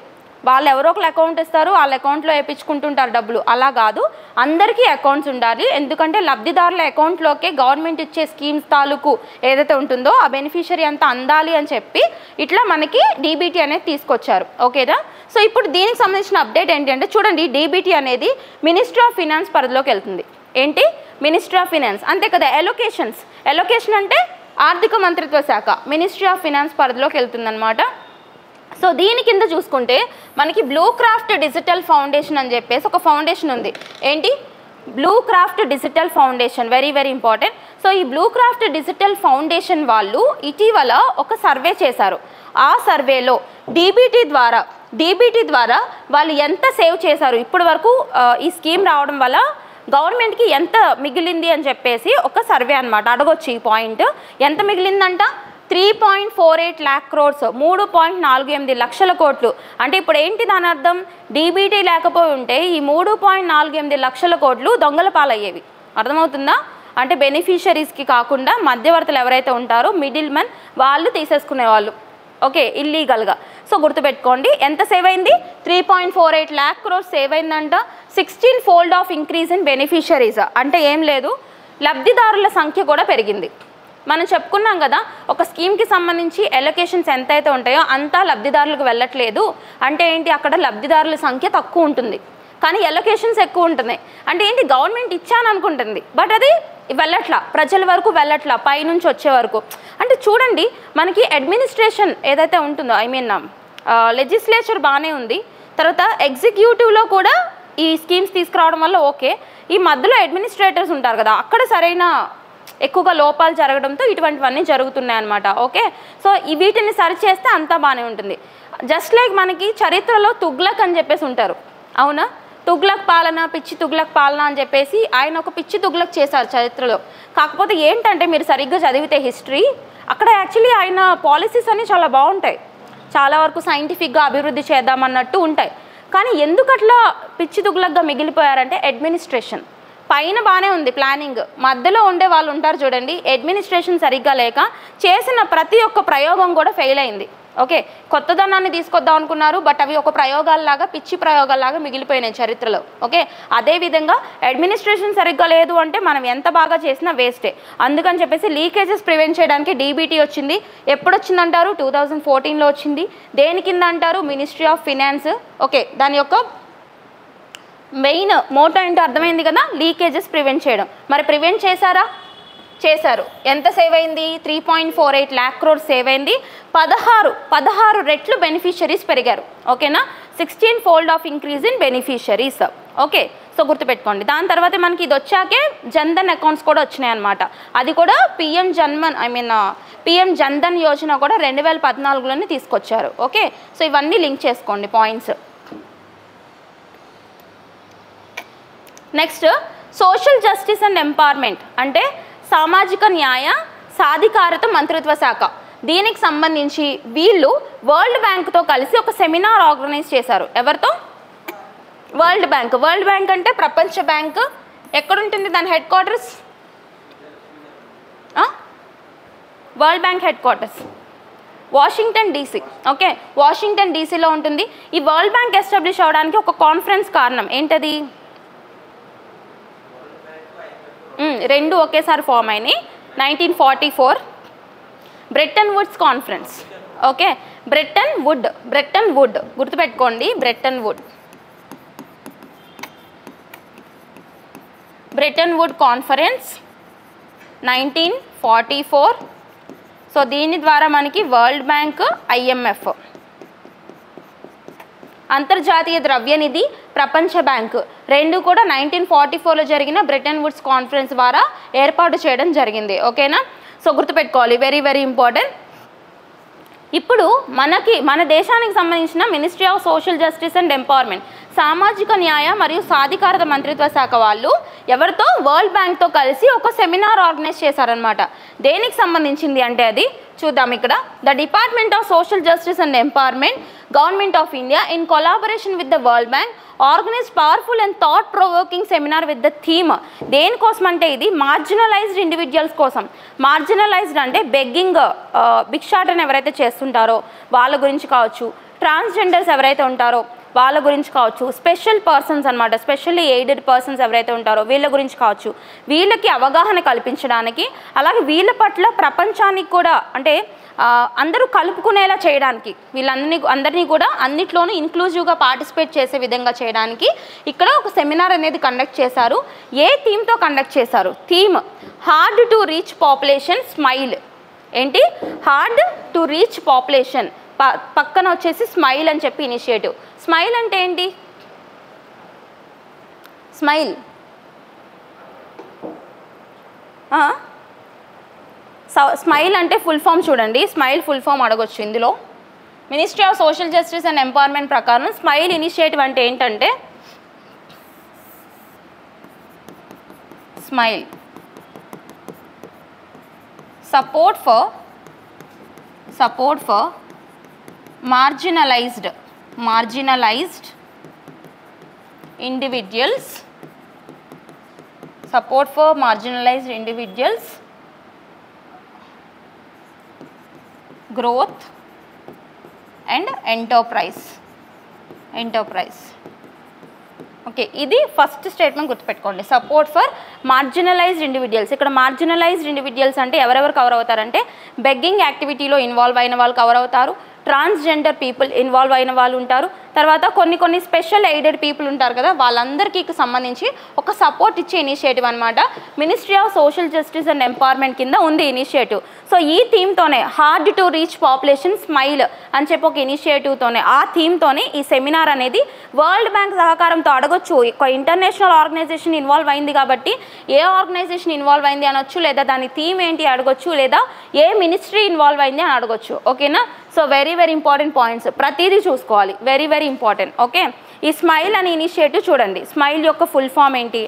వాళ్ళు ఎవరో ఒకరు అకౌంట్ ఇస్తారు, వాళ్ళ అకౌంట్లో వేయించుకుంటుంటారు డబ్బులు. అలా కాదు, అందరికీ అకౌంట్స్ ఉండాలి. ఎందుకంటే లబ్ధిదారుల అకౌంట్లోకే గవర్నమెంట్ ఇచ్చే స్కీమ్స్ తాలూకు ఏదైతే ఉంటుందో ఆ బెనిఫిషియరీ అంతా అందాలి అని చెప్పి ఇట్లా మనకి డీబీటీ అనేది తీసుకొచ్చారు. ఓకేనా? సో ఇప్పుడు దీనికి సంబంధించిన అప్డేట్ ఏంటి అంటే చూడండి, డీబీటీ అనేది మినిస్ట్రీ ఆఫ్ ఫినాన్స్ పరిధిలోకి వెళ్తుంది. ఏంటి? మినిస్ట్రీ ఆఫ్ ఫినాన్స్ అంతే కదా. ఎలొకేషన్ అంటే ఆర్థిక మంత్రిత్వ శాఖ, మినిస్ట్రీ ఆఫ్ ఫినాన్స్ పరిధిలోకి వెళ్తుందన్నమాట. సో దీని కింద చూసుకుంటే మనకి బ్లూ క్రాఫ్ట్ డిజిటల్ ఫౌండేషన్ అని చెప్పేసి ఒక ఫౌండేషన్ ఉంది. ఏంటి? Blue craft digital foundation, very very important. So ఈ బ్లూ క్రాఫ్ట్ డిజిటల్ ఫౌండేషన్ వాళ్ళు ఇటీవల ఒక సర్వే చేశారు. ఆ సర్వేలో డీబీటీ ద్వారా వాళ్ళు ఎంత సేవ్ చేశారు ఇప్పటి వరకు, ఈ స్కీమ్ రావడం వల్ల గవర్నమెంట్కి ఎంత మిగిలింది అని చెప్పేసి ఒక సర్వే అనమాట. అడగొచ్చు ఈ పాయింట్. ఎంత మిగిలిందంట? 3.48 lakh crores, 3.48 లక్షల కోట్లు. అంటే ఇప్పుడు ఏంటి దాని అర్థం? డీబీటీ లేకపోయి ఉంటే ఈ 3.48 లక్షల కోట్లు దొంగల పాలయ్యేవి. అర్థమవుతుందా? అంటే బెనిఫిషరీస్కి కాకుండా మధ్యవర్తులు ఎవరైతే ఉంటారో మిడిల్ మెన్ వాళ్ళు తీసేసుకునేవాళ్ళు, ఓకే, ఇల్లీగల్గా. సో గుర్తుపెట్టుకోండి, ఎంత సేవ్ అయింది? 3.48 lakh crores సేవ్ అయిందంట. 16-fold of increase in beneficiaries. అంటే ఏం లేదు, లబ్ధిదారుల సంఖ్య కూడా పెరిగింది. మనం చెప్పుకున్నాం కదా, ఒక స్కీమ్కి సంబంధించి ఎలొకేషన్స్ ఎంతైతే ఉంటాయో అంతా లబ్ధిదారులకు వెళ్ళట్లేదు. అంటే ఏంటి, అక్కడ లబ్ధిదారుల సంఖ్య తక్కువ ఉంటుంది కానీ ఎలొకేషన్స్ ఎక్కువ ఉంటున్నాయి. అంటే ఏంటి, గవర్నమెంట్ ఇచ్చాను అనుకుంటుంది బట్ అది వెళ్ళట్లా, ప్రజల వరకు వెళ్ళట్లా, పైనుంచి వచ్చే వరకు. అంటే చూడండి, మనకి అడ్మినిస్ట్రేషన్ ఏదైతే ఉంటుందో, ఐ మీన్ లెజిస్లేచర్ బాగానే ఉంది, తర్వాత ఎగ్జిక్యూటివ్లో కూడా ఈ స్కీమ్స్ తీసుకురావడం వల్ల ఓకే. ఈ మధ్యలో అడ్మినిస్ట్రేటర్స్ ఉంటారు కదా, అక్కడ సరైన ఎక్కువగా లోపాలు జరగడంతో ఇటువంటివన్నీ జరుగుతున్నాయి అన్నమాట. ఓకే, సో వీటిని సరి చేస్తే అంతా బాగానే ఉంటుంది. జస్ట్ లైక్ మనకి చరిత్రలో తుగ్లక్ అని చెప్పేసి ఉంటారు, అవునా? తుగ్లక్ పాలన, పిచ్చి తుగ్లక్ పాలన అని చెప్పేసి ఆయన ఒక పిచ్చి తుగ్లక్ చేశారు చరిత్రలో. కాకపోతే ఏంటంటే మీరు సరిగ్గా చదివితే హిస్టరీ, అక్కడ యాక్చువల్లీ ఆయన పాలసీస్ అన్నీ చాలా బాగుంటాయి, చాలా వరకు సైంటిఫిక్గా అభివృద్ధి చేద్దామన్నట్టు ఉంటాయి. కానీ ఎందుకు అట్లా పిచ్చి తుగ్లక్గా మిగిలిపోయారంటే అడ్మినిస్ట్రేషన్ పైన బాగానే ఉంది ప్లానింగ్, మధ్యలో ఉండే వాళ్ళు ఉంటారు చూడండి, అడ్మినిస్ట్రేషన్ సరిగ్గా లేక చేసిన ప్రతి ఒక్క ప్రయోగం కూడా ఫెయిల్ అయింది. ఓకే, కొత్తదనాన్ని తీసుకొద్దాం అనుకున్నారు బట్ అవి ఒక ప్రయోగాల్లాగా, పిచ్చి ప్రయోగాల్లాగా మిగిలిపోయినాయి చరిత్రలో. ఓకే, అదేవిధంగా అడ్మినిస్ట్రేషన్ సరిగ్గా లేదు అంటే మనం ఎంత బాగా చేసినా వేస్టే. అందుకని చెప్పేసి లీకేజెస్ ప్రివెంట్ చేయడానికి డీబీటీ వచ్చింది. ఎప్పుడు వచ్చిందంటారు? 2014లో వచ్చింది. దేని కింద అంటారు? Ministry of finance. ఓకే, దాని యొక్క మెయిన్ మోటో ఏంటో అర్థమైంది కదా, లీకేజెస్ ప్రివెంట్ చేయడం. మరి ప్రివెంట్ చేశారా? చేశారు. ఎంత సేవ్ అయింది? 3.48 lakh crores సేవ్ అయింది. 16 రెట్లు బెనిఫిషరీస్ పెరిగారు. ఓకేనా? 16-fold of increase in beneficiaries. Okay, so గుర్తుపెట్టుకోండి. దాని తర్వాత మనకి ఇది వచ్చాకే జన్ధన్ అకౌంట్స్ కూడా వచ్చినాయి అనమాట. అది కూడా పిఎం జన్ధన్ యోజన కూడా 2014లోనే తీసుకొచ్చారు. ఓకే, సో ఇవన్నీ లింక్ చేసుకోండి points. Next, social justice and empowerment అంటే సామాజిక న్యాయ సాధికారత మంత్రిత్వ శాఖ. దీనికి సంబంధించి వీళ్ళు వరల్డ్ బ్యాంక్తో కలిసి ఒక సెమినార్ ఆర్గనైజ్ చేశారు. ఎవరితో? World bank. వరల్డ్ బ్యాంక్ అంటే ప్రపంచ బ్యాంక్. ఎక్కడుంటుంది దాని headquarters? World bank headquarters Washington DC. Okay, Washington DCలో ఉంటుంది. ఈ వరల్డ్ బ్యాంక్ ఎస్టాబ్లిష్ అవ్వడానికి ఒక కాన్ఫరెన్స్ కారణం ఏంటది? రెండు ఒకేసారి ఫామ్ అయినాయి. 1944 Bretton Woods conference. Okay, Bretton Wood గుర్తుపెట్టుకోండి, బ్రెట్టన్ వుడ్ కాన్ఫరెన్స్ 1944. సో దీని ద్వారా మనకి వరల్డ్ బ్యాంక్, IMF, అంతర్జాతీయ ద్రవ్యనిధి, ప్రపంచ బ్యాంకు రెండు కూడా 1944లో జరిగిన బ్రెట్టన్ వుడ్స్ కాన్ఫరెన్స్ ద్వారా ఏర్పాటు చేయడం జరిగింది. ఓకేనా? సో గుర్తుపెట్టుకోవాలి, వెరీ వెరీ ఇంపార్టెంట్. ఇప్పుడు మన దేశానికి సంబంధించిన ministry of social justice and empowerment, సామాజిక న్యాయ మరియు సాధికారత మంత్రిత్వ శాఖ వాళ్ళు ఎవరితో? వరల్డ్ బ్యాంక్తో కలిసి ఒక సెమినార్ ఆర్గనైజ్ చేశారనమాట. దేనికి సంబంధించింది అంటే అది చూద్దాం ఇక్కడ. The department of social justice and empowerment, government of India in collaboration with the world bank organise powerful and thought provoking seminar with the theme. దేనికోసం అంటే ఇది మార్జినలైజ్డ్ ఇండివిజువల్స్ కోసం. మార్జినలైజ్డ్ అంటే బెగ్గింగ్, భిక్షాటన ఎవరైతే చేస్తుంటారో వాళ్ళ గురించి కావచ్చు, ట్రాన్స్జెండర్స్ ఎవరైతే ఉంటారో వాళ్ళ గురించి కావచ్చు, స్పెషల్ పర్సన్స్ అనమాట, స్పెషల్లీ ఎయిడెడ్ పర్సన్స్ ఎవరైతే ఉంటారో వీళ్ళ గురించి కావచ్చు, వీళ్ళకి అవగాహన కల్పించడానికి, అలాగే వీళ్ళ పట్ల ప్రపంచానికి కూడా అంటే అందరూ కలుపుకునేలా చేయడానికి, అందరినీ కూడా అన్నిట్లోనూ ఇంక్లూజివ్గా పార్టిసిపేట్ చేసే విధంగా చేయడానికి ఇక్కడ ఒక సెమినార్ అనేది కండక్ట్ చేశారు. ఏ థీమ్తో కండక్ట్ చేశారు? Theme hard to reach population smile. ఏంటి? హార్డ్ టు రీచ్ పాపులేషన్, పక్కన వచ్చేసి స్మైల్ అని చెప్పి ఇనిషియేటివ్. స్మైల్ అంటే ఏంటి? స్మైల్ స్మైల్ అంటే ఫుల్ ఫామ్ చూడండి, స్మైల్ ఫుల్ ఫామ్ అడగొచ్చు ఇందులో. Ministry of social justice and empowerment ప్రకారం స్మైల్ ఇనిషియేటివ్ అంటే ఏంటంటే smile support for marginalized individuals, support for marginalized individuals, growth and enterprise. Okay, ఇది ఫస్ట్ స్టేట్మెంట్ గుర్తుపెట్టుకోండి, సపోర్ట్ ఫర్ మార్జినలైజ్డ్ ఇండివిజువల్స్. ఇక్కడ marginalised individuals అంటే ఎవరెవరు కవర్ అవుతారంటే బెగ్గింగ్ యాక్టివిటీలో ఇన్వాల్వ్ అయిన వాళ్ళు కవర్ అవుతారు, ట్రాన్స్జెండర్ పీపుల్ ఇన్వాల్వ్ అయిన వాళ్ళు ఉంటారు, తర్వాత కొన్ని స్పెషల్ ఎయిడెడ్ పీపుల్ ఉంటారు కదా, వాళ్ళందరికీ సంబంధించి ఒక సపోర్ట్ ఇచ్చే ఇనిషియేటివ్ అనమాట. Ministry of social justice and empowerment కింద ఉంది ఇనిషియేటివ్. సో ఈ థీమ్తోనే hard to reach population smile అని చెప్పి ఒక ఇనిషియేటివ్తోనే, ఆ థీమ్తోనే ఈ సెమినార్ అనేది వరల్డ్ బ్యాంక్ సహకారంతో అడగొచ్చు. ఒక ఇంటర్నేషనల్ ఆర్గనైజేషన్ ఇన్వాల్వ్ అయింది కాబట్టి ఏ ఆర్గనైజేషన్ ఇన్వాల్వ్ అయింది అనొచ్చు, లేదా దాని థీమ్ ఏంటి అడగొచ్చు, లేదా ఏ మినిస్ట్రీ ఇన్వాల్వ్ అయింది అని అడగొచ్చు. ఓకేనా? సో వెరీ ఇంపార్టెంట్ పాయింట్స్, ప్రతిదీ చూసుకోవాలి, వెరీ ఇంపార్టెంట్. ఓకే, ఈ స్మైల్ అనే ఇనిషియేటివ్ చూడండి, స్మైల్ యొక్క ఫుల్ ఫామ్ ఏంటి,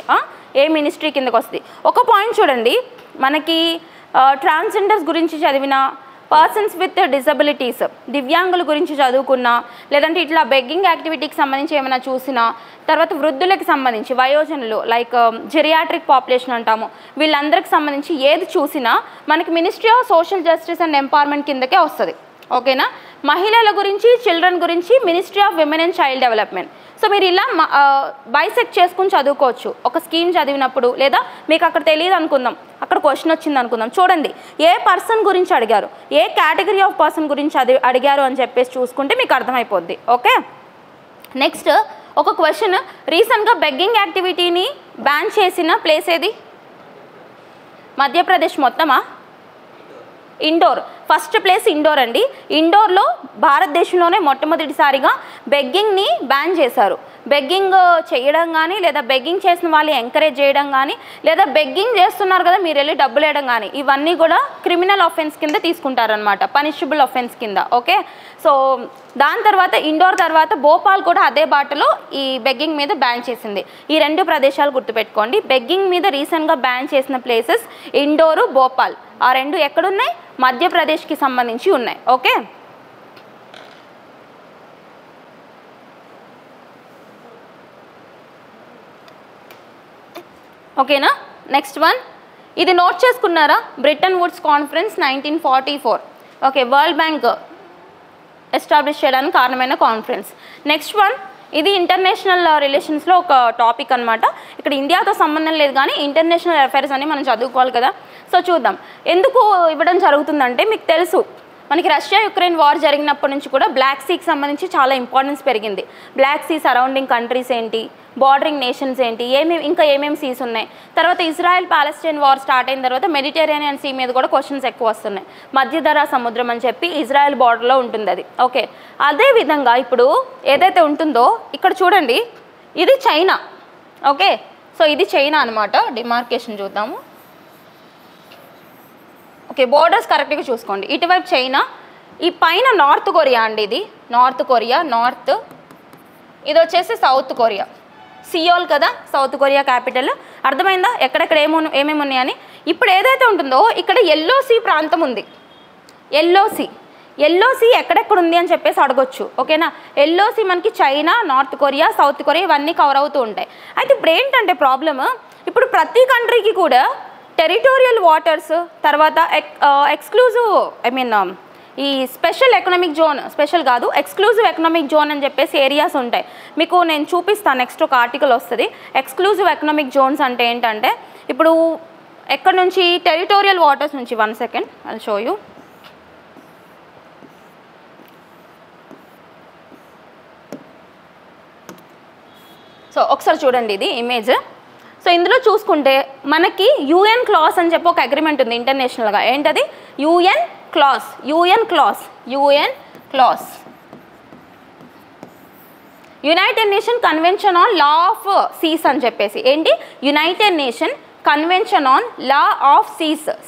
ఏ మినిస్ట్రీ కిందకు వస్తుంది. ఒక పాయింట్ చూడండి, మనకి ట్రాన్స్జెండర్స్ గురించి చదివిన, పర్సన్స్ విత్ డిజబిలిటీస్ దివ్యాంగుల గురించి చదువుకున్నా, లేదంటే ఇట్లా బెగ్గింగ్ యాక్టివిటీకి సంబంధించి ఏమైనా చూసినా, తర్వాత వృద్ధులకి సంబంధించి వయోజనులు లైక్ జెరియాట్రిక్ పాపులేషన్ అంటాము, వీళ్ళందరికి సంబంధించి ఏది చూసినా మనకి ministry of social justice and empowerment కిందకే వస్తుంది. ఓకేనా? మహిళల గురించి, చిల్డ్రన్ గురించి ministry of women and child development. So మీరు ఇలా బైసెక్ట్ చేసుకుని చదువుకోవచ్చు ఒక స్కీమ్ చదివినప్పుడు, లేదా మీకు అక్కడ తెలియదు అనుకుందాం, అక్కడ క్వశ్చన్ వచ్చింది అనుకుందాం, చూడండి ఏ పర్సన్ గురించి అడిగారు, ఏ కేటగిరీ ఆఫ్ పర్సన్ గురించి అడిగారు అని చెప్పేసి చూసుకుంటే మీకు అర్థమైపోద్ది. ఓకే, నెక్స్ట్ ఒక క్వశ్చన్, రీసెంట్గా బెగ్గింగ్ యాక్టివిటీని బ్యాన్ చేసిన ప్లేస్ ఏది? Madhya Pradesh మొత్తమా? Indoor, first place indoor అండి. ఇండోర్లో భారతదేశంలోనే మొట్టమొదటిసారిగా బెగ్గింగ్ని బ్యాన్ చేశారు. బెగ్గింగ్ చేయడం కానీ, లేదా బెగ్గింగ్ చేసిన వాళ్ళు ఎంకరేజ్ చేయడం కానీ, లేదా బెగ్గింగ్ చేస్తున్నారు కదా మీరు వెళ్ళి డబ్బులు వేయడం కానీ, ఇవన్నీ కూడా క్రిమినల్ ఆఫెన్స్ కింద తీసుకుంటారనమాట, పనిషబుల్ ఆఫెన్స్ కింద. ఓకే, సో దాని తర్వాత ఇండోర్ తర్వాత భోపాల్ కూడా అదే బాటలో ఈ బెగ్గింగ్ మీద బ్యాన్ చేసింది. ఈ రెండు ప్రదేశాలు గుర్తుపెట్టుకోండి. బెగ్గింగ్ మీద రీసెంట్గా బ్యాన్ చేసిన ప్లేసెస్ ఇండోరు, భోపాల్. ఆ రెండు ఎక్కడున్నాయి? మధ్యప్రదేశ్కి సంబంధించి ఉన్నాయి. ఓకే, ఓకేనా? నెక్స్ట్ వన్, ఇది నోట్ చేసుకున్నారా? Britain Woods conference 1944. Okay, world bank establish చేయడానికి కారణమైన కాన్ఫరెన్స్. నెక్స్ట్ వన్, ఇది ఇంటర్నేషనల్ రిలేషన్స్లో ఒక టాపిక్ అనమాట. ఇక్కడ ఇండియాతో సంబంధం లేదు కానీ ఇంటర్నేషనల్ అఫైర్స్ అని మనం చదువుకోవాలి కదా. సో చూద్దాం ఎందుకు ఇవ్వడం జరుగుతుందంటే, మీకు తెలుసు మనకి రష్యా యుక్రెయిన్ వార్ జరిగినప్పటి నుంచి కూడా బ్లాక్ సీకి సంబంధించి చాలా ఇంపార్టెన్స్ పెరిగింది. బ్లాక్ సీ సరౌండింగ్ కంట్రీస్ ఏంటి, బార్డరింగ్ నేషన్స్ ఏంటి, ఇంకా ఏమేమి సీస్ ఉన్నాయి. తర్వాత ఇజ్రాయెల్ పాలెస్టైన్ వార్ స్టార్ట్ అయిన తర్వాత మెడిటరేనియన్ సీ మీద కూడా క్వశ్చన్స్ ఎక్కువ వస్తున్నాయి. మధ్యధరా సముద్రం అని చెప్పి ఇజ్రాయెల్ బార్డర్లో ఉంటుంది అది. ఓకే, అదేవిధంగా ఇప్పుడు ఏదైతే ఉంటుందో ఇక్కడ చూడండి, ఇది చైనా. ఓకే, సో ఇది చైనా అనమాట. డిమార్కేషన్ చూద్దాము. ఓకే, బోర్డర్స్ కరెక్ట్గా చూసుకోండి. ఇటువైపు చైనా, ఈ పైన నార్త్ కొరియా అండి, ఇది నార్త్ కొరియా, నార్త్. ఇది వచ్చేసి సౌత్ కొరియా, సియోల్ కదా సౌత్ కొరియా క్యాపిటల్. అర్థమైందా ఎక్కడెక్కడ ఏమేమి ఉన్నాయని? ఇప్పుడు ఏదైతే ఉంటుందో ఇక్కడ ఎల్లో సీ ప్రాంతం ఉంది. ఎల్లో సీ ఎక్కడెక్కడ ఉంది అని చెప్పేసి అడగొచ్చు. ఓకేనా? ఎల్లో సీ మనకి China, north Korea, south Korea ఇవన్నీ కవర్ అవుతూ ఉంటాయి. అయితే ఇప్పుడు ఏంటంటే ప్రాబ్లమ్, ఇప్పుడు ప్రతి కంట్రీకి కూడా టెరిటోరియల్ వాటర్స్, తర్వాత ఎక్స్క్లూజివ్ ఈ స్పెషల్ ఎకనామిక్ జోన్, స్పెషల్ కాదు ఎక్స్క్లూజివ్ ఎకనామిక్ జోన్ అని చెప్పేసి ఏరియాస్ ఉంటాయి. మీకు నేను చూపిస్తాను, నెక్స్ట్ ఒక ఆర్టికల్ వస్తుంది. ఎక్స్క్లూజివ్ ఎకనామిక్ జోన్స్ అంటే ఏంటంటే, ఇప్పుడు ఎక్కడ నుంచి టెరిటోరియల్ వాటర్స్ నుంచి, 1 second I'll show you. So ఒకసారి చూడండి ఇది ఇమేజ్. సో ఇందులో చూసుకుంటే మనకి యూఎన్ క్లాస్ అని చెప్పి ఒక అగ్రిమెంట్ ఉంది ఇంటర్నేషనల్గా. ఏంటది? UNCLOS. United Nation convention on law of seas అని చెప్పేసి. ఏంటి? United Nation convention on law of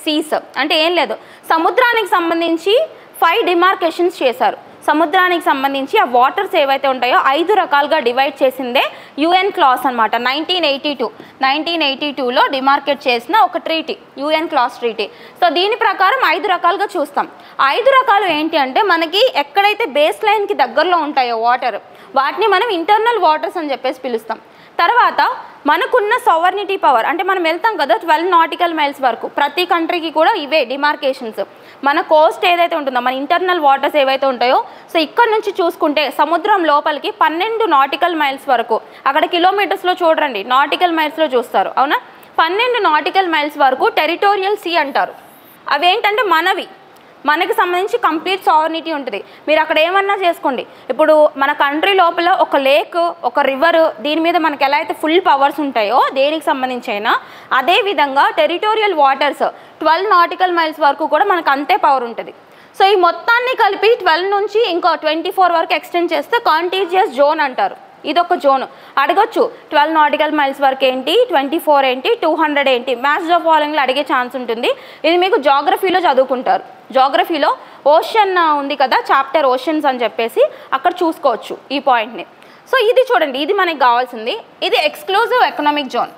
seas అంటే ఏం లేదు, సముద్రానికి సంబంధించి 5 డిమార్కేషన్స్ చేశారు. సముద్రానికి సంబంధించి ఆ వాటర్స్ ఏవైతే ఉంటాయో 5 రకాలుగా డివైడ్ చేసిందే యుఎన్ క్లాస్ అనమాట. 1982లో డిమార్కేట్ చేసిన ఒక treaty, UN class treaty. So దీని ప్రకారం 5 రకాలుగా చూస్తాం. 5 రకాలు ఏంటి అంటే మనకి ఎక్కడైతే బేస్ లైన్కి దగ్గరలో ఉంటాయో వాటర్, వాటిని మనం ఇంటర్నల్ వాటర్స్ అని చెప్పేసి పిలుస్తాం. తర్వాత మనకున్న సావర్నిటీ పవర్ అంటే మనం వెళ్తాం కదా 12 నాటికల్ మైల్స్ వరకు, ప్రతి కంట్రీకి కూడా ఇవే డిమార్కేషన్స్. మన కోస్ట్ ఏదైతే ఉంటుందో, మన ఇంటర్నల్ వాటర్స్ ఏవైతే ఉంటాయో, సో ఇక్కడ నుంచి చూసుకుంటే సముద్రం లోపలికి 12 నాటికల్ మైల్స్ వరకు, అక్కడ కిలోమీటర్స్లో చూడండి, నాటికల్ మైల్స్లో చూస్తారు, అవునా, 12 నాటికల్ మైల్స్ వరకు టెరిటోరియల్ సీ అంటారు. అవేంటంటే మనకి సంబంధించి కంప్లీట్ సావర్నిటీ ఉంటుంది. మీరు అక్కడ ఏమన్నా చేసుకోండి. ఇప్పుడు మన కంట్రీ లోపల ఒక లేక్, ఒక రివర్, దీని మీద మనకి ఎలా అయితే ఫుల్ పవర్స్ ఉంటాయో దేనికి సంబంధించి అయినా, అదేవిధంగా టెరిటోరియల్ వాటర్స్ 12 నాటికల్ మైల్స్ వరకు కూడా మనకు అంతే పవర్ ఉంటుంది. సో ఈ మొత్తాన్ని కలిపి 12 నుంచి ఇంకో 24 వరకు ఎక్స్టెండ్ చేస్తే కాంటీజియస్ జోన్ అంటారు. ఇదొక జోను. అడగొచ్చు 12 నాటికల్ మైల్స్ వరకు ఏంటి, 24 ఏంటి, 200 ఏంటి, మ్యాథ్స్ ఆఫ్ ఫాలోయింగ్లో అడిగే ఛాన్స్ ఉంటుంది. ఇది మీకు జాగ్రఫీలో చదువుకుంటారు. జాగ్రఫీలో ఓషన్ ఉంది కదా, చాప్టర్ ఓషన్స్ అని చెప్పేసి అక్కడ చూసుకోవచ్చు ఈ పాయింట్ని. సో ఇది చూడండి, ఇది మనకి కావాల్సింది. ఇది exclusive economic zone.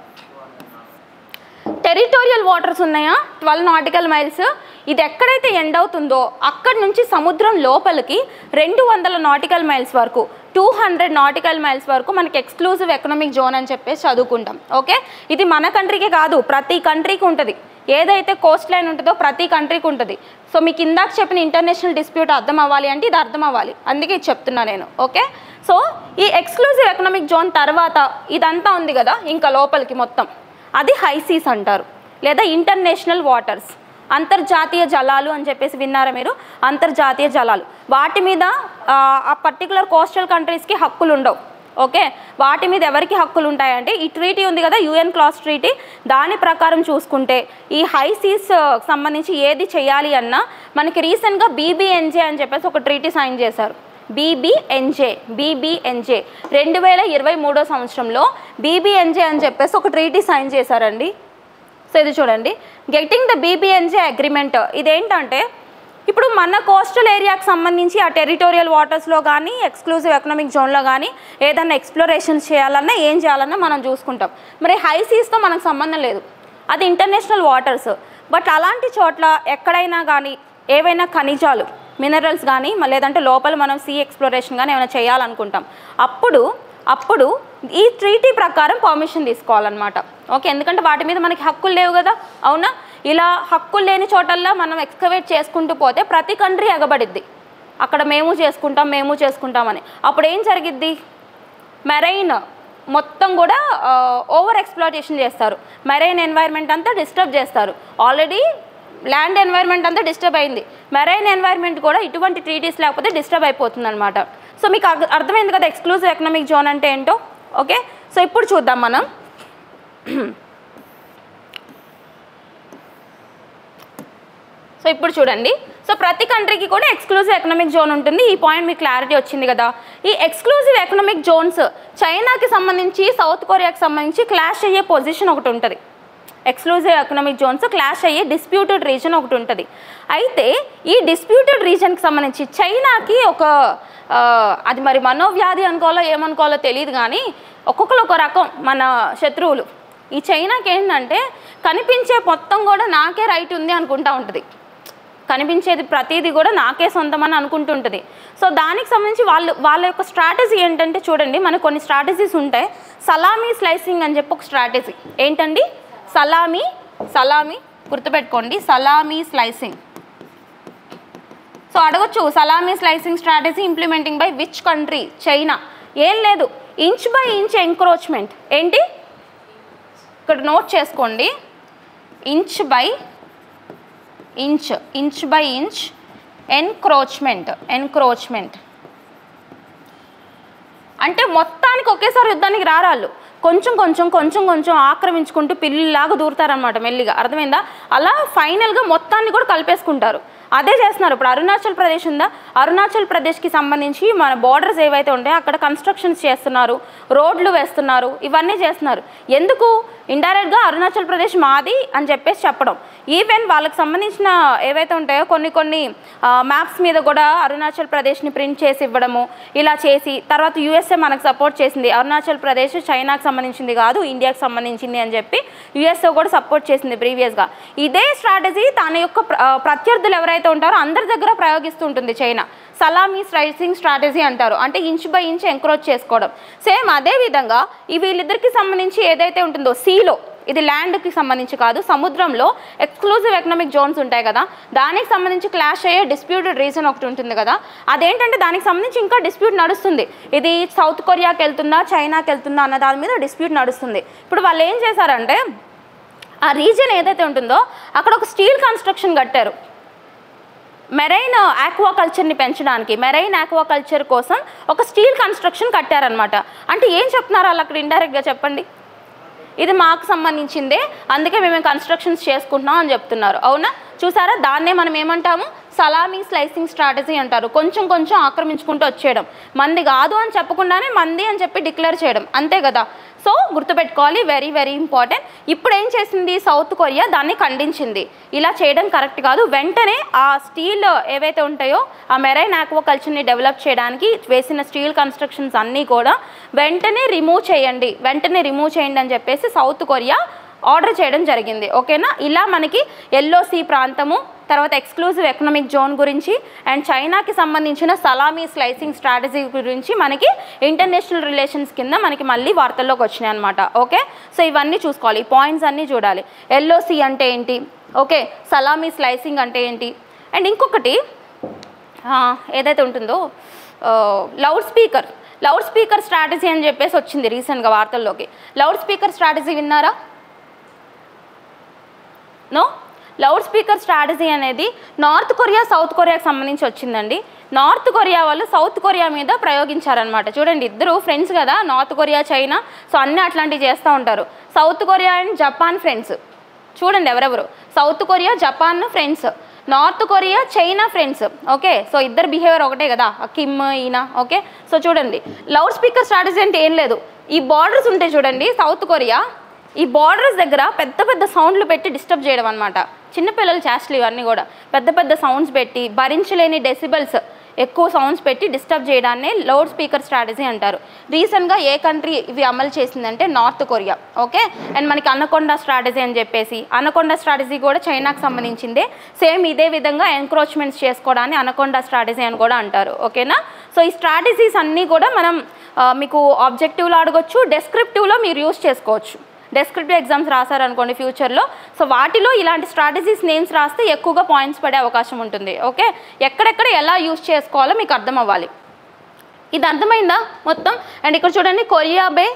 Territorial waters ఉన్నాయా 12 నాటికల్ మైల్స్, ఇది ఎక్కడైతే ఎండ్ అవుతుందో అక్కడి నుంచి సముద్రం లోపలికి 200 నాటికల్ మైల్స్ వరకు, 200 నాటికల్ మైల్స్ వరకు మనకి ఎక్స్క్లూజివ్ ఎకనామిక్ జోన్ అని చెప్పేసి చదువుకుంటాం. ఓకే, ఇది మన కంట్రీకే కాదు, ప్రతి కంట్రీకి ఉంటుంది. ఏదైతే కోస్ట్ లైన్ ఉంటుందో ప్రతి కంట్రీకి ఉంటుంది. సో మీకు ఇందాక చెప్పిన ఇంటర్నేషనల్ డిస్ప్యూట్ అర్థం అవ్వాలి అంటే ఇది అర్థం అవ్వాలి, అందుకే ఇది చెప్తున్నా నేను. ఓకే, సో ఈ ఎక్స్క్లూజివ్ ఎకనామిక్ జోన్ తర్వాత ఇదంతా ఉంది కదా ఇంకా లోపలికి మొత్తం, అది హైసీస్ అంటారు, లేదా ఇంటర్నేషనల్ వాటర్స్, అంతర్జాతీయ జలాలు అని చెప్పేసి విన్నారా మీరు, అంతర్జాతీయ జలాలు. వాటి మీద ఆ పర్టికులర్ కోస్టల్ కంట్రీస్కి హక్కులు ఉండవు. ఓకే, వాటి మీద ఎవరికి హక్కులు ఉంటాయంటే ఈ ట్రీటీ ఉంది కదా, యుఎన్ క్లాస్ ట్రీటీ, దాని ప్రకారం చూసుకుంటే ఈ హైసీస్ సంబంధించి ఏది చేయాలి అన్నా మనకి రీసెంట్గా బీబీఎన్జే అని చెప్పేసి ఒక ట్రీటీ సైన్ చేశారు. బీబీఎన్జే 2023 సంవత్సరంలో బీబీఎన్జే అని చెప్పేసి ఒక ట్రీటీ సైన్ చేశారండి. సో ఇది చూడండి, గెటింగ్ ద బీబీఎన్జే అగ్రిమెంట్. ఇదేంటంటే ఇప్పుడు మన కోస్టల్ ఏరియాకి సంబంధించి ఆ టెరిటోరియల్ వాటర్స్లో కానీ ఎక్స్క్లూజివ్ ఎకనామిక్ జోన్లో కానీ ఏదన్నా ఎక్స్ప్లోరేషన్స్ చేయాలన్నా ఏం చేయాలన్నా మనం చూసుకుంటాం. మరి హైసీస్తో మనకు సంబంధం లేదు, అది ఇంటర్నేషనల్ వాటర్స్. బట్ అలాంటి చోట్ల ఎక్కడైనా కానీ ఏవైనా ఖనిజాలు, మినరల్స్ కానీ లేదంటే లోపల మనం సీ ఎక్స్ప్లోరేషన్ కానీ ఏమైనా చేయాలనుకుంటాం, అప్పుడు ఈ ట్రీటీ ప్రకారం పర్మిషన్ తీసుకోవాలన్నమాట. ఓకే, ఎందుకంటే వాటి మీద మనకి హక్కులు లేవు కదా, అవునా. ఇలా హక్కులు లేని చోటల్లో మనం ఎక్స్కవేట్ చేసుకుంటూ పోతే ప్రతి కంట్రీ ఎగబడిద్ది, అక్కడ మేము చేసుకుంటామని. అప్పుడు ఏం జరిగిద్ది, మెరైన్ మొత్తం కూడా ఓవర్ ఎక్స్ప్లాయిటేషన్ చేస్తారు, మెరైన్ ఎన్వైర్న్మెంట్ అంతా డిస్టర్బ్ చేస్తారు. ఆల్రెడీ ల్యాండ్ ఎన్వైర్న్మెంట్ అంతా డిస్టర్బ్ అయింది, మెరైన్ ఎన్వైర్న్మెంట్ కూడా ఇటువంటి ట్రీటీస్ లేకపోతే డిస్టర్బ్ అయిపోతుంది అనమాట. సో మీకు అర్థమైంది కదా ఎక్స్క్లూజివ్ ఎకనామిక్ జోన్ అంటే ఏంటో. ఓకే, సో ఇప్పుడు చూద్దాం మనం. సో ఇప్పుడు చూడండి, సో ప్రతి కంట్రీకి కూడా ఎక్స్క్లూజివ్ ఎకనామిక్ జోన్ ఉంటుంది. ఈ పాయింట్ మీకు క్లారిటీ వచ్చింది కదా. ఈ ఎక్స్క్లూజివ్ ఎకనామిక్ జోన్స్ చైనాకి సంబంధించి, సౌత్ కొరియాకి సంబంధించి క్లాష్ అయ్యే పొజిషన్ ఒకటి ఉంటుంది. ఎక్స్క్లూజివ్ ఎకనామిక్ జోన్స్ క్లాష్ అయ్యే డిస్ప్యూటెడ్ రీజన్ ఒకటి ఉంటుంది. అయితే ఈ డిస్ప్యూటెడ్ రీజన్కి సంబంధించి చైనాకి ఒక అది మరి మనోవ్యాధి అనుకోవాలో ఏమనుకోవాలో తెలియదు కానీ ఒక్కొక్కరు ఒక రకం మన శత్రువులు. ఈ చైనాకి ఏంటంటే కనిపించే మొత్తం కూడా నాకే రైట్ ఉంది అనుకుంటూ ఉంటుంది, కనిపించేది ప్రతిదీ కూడా నాకే సొంతం అని అనుకుంటుంటుంది. సో దానికి సంబంధించి వాళ్ళ యొక్క స్ట్రాటజీ ఏంటంటే చూడండి, మనకు కొన్ని స్ట్రాటజీస్ ఉంటాయి. సలామీ స్లైసింగ్ అని చెప్పి ఒక స్ట్రాటజీ. ఏంటండి, సలామీ గుర్తుపెట్టుకోండి, సలామీ స్లైసింగ్. సో అడగొచ్చు, salami slicing strategy implementing by which country? China. ఏం లేదు, ఇంచ్ బై ఇంచ్ ఎంక్రోచ్మెంట్. ఏంటి, ఇక్కడ నోట్ చేసుకోండి, ఇంచ్ బై ఇంచ్ ఎన్క్రోచ్మెంట్ అంటే మొత్తానికి ఒకేసారి యుద్ధానికి రారాళ్ళు, కొంచెం ఆక్రమించుకుంటూ పిల్లిలాగా దూరుతారనమాట మెల్లిగా. అర్థమైందా? అలా ఫైనల్గా మొత్తాన్ని కూడా కలిపేసుకుంటారు. అదే చేస్తున్నారు. ఇప్పుడు అరుణాచల్ ప్రదేశ్ ఉందా, అరుణాచల్ ప్రదేశ్కి సంబంధించి మన బార్డర్స్ ఏవైతే ఉంటాయో అక్కడ కన్స్ట్రక్షన్స్ చేస్తున్నారు, రోడ్లు వేస్తున్నారు, ఇవన్నీ చేస్తున్నారు. ఎందుకు? ఇండైరెక్ట్గా అరుణాచల్ ప్రదేశ్ మాది అని చెప్పేసి చెప్పడం. ఈవెన్ వాళ్ళకి సంబంధించిన ఏవైతే ఉంటాయో కొన్ని మ్యాప్స్ మీద కూడా అరుణాచల్ ప్రదేశ్ని ప్రింట్ చేసి ఇవ్వడము, ఇలా చేసి తర్వాత యూఎస్ఏ మనకు సపోర్ట్ చేసింది. అరుణాచల్ ప్రదేశ్ చైనాకి సంబంధించింది కాదు, ఇండియాకి సంబంధించింది అని చెప్పి యూఎస్ఏ కూడా సపోర్ట్ చేసింది ప్రీవియస్గా. ఇదే స్ట్రాటజీ తన యొక్క ప్రత్యర్థులు ఎవరైతే ఉంటారో అందరి దగ్గర ప్రయోగిస్తూ ఉంటుంది చైనా. సలామీ స్లైసింగ్ స్ట్రాటజీ అంటారు, అంటే ఇంచ్ బై ఇంచ్ ఎంక్రోచ్ చేసుకోవడం. సేమ్ అదే విధంగా ఈ వీళ్ళిద్దరికి సంబంధించి ఏదైతే ఉంటుందో సీలో, ఇది ల్యాండ్కి సంబంధించి కాదు, సముద్రంలో ఎక్స్క్లూజివ్ ఎకనామిక్ జోన్స్ ఉంటాయి కదా, దానికి సంబంధించి క్లాష్ అయ్యే డిస్ప్యూటెడ్ రీజన్ ఒకటి ఉంటుంది కదా, అదేంటంటే దానికి సంబంధించి ఇంకా డిస్ప్యూట్ నడుస్తుంది. ఇది సౌత్ కొరియాకి వెళ్తుందా చైనాకి వెళ్తుందా అన్న దాని మీద డిస్ప్యూట్ నడుస్తుంది. ఇప్పుడు వాళ్ళు ఏం చేశారంటే ఆ రీజన్ ఏదైతే ఉంటుందో అక్కడ ఒక స్టీల్ కన్స్ట్రక్షన్ కట్టారు మెరైన్ ఆక్వాకల్చర్ని పెంచడానికి. మెరైన్ ఆక్వాకల్చర్ కోసం ఒక స్టీల్ కన్స్ట్రక్షన్ కట్టారనమాట. అంటే ఏం చెప్తున్నారు వాళ్ళు అక్కడ ఇండైరెక్ట్గా చెప్పండి, ఇది మాకు సంబంధించిందే అందుకే మేము కన్స్ట్రక్షన్స్ చేసుకుంటున్నాం అని చెప్తున్నారు. అవునా, చూసారా, దాన్నే మనం ఏమంటాము, సలామీ స్లైసింగ్ స్ట్రాటజీ అంటారు. కొంచెం కొంచెం ఆక్రమించుకుంటూ వచ్చేయడం, మంది కాదు అని చెప్పకుండానే మంది అని చెప్పి డిక్లేర్ చేయడం, అంతే కదా. సో గుర్తుపెట్టుకోవాలి, వెరీ వెరీ ఇంపార్టెంట్. ఇప్పుడు ఏం చేసింది సౌత్ కొరియా, దాన్ని ఖండించింది, ఇలా చేయడం కరెక్ట్ కాదు. వెంటనే ఆ స్టీల్ ఏవైతే ఉంటాయో ఆ మెరైన్ ఆక్వాకల్చర్ని డెవలప్ చేయడానికి వేసిన స్టీల్ కన్స్ట్రక్షన్స్ అన్నీ కూడా వెంటనే రిమూవ్ చేయండి అని చెప్పేసి సౌత్ కొరియా ఆర్డర్ చేయడం జరిగింది. ఓకేనా, ఇలా మనకి LOC ప్రాంతము, తర్వాత ఎక్స్క్లూజివ్ ఎకనామిక్ జోన్ గురించి అండ్ చైనాకి సంబంధించిన సలామీ స్లైసింగ్ స్ట్రాటజీ గురించి మనకి ఇంటర్నేషనల్ రిలేషన్స్ కింద మనకి మళ్ళీ వార్తల్లోకి వచ్చినాయి అనమాట. ఓకే, సో ఇవన్నీ చూసుకోవాలి, ఈ పాయింట్స్ అన్నీ చూడాలి. LOC అంటే ఏంటి, ఓకే, సలామీ స్లైసింగ్ అంటే ఏంటి, అండ్ ఇంకొకటి ఏదైతే ఉంటుందో లౌడ్ స్పీకర్ స్ట్రాటజీ అని చెప్పేసి వచ్చింది రీసెంట్గా వార్తల్లోకి. లౌడ్ స్పీకర్ స్ట్రాటజీ విన్నారా? నో. లౌడ్ స్పీకర్ స్ట్రాటజీ అనేది నార్త్ కొరియా సౌత్ కొరియాకి సంబంధించి వచ్చిందండి. నార్త్ కొరియా వాళ్ళు సౌత్ కొరియా మీద ప్రయోగించారనమాట. చూడండి, ఇద్దరు ఫ్రెండ్స్ కదా, నార్త్ కొరియా చైనా, సో అన్నీ అట్లాంటివి చేస్తూ ఉంటారు. South Korea and Japan friends, చూడండి ఎవరెవరు, south Korea Japan friends, north Korea China friends. Okay, so ఇద్దరు బిహేవియర్ ఒకటే కదా, కిమ్ ఈయన. ఓకే, సో చూడండి, లౌడ్ స్పీకర్ స్ట్రాటజీ అంటే ఏం లేదు, ఈ బార్డర్స్ ఉంటాయి చూడండి సౌత్ కొరియా, ఈ బార్డర్స్ దగ్గర పెద్ద పెద్ద సౌండ్లు పెట్టి డిస్టర్బ్ చేయడం అనమాట. చిన్నపిల్లలు చేష్టలు ఇవన్నీ కూడా పెద్ద పెద్ద సౌండ్స్ పెట్టి, భరించలేని డెసిబల్స్ ఎక్కువ సౌండ్స్ పెట్టి డిస్టర్బ్ చేయడాన్ని లౌడ్ స్పీకర్ స్ట్రాటజీ అంటారు. రీసెంట్గా ఏ కంట్రీ ఇవి అమలు చేసిందంటే నార్త్ కొరియా. ఓకే, అండ్ మనకి అనకొండా స్ట్రాటజీ అని చెప్పేసి, అనకొండా స్ట్రాటజీ కూడా చైనాకు సంబంధించిందే. సేమ్ ఇదే విధంగా ఎంక్రోచ్మెంట్స్ చేసుకోవడాన్ని అనకొండా స్ట్రాటజీ అని కూడా అంటారు. ఓకేనా, సో ఈ స్ట్రాటజీస్ అన్నీ కూడా మనం మీకు ఆబ్జెక్టివ్లో అడగొచ్చు, డెస్క్రిప్టివ్లో మీరు యూస్ చేసుకోవచ్చు. డెస్క్రిప్టివ్ ఎగ్జామ్స్ రాశారనుకోండి ఫ్యూచర్లో, సో వాటిలో ఇలాంటి స్ట్రాటజీస్ నేమ్స్ రాస్తే ఎక్కువగా పాయింట్స్ పడే అవకాశం ఉంటుంది. ఓకే, ఎక్కడెక్కడ ఎలా యూజ్ చేసుకోవాలో మీకు అర్థం అవ్వాలి. ఇది అర్థమైందా మొత్తం? అండ్ ఇక్కడ చూడండి, కొరియా బే,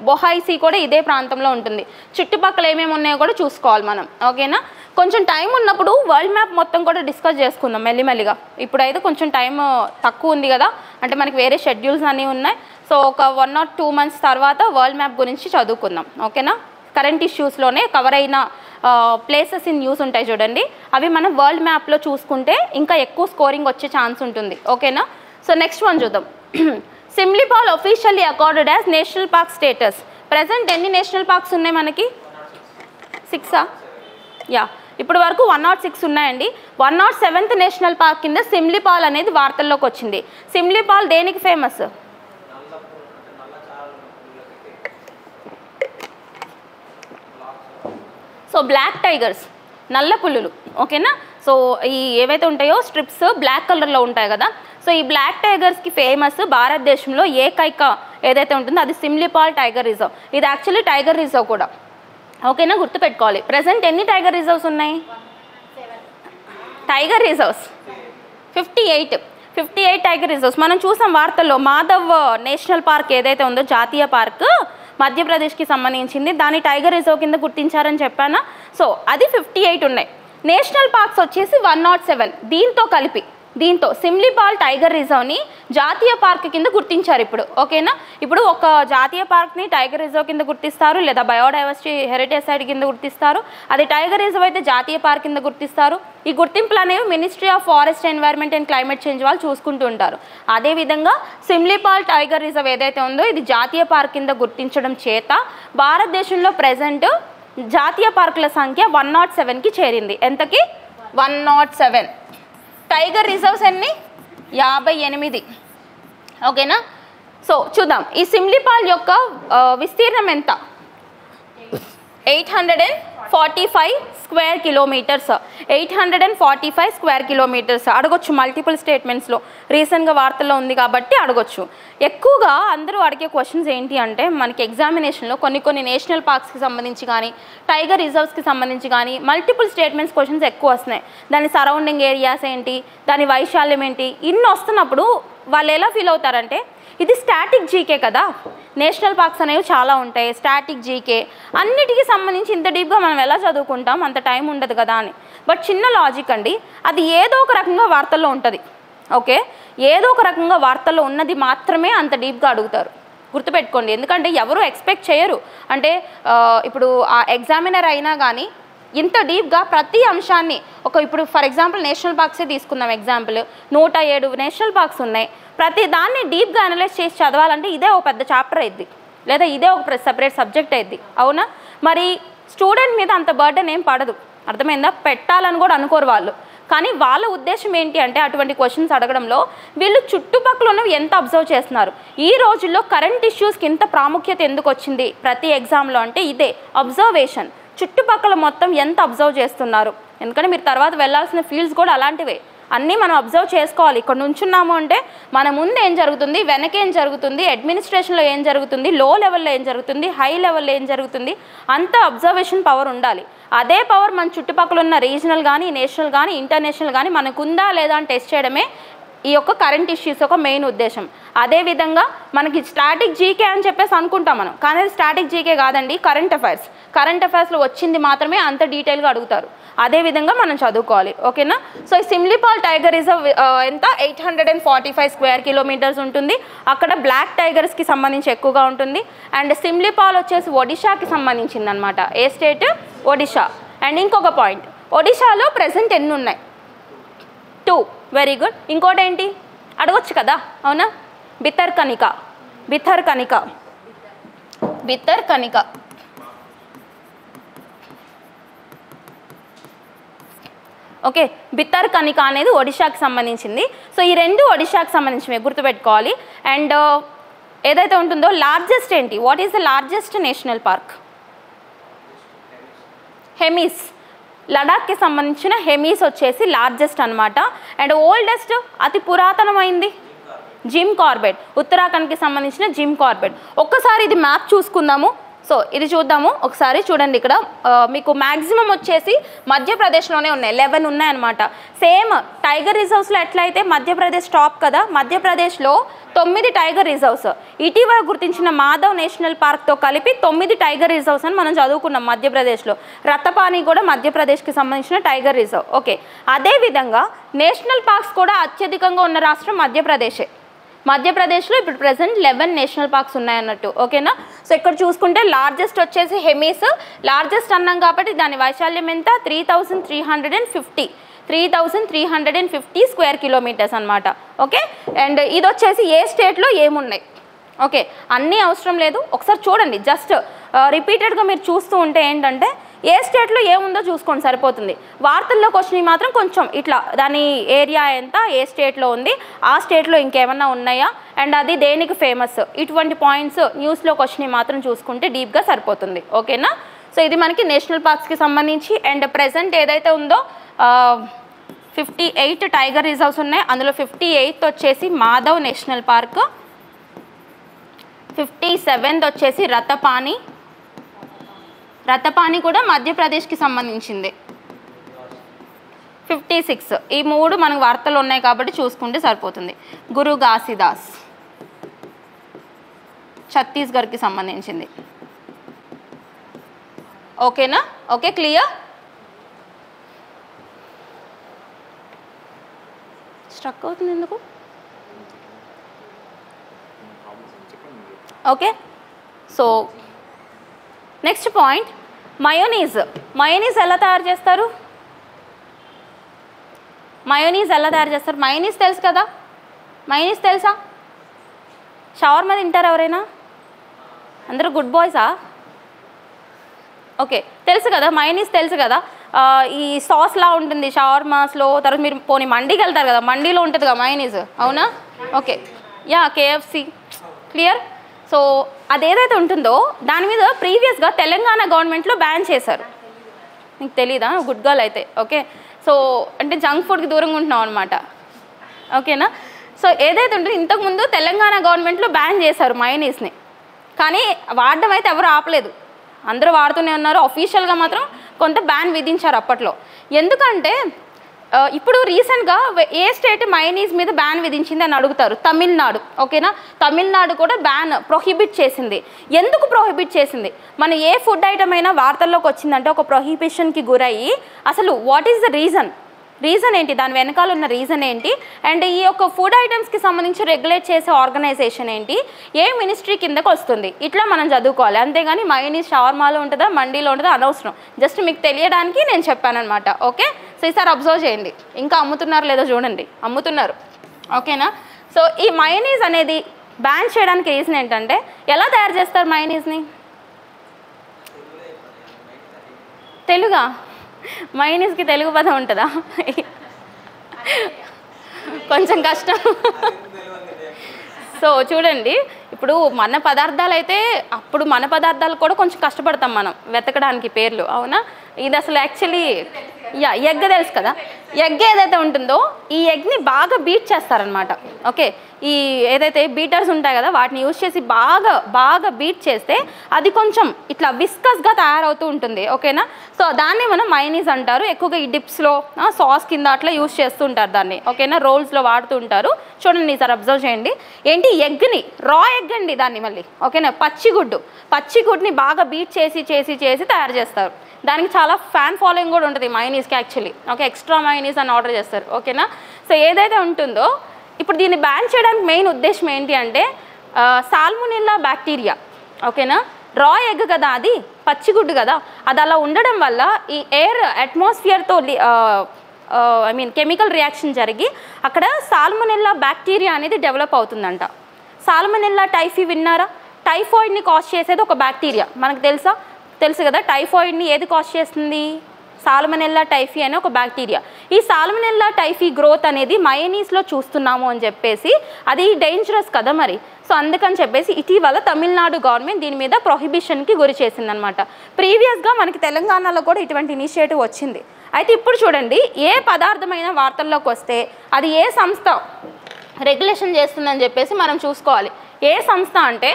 బొహాయిసీ కూడా ఇదే ప్రాంతంలో ఉంటుంది. చుట్టుపక్కల ఏమేమి ఉన్నాయో కూడా చూసుకోవాలి మనం. ఓకేనా, కొంచెం టైం ఉన్నప్పుడు వరల్డ్ మ్యాప్ మొత్తం కూడా డిస్కస్ చేసుకుందాం మెల్లిమెల్లిగా. ఇప్పుడైతే కొంచెం టైం తక్కువ ఉంది కదా, అంటే మనకి వేరే షెడ్యూల్స్ అన్నీ ఉన్నాయి. సో ఒక 1 or 2 months తర్వాత వరల్డ్ మ్యాప్ గురించి చదువుకుందాం. ఓకేనా, కరెంట్ ఇష్యూస్లోనే కవర్ అయిన ప్లేసెస్ ఇన్ న్యూస్ ఉంటాయి చూడండి, అవి మనం వరల్డ్ మ్యాప్లో చూసుకుంటే ఇంకా ఎక్కువ స్కోరింగ్ వచ్చే ఛాన్స్ ఉంటుంది. ఓకేనా, సో నెక్స్ట్ వన్ చూద్దాం. Simlipal officially accorded as national park status. Present ఎన్ని నేషనల్ పార్క్స్ ఉన్నాయి మనకి? 6ఆ? యా, ఇప్పుడు వరకు 106 ఉన్నాయండి. 107th నేషనల్ పార్క్ కింద సిమ్లీపాల్ అనేది వార్తల్లోకి వచ్చింది. సిమ్లీపాల్ దేనికి ఫేమస్? సో బ్లాక్ టైగర్స్, నల్ల పులులు. ఓకేనా, సో ఈ ఏవైతే ఉంటాయో స్ట్రిప్స్ బ్లాక్ కలర్లో ఉంటాయి కదా, సో ఈ బ్లాక్ టైగర్స్కి ఫేమస్ భారతదేశంలో ఏకైక ఏదైతే ఉంటుందో అది సిమ్లీపాల్ టైగర్ రిజర్వ్. ఇది యాక్చువల్లీ టైగర్ రిజర్వ్ కూడా. ఓకేనా, గుర్తుపెట్టుకోవాలి. ప్రజెంట్ ఎన్ని టైగర్ రిజర్వ్స్ ఉన్నాయి? Tiger reserves 58 tiger reserves. మనం చూసాం వార్తల్లో, మాధవ్ నేషనల్ పార్క్ ఏదైతే ఉందో జాతీయ పార్క్ మధ్యప్రదేశ్కి సంబంధించింది, దాన్ని టైగర్ రిజర్వ్ కింద గుర్తించారని చెప్పానా. సో అది 58 ఉన్నాయి. నేషనల్ పార్క్స్ వచ్చేసి 107, దీంతో కలిపి దీంతో సిమ్లీపాల్ టైగర్ రిజర్వ్ని జాతీయ పార్క్ కింద గుర్తించారు ఇప్పుడు. ఓకేనా, ఇప్పుడు ఒక జాతీయ పార్క్ని టైగర్ రిజర్వ్ కింద గుర్తిస్తారు, లేదా బయోడైవర్సిటీ హెరిటేజ్ సైట్ కింద గుర్తిస్తారు. అది టైగర్ రిజర్వ్ అయితే జాతీయ పార్క్ కింద గుర్తిస్తారు. ఈ గుర్తింపులు అనేవి ministry of forest environment and climate change వాళ్ళు చూసుకుంటూ ఉంటారు. అదేవిధంగా సిమ్లీపాల్ టైగర్ రిజర్వ్ ఏదైతే ఉందో ఇది జాతీయ పార్క్ కింద గుర్తించడం చేత భారతదేశంలో ప్రజెంట్ జాతీయ పార్కుల సంఖ్య 107కి చేరింది. ఎంతకి? 107. టైగర్ రిజర్వ్స్ ఎన్ని? 58. ఓకేనా, సో చూద్దాం ఈ సిమ్లీపాల్ యొక్క విస్తీర్ణం ఎంత? 845 స్క్వేర్ కిలోమీటర్స్. 845 స్క్వేర్ కిలోమీటర్స్ అడగొచ్చు మల్టిపుల్ స్టేట్మెంట్స్లో, రీసెంట్గా వార్తల్లో ఉంది కాబట్టి అడగొచ్చు. ఎక్కువగా అందరూ అడిగే క్వశ్చన్స్ ఏంటి అంటే మనకి ఎగ్జామినేషన్లో కొన్ని నేషనల్ పార్క్స్కి సంబంధించి కానీ టైగర్ రిజర్వ్స్కి సంబంధించి కానీ మల్టిపుల్ స్టేట్మెంట్స్ క్వశ్చన్స్ ఎక్కువ వస్తున్నాయి. దాని సరౌండింగ్ ఏరియాస్ ఏంటి, దాని వైశాల్యం ఏంటి, ఇన్ని వస్తున్నప్పుడు వాళ్ళు ఎలా ఫీల్ అవుతారంటే ఇది స్టాటిక్ జీకే కదా, నేషనల్ పార్క్స్ అనేవి చాలా ఉంటాయి, స్టాటిక్ జీకే అన్నిటికీ సంబంధించి ఇంత డీప్గా మనం ఎలా చదువుకుంటాం, అంత టైం ఉండదు కదా అని. బట్ చిన్న లాజిక్ అండి, అది ఏదో ఒక రకంగా వార్తల్లో ఉంటుంది. ఓకే, ఏదో ఒక రకంగా వార్తల్లో ఉన్నది మాత్రమే అంత డీప్గా అడుగుతారు, గుర్తుపెట్టుకోండి. ఎందుకంటే ఎవరు ఎక్స్పెక్ట్ చేయరు. అంటే ఇప్పుడు ఆ ఎగ్జామినర్ అయినా కానీ ఇంత డీప్గా ప్రతి అంశాన్ని ఇప్పుడు ఫర్ ఎగ్జాంపుల్ నేషనల్ పార్క్సే తీసుకుందాం ఎగ్జాంపుల్, 107 నేషనల్ పార్క్స్ ఉన్నాయి. ప్రతి దాన్ని డీప్గా అనలైజ్ చేసి చదవాలంటే ఇదే ఒక పెద్ద చాప్టర్ అయింది, లేదా ఇదే ఒక సెపరేట్ సబ్జెక్ట్ అయింది. అవునా, మరి స్టూడెంట్ మీద అంత బర్డెన్ ఏం పడదు, అర్థమైందా? పెట్టాలని కూడా అనుకోరు వాళ్ళు. కానీ వాళ్ళ ఉద్దేశం ఏంటి అంటే అటువంటి క్వశ్చన్స్ అడగడంలో వీళ్ళు చుట్టుపక్కల ఉన్నవి ఎంత అబ్జర్వ్ చేస్తున్నారు. ఈ రోజుల్లో కరెంట్ ఇష్యూస్కి ఇంత ప్రాముఖ్యత ఎందుకు వచ్చింది ప్రతి ఎగ్జామ్లో అంటే ఇదే అబ్జర్వేషన్. చుట్టుపక్కల మొత్తం ఎంత అబ్జర్వ్ చేస్తున్నారు, ఎందుకంటే మీరు తర్వాత వెళ్ళాల్సిన ఫీల్డ్స్ కూడా అలాంటివే. అన్నీ మనం అబ్జర్వ్ చేసుకోవాలి. ఇక్కడ నుంచున్నాము అంటే మన ముందు ఏం జరుగుతుంది, వెనక ఏం జరుగుతుంది, అడ్మినిస్ట్రేషన్లో ఏం జరుగుతుంది, లో లెవెల్లో ఏం జరుగుతుంది, హై లెవెల్లో ఏం జరుగుతుంది, అంత అబ్జర్వేషన్ పవర్ ఉండాలి. అదే పవర్ మన చుట్టుపక్కల ఉన్న రీజనల్ కానీ నేషనల్ కానీ ఇంటర్నేషనల్ కానీ మనకుందా లేదా అని టెస్ట్ చేయడమే ఈ యొక్క కరెంట్ ఇష్యూస్ యొక్క మెయిన్ ఉద్దేశం. అదేవిధంగా మనకి స్టాటిక్ జీకే అని చెప్పేసి అనుకుంటాం మనం, కానీ అది స్టాటిక్ జీకే కాదండి, కరెంట్ అఫైర్స్. కరెంట్ అఫైర్స్లో వచ్చింది మాత్రమే అంత డీటెయిల్గా అడుగుతారు. అదేవిధంగా మనం చదువుకోవాలి. ఓకేనా, సో ఈ సిమ్లీపాల్ టైగర్ రిజర్వ్ ఎంత? 845 స్క్వేర్ కిలోమీటర్స్ ఉంటుంది. అక్కడ బ్లాక్ టైగర్స్కి సంబంధించి ఎక్కువగా ఉంటుంది. అండ్ సిమ్లీపాల్ వచ్చేసి ఒడిషాకి సంబంధించింది అనమాట. ఏ స్టేట్? ఒడిషా. అండ్ ఇంకొక పాయింట్, ఒడిషాలో ప్రెసెంట్ ఎన్ని ఉన్నాయి? 2. Very good. ఇంకోటి ఏంటి అడగొచ్చు కదా, అవునా? బితర్కనిక. ఓకే, బితర్కనిక అనేది ఒడిషాకి సంబంధించింది. సో ఈ రెండు ఒడిషాకి సంబంధించినవి గుర్తుపెట్టుకోవాలి. అండ్ ఏదైతే ఉంటుందో లార్జెస్ట్ ఏంటి? What is the largest national park? Hemis. లడాఖ్కి సంబంధించిన హెమిస్ వచ్చేసి లార్జెస్ట్ అనమాట. అండ్ ఓల్డెస్ట్ అతి పురాతనమైంది జిమ్ కార్బెట్. ఉత్తరాఖండ్కి సంబంధించిన జిమ్ కార్బెట్. ఒక్కసారి ఇది మ్యాప్ చూసుకుందాము. సో ఇది చూద్దాము ఒకసారి. చూడండి, ఇక్కడ మీకు మ్యాక్సిమం వచ్చేసి మధ్యప్రదేశ్లోనే ఉన్నాయి, 11 ఉన్నాయన్నమాట. సేమ్ టైగర్ రిజర్వ్స్లో ఎట్లయితే మధ్యప్రదేశ్ టాప్ కదా, మధ్యప్రదేశ్లో 9 టైగర్ రిజర్వ్స్. ఇటీవల గుర్తించిన మాధవ్ నేషనల్ పార్క్తో కలిపి 9 టైగర్ రిజర్వ్స్ అని మనం చదువుకున్నాం మధ్యప్రదేశ్లో. రత్తపాని కూడా మధ్యప్రదేశ్కి సంబంధించిన టైగర్ రిజర్వ్. ఓకే, అదేవిధంగా నేషనల్ పార్క్స్ కూడా అత్యధికంగా ఉన్న రాష్ట్రం మధ్యప్రదేశే. మధ్యప్రదేశ్లో ఇప్పుడు ప్రెసెంట్ 11 నేషనల్ పార్క్స్ ఉన్నాయన్నట్టు. ఓకేనా, సో ఇక్కడ చూసుకుంటే లార్జెస్ట్ వచ్చేసి హెమిస్. లార్జెస్ట్ అన్నాం కాబట్టి దాని వైశాల్యం ఎంత? 3350 స్క్వేర్ కిలోమీటర్స్ అనమాట. ఓకే, అండ్ ఇది వచ్చేసి ఏ స్టేట్లో ఏమున్నాయి. ఓకే, అన్నీ అవసరం లేదు, ఒకసారి చూడండి. జస్ట్ రిపీటెడ్గా మీరు చూస్తూ ఉంటే ఏంటంటే ఏ స్టేట్లో ఏముందో చూసుకోండి సరిపోతుంది. వార్తల్లో క్వశ్చన్ మాత్రం కొంచెం ఇట్లా దాని ఏరియా ఎంత, ఏ స్టేట్లో ఉంది, ఆ స్టేట్లో ఇంకేమన్నా ఉన్నాయా, అండ్ అది దేనికి ఫేమస్, ఇటువంటి పాయింట్స్ న్యూస్లో క్వశ్చన్ మాత్రం చూసుకుంటే డీప్గా సరిపోతుంది. ఓకేనా, సో ఇది మనకి నేషనల్ పార్క్స్కి సంబంధించి. అండ్ ప్రెజెంట్ ఏదైతే ఉందో 58 టైగర్ రిజర్వ్స్ ఉన్నాయి. అందులో 58th వచ్చేసి మాధవ్ నేషనల్ పార్క్, 57th వచ్చేసి రతపాని కూడా మధ్యప్రదేశ్కి సంబంధించింది. 56 ఈ 3 మనకు వార్తలు ఉన్నాయి కాబట్టి చూసుకుంటే సరిపోతుంది. గురు ఘాసీదాస్ ఛత్తీస్గఢ్కి సంబంధించింది. ఓకేనా, ఓకే క్లియర్. స్ట్రక్ అవుతుంది ఎందుకు? Okay, so next point mayonnaise. Mayonnaise ఎలా తయారు చేస్తారు? మయోనీస్ ఎలా తయారు చేస్తారు? మయోనీస్ తెలుసు కదా, మయోనీస్ తెలుసా? షవర్మా తింటారు ఎవరైనా? అందరూ గుడ్ బాయ్సా? ఓకే, తెలుసు కదా, మయోనీస్ తెలుసు కదా. ఈ సాస్లా ఉంటుంది షవర్మాస్లో. తర్వాత మీరు పోనీ మండీకి వెళ్తారు కదా, మండీలో ఉంటుంది కదా మయోనీస్, అవునా? Okay, yeah, KFC, clear. So అదేదైతే ఉంటుందో దాని మీద ప్రీవియస్గా తెలంగాణ గవర్నమెంట్లో బ్యాన్ చేశారు. నీకు తెలీదా? గుడ్ గర్ల్ అయితే. ఓకే, సో అంటే జంక్ ఫుడ్కి దూరంగా ఉంటున్నాం అనమాట. ఓకేనా? సో ఏదైతే ఉంటుందో ఇంతకుముందు తెలంగాణ గవర్నమెంట్లో బ్యాన్ చేశారు మయోనీస్ని, కానీ వాడడం అయితే ఎవరు ఆపలేదు, అందరూ వాడుతూనే ఉన్నారు. అఫీషియల్గా మాత్రం కొంత బ్యాన్ విధించారు అప్పట్లో. ఎందుకంటే ఇప్పుడు రీసెంట్గా ఏ స్టేట్ మయోనీస్ మీద బ్యాన్ విధించింది అని అడుగుతారు. తమిళనాడు. ఓకేనా? తమిళనాడు కూడా ప్రొహిబిట్ చేసింది. ఎందుకు ప్రొహిబిట్ చేసింది? మన ఏ ఫుడ్ ఐటమ్ అయినా వార్తల్లోకి వచ్చిందంటే ఒక ప్రొహిబిషన్కి గురయ్యి అసలు వాట్ ఈస్ ద రీజన్ ఏంటి, దాని వెనకాల ఉన్న రీజన్ ఏంటి, అండ్ ఈ యొక్క ఫుడ్ ఐటమ్స్కి సంబంధించి రెగ్యులేట్ చేసే ఆర్గనైజేషన్ ఏంటి, ఏ మినిస్ట్రీ కిందకు వస్తుంది, ఇట్లా మనం చదువుకోవాలి. అంతేగాని మయోనీస్ షవర్మాలో ఉంటుందా మండీలో ఉంటుందా అనవసరం, జస్ట్ మీకు తెలియడానికి నేను చెప్పానమాట. ఓకే, సో ఈసారి అబ్జర్వ్ చేయండి, ఇంకా అమ్ముతున్నారు లేదో చూడండి, అమ్ముతున్నారు. ఓకేనా? సో ఈ మయోనీస్ అనేది బ్యాన్ చేయడానికి రీజన్ ఏంటంటే, ఎలా తయారు చేస్తారు మయోనీస్ని? తెలుగా? మయోనీస్కి తెలుగు పదం ఉంటుందా? కొంచెం కష్టం. సో చూడండి, ఇప్పుడు మన పదార్థాలు అయితే అప్పుడు మన పదార్థాలు కూడా కొంచెం కష్టపడతాం మనం వెతకడానికి పేర్లు, అవునా? ఇది అసలు యాక్చువల్లీ ఎగ్ తెలుసు కదా, ఎగ్ ఏదైతే ఉంటుందో ఈ ఎగ్ని బాగా బీట్ చేస్తారనమాట. ఓకే, ఈ ఏదైతే బీటర్స్ ఉంటాయి కదా వాటిని యూజ్ చేసి బాగా బీట్ చేస్తే అది కొంచెం ఇట్లా విస్కస్గా తయారవుతూ ఉంటుంది. ఓకేనా? సో దాన్ని మనం మయోనీస్ అంటారు. ఎక్కువగా ఈ డిప్స్లో సాస్ కింద అట్లా యూజ్ చేస్తూ ఉంటారు దాన్ని. ఓకేనా? రోల్స్లో వాడుతూ ఉంటారు. చూడండి సార్, అబ్జర్వ్ చేయండి. ఏంటి? ఎగ్ని, రా ఎగ్ అండి దాన్ని మళ్ళీ. ఓకేనా? పచ్చిగుడ్ని బాగా బీట్ చేసి తయారు చేస్తారు. దానికి చాలా ఫ్యాన్ ఫాలోయింగ్ కూడా ఉంటుంది మయోనీస్కి యాక్చువల్లీ. ఓకే, ఎక్స్ట్రా మయోనీస్ అని ఆర్డర్ చేస్తారు. ఓకేనా? సో ఏదైతే ఉంటుందో ఇప్పుడు దీన్ని బ్యాన్ చేయడానికి మెయిన్ ఉద్దేశం ఏంటి అంటే సాల్మొనెల్లా బ్యాక్టీరియా. ఓకేనా? రా ఎగ్ కదా, అది పచ్చిగుడ్డు కదా, అది అలా ఉండడం వల్ల ఈ ఎయిర్ అట్మాస్ఫియర్తో కెమికల్ రియాక్షన్ జరిగి అక్కడ సాల్మొనెల్లా బ్యాక్టీరియా అనేది డెవలప్ అవుతుందంట. సాల్మొనెల్లా టైఫీ విన్నారా? టైఫాయిడ్ని కాజ్ చేసేది ఒక బ్యాక్టీరియా, మనకు తెలుసు కదా. టైఫాయిడ్ని ఏది కాజ్ చేస్తుంది? సాల్మొనెల్లా టైఫీ అనే ఒక బ్యాక్టీరియా. ఈ సాల్మొనెల్లా టైఫీ గ్రోత్ అనేది మయోనీస్లో చూస్తున్నాము అని చెప్పేసి అది డేంజరస్ కదా మరి. సో అందుకని చెప్పేసి ఇటీవల తమిళనాడు గవర్నమెంట్ దీని మీద ప్రొహిబిషన్కి గురి చేసిందనమాట. ప్రీవియస్గా మనకి తెలంగాణలో కూడా ఇటువంటి ఇనిషియేటివ్ వచ్చింది. అయితే ఇప్పుడు చూడండి, ఏ పదార్థమైన వార్తల్లోకి వస్తే అది ఏ సంస్థ రెగ్యులేషన్ చేస్తుందని చెప్పేసి మనం చూసుకోవాలి. ఏ సంస్థ అంటే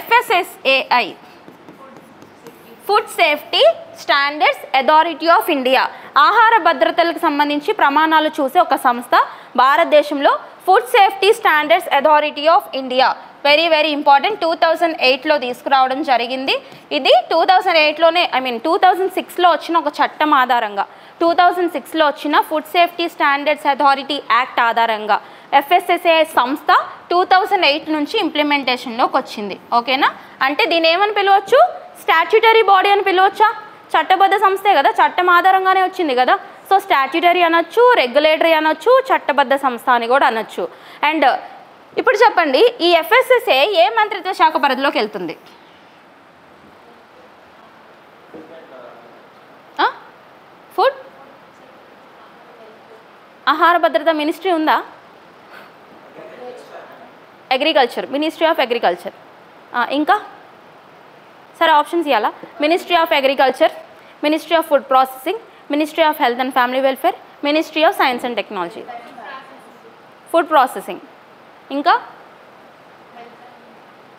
FSSAI, food safety standards authority of India. ఆహార భద్రతలకు సంబంధించి ప్రమాణాలు చూసే ఒక సంస్థ భారతదేశంలో food safety standards authority of India. Very important. 2008లో తీసుకురావడం జరిగింది. ఇది 2008లోనే 2006లో వచ్చిన ఒక చట్టం ఆధారంగా, 2006లో వచ్చిన food safety standards authority act ఆధారంగా FSSAI సంస్థ 2008 నుంచి ఇంప్లిమెంటేషన్లోకి వచ్చింది. ఓకేనా? అంటే దీని ఏమని పిలవచ్చు? స్టాట్యుటరీ బాడీ అని పిలవచ్చా? చట్టబద్ధ సంస్థే కదా, చట్టం ఆధారంగానే వచ్చింది కదా. సో స్టాట్యుటరీ అనొచ్చు, రెగ్యులేటరీ అనొచ్చు, చట్టబద్ధ సంస్థ అని కూడా అనొచ్చు. అండ్ ఇప్పుడు చెప్పండి, ఈ FSSAI ఏ మంత్రిత్వ శాఖ పరిధిలోకి వెళ్తుంది? ఫుడ్ ఆహార భద్రత మినిస్ట్రీ ఉందా? Agriculture, ministry of agriculture. ఇంకా సరే ఆప్షన్స్ ఇవ్వాలా? Ministry of agriculture, ministry of food processing, ministry of health and family welfare, ministry of science and technology. Food processing, ఇంకా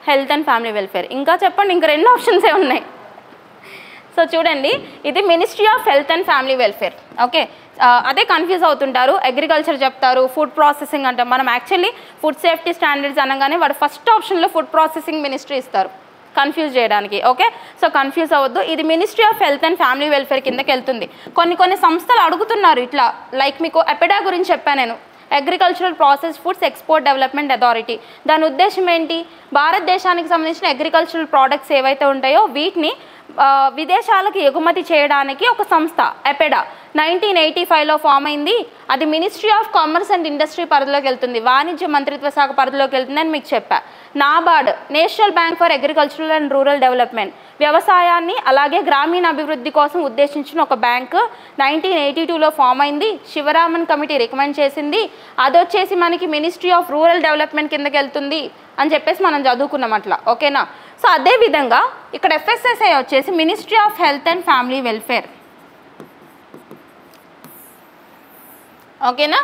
హెల్త్ అండ్ ఫ్యామిలీ వెల్ఫేర్. ఇంకా చెప్పండి, ఇంకా 2 ఆప్షన్సే ఉన్నాయి. సో చూడండి, ఇది ministry of health and family welfare. Okay, అదే confuse అవుతుంటారు. Agriculture చెప్తారు, ఫుడ్ ప్రాసెసింగ్ అంటాం. మనం యాక్చువల్లీ ఫుడ్ సేఫ్టీ స్టాండర్డ్స్ అనగానే వాడు ఫస్ట్ ఆప్షన్లో ఫుడ్ ప్రాసెసింగ్ మినిస్ట్రీ ఇస్తారు కన్ఫ్యూజ్ చేయడానికి. ఓకే, సో కన్ఫ్యూజ్ అవ్వద్దు. ఇది ministry of health and family welfare కిందకి వెళ్తుంది. కొన్ని సంస్థలు అడుగుతున్నారు ఇట్లా, లైక్ మీకు ఎపెడా గురించి చెప్పాను నేను. Agricultural process foods export development authority. దాని ఉద్దేశం ఏంటి, భారతదేశానికి సంబంధించిన అగ్రికల్చరల్ ప్రోడక్ట్స్ ఏవైతే ఉంటాయో వీటిని విదేశాలకు ఎగుమతి చేయడానికి ఒక సంస్థ ఎపెడా 1985లో ఫామ్ అయింది. అది ministry of commerce and industry పరిధిలోకి వెళ్తుంది, వాణిజ్య మంత్రిత్వ శాఖ పరిధిలోకి వెళ్తుంది అని మీకు చెప్పా. NABARD, national bank for agricultural and rural development, వ్యవసాయాన్ని అలాగే గ్రామీణ అభివృద్ధి కోసం ఉద్దేశించిన ఒక బ్యాంకు 1982లో ఫామ్ అయింది. శివరామన్ కమిటీ రికమెండ్ చేసింది. అది వచ్చేసి మనకి మినిస్ట్రీ ఆఫ్ రూరల్ డెవలప్మెంట్ కిందకి వెళ్తుంది అని చెప్పేసి మనం చదువుకున్నాం అట్లా, ఓకేనా. సో అదేవిధంగా ఇక్కడ FSSAI వచ్చేసి ministry of health and family welfare, ఓకేనా.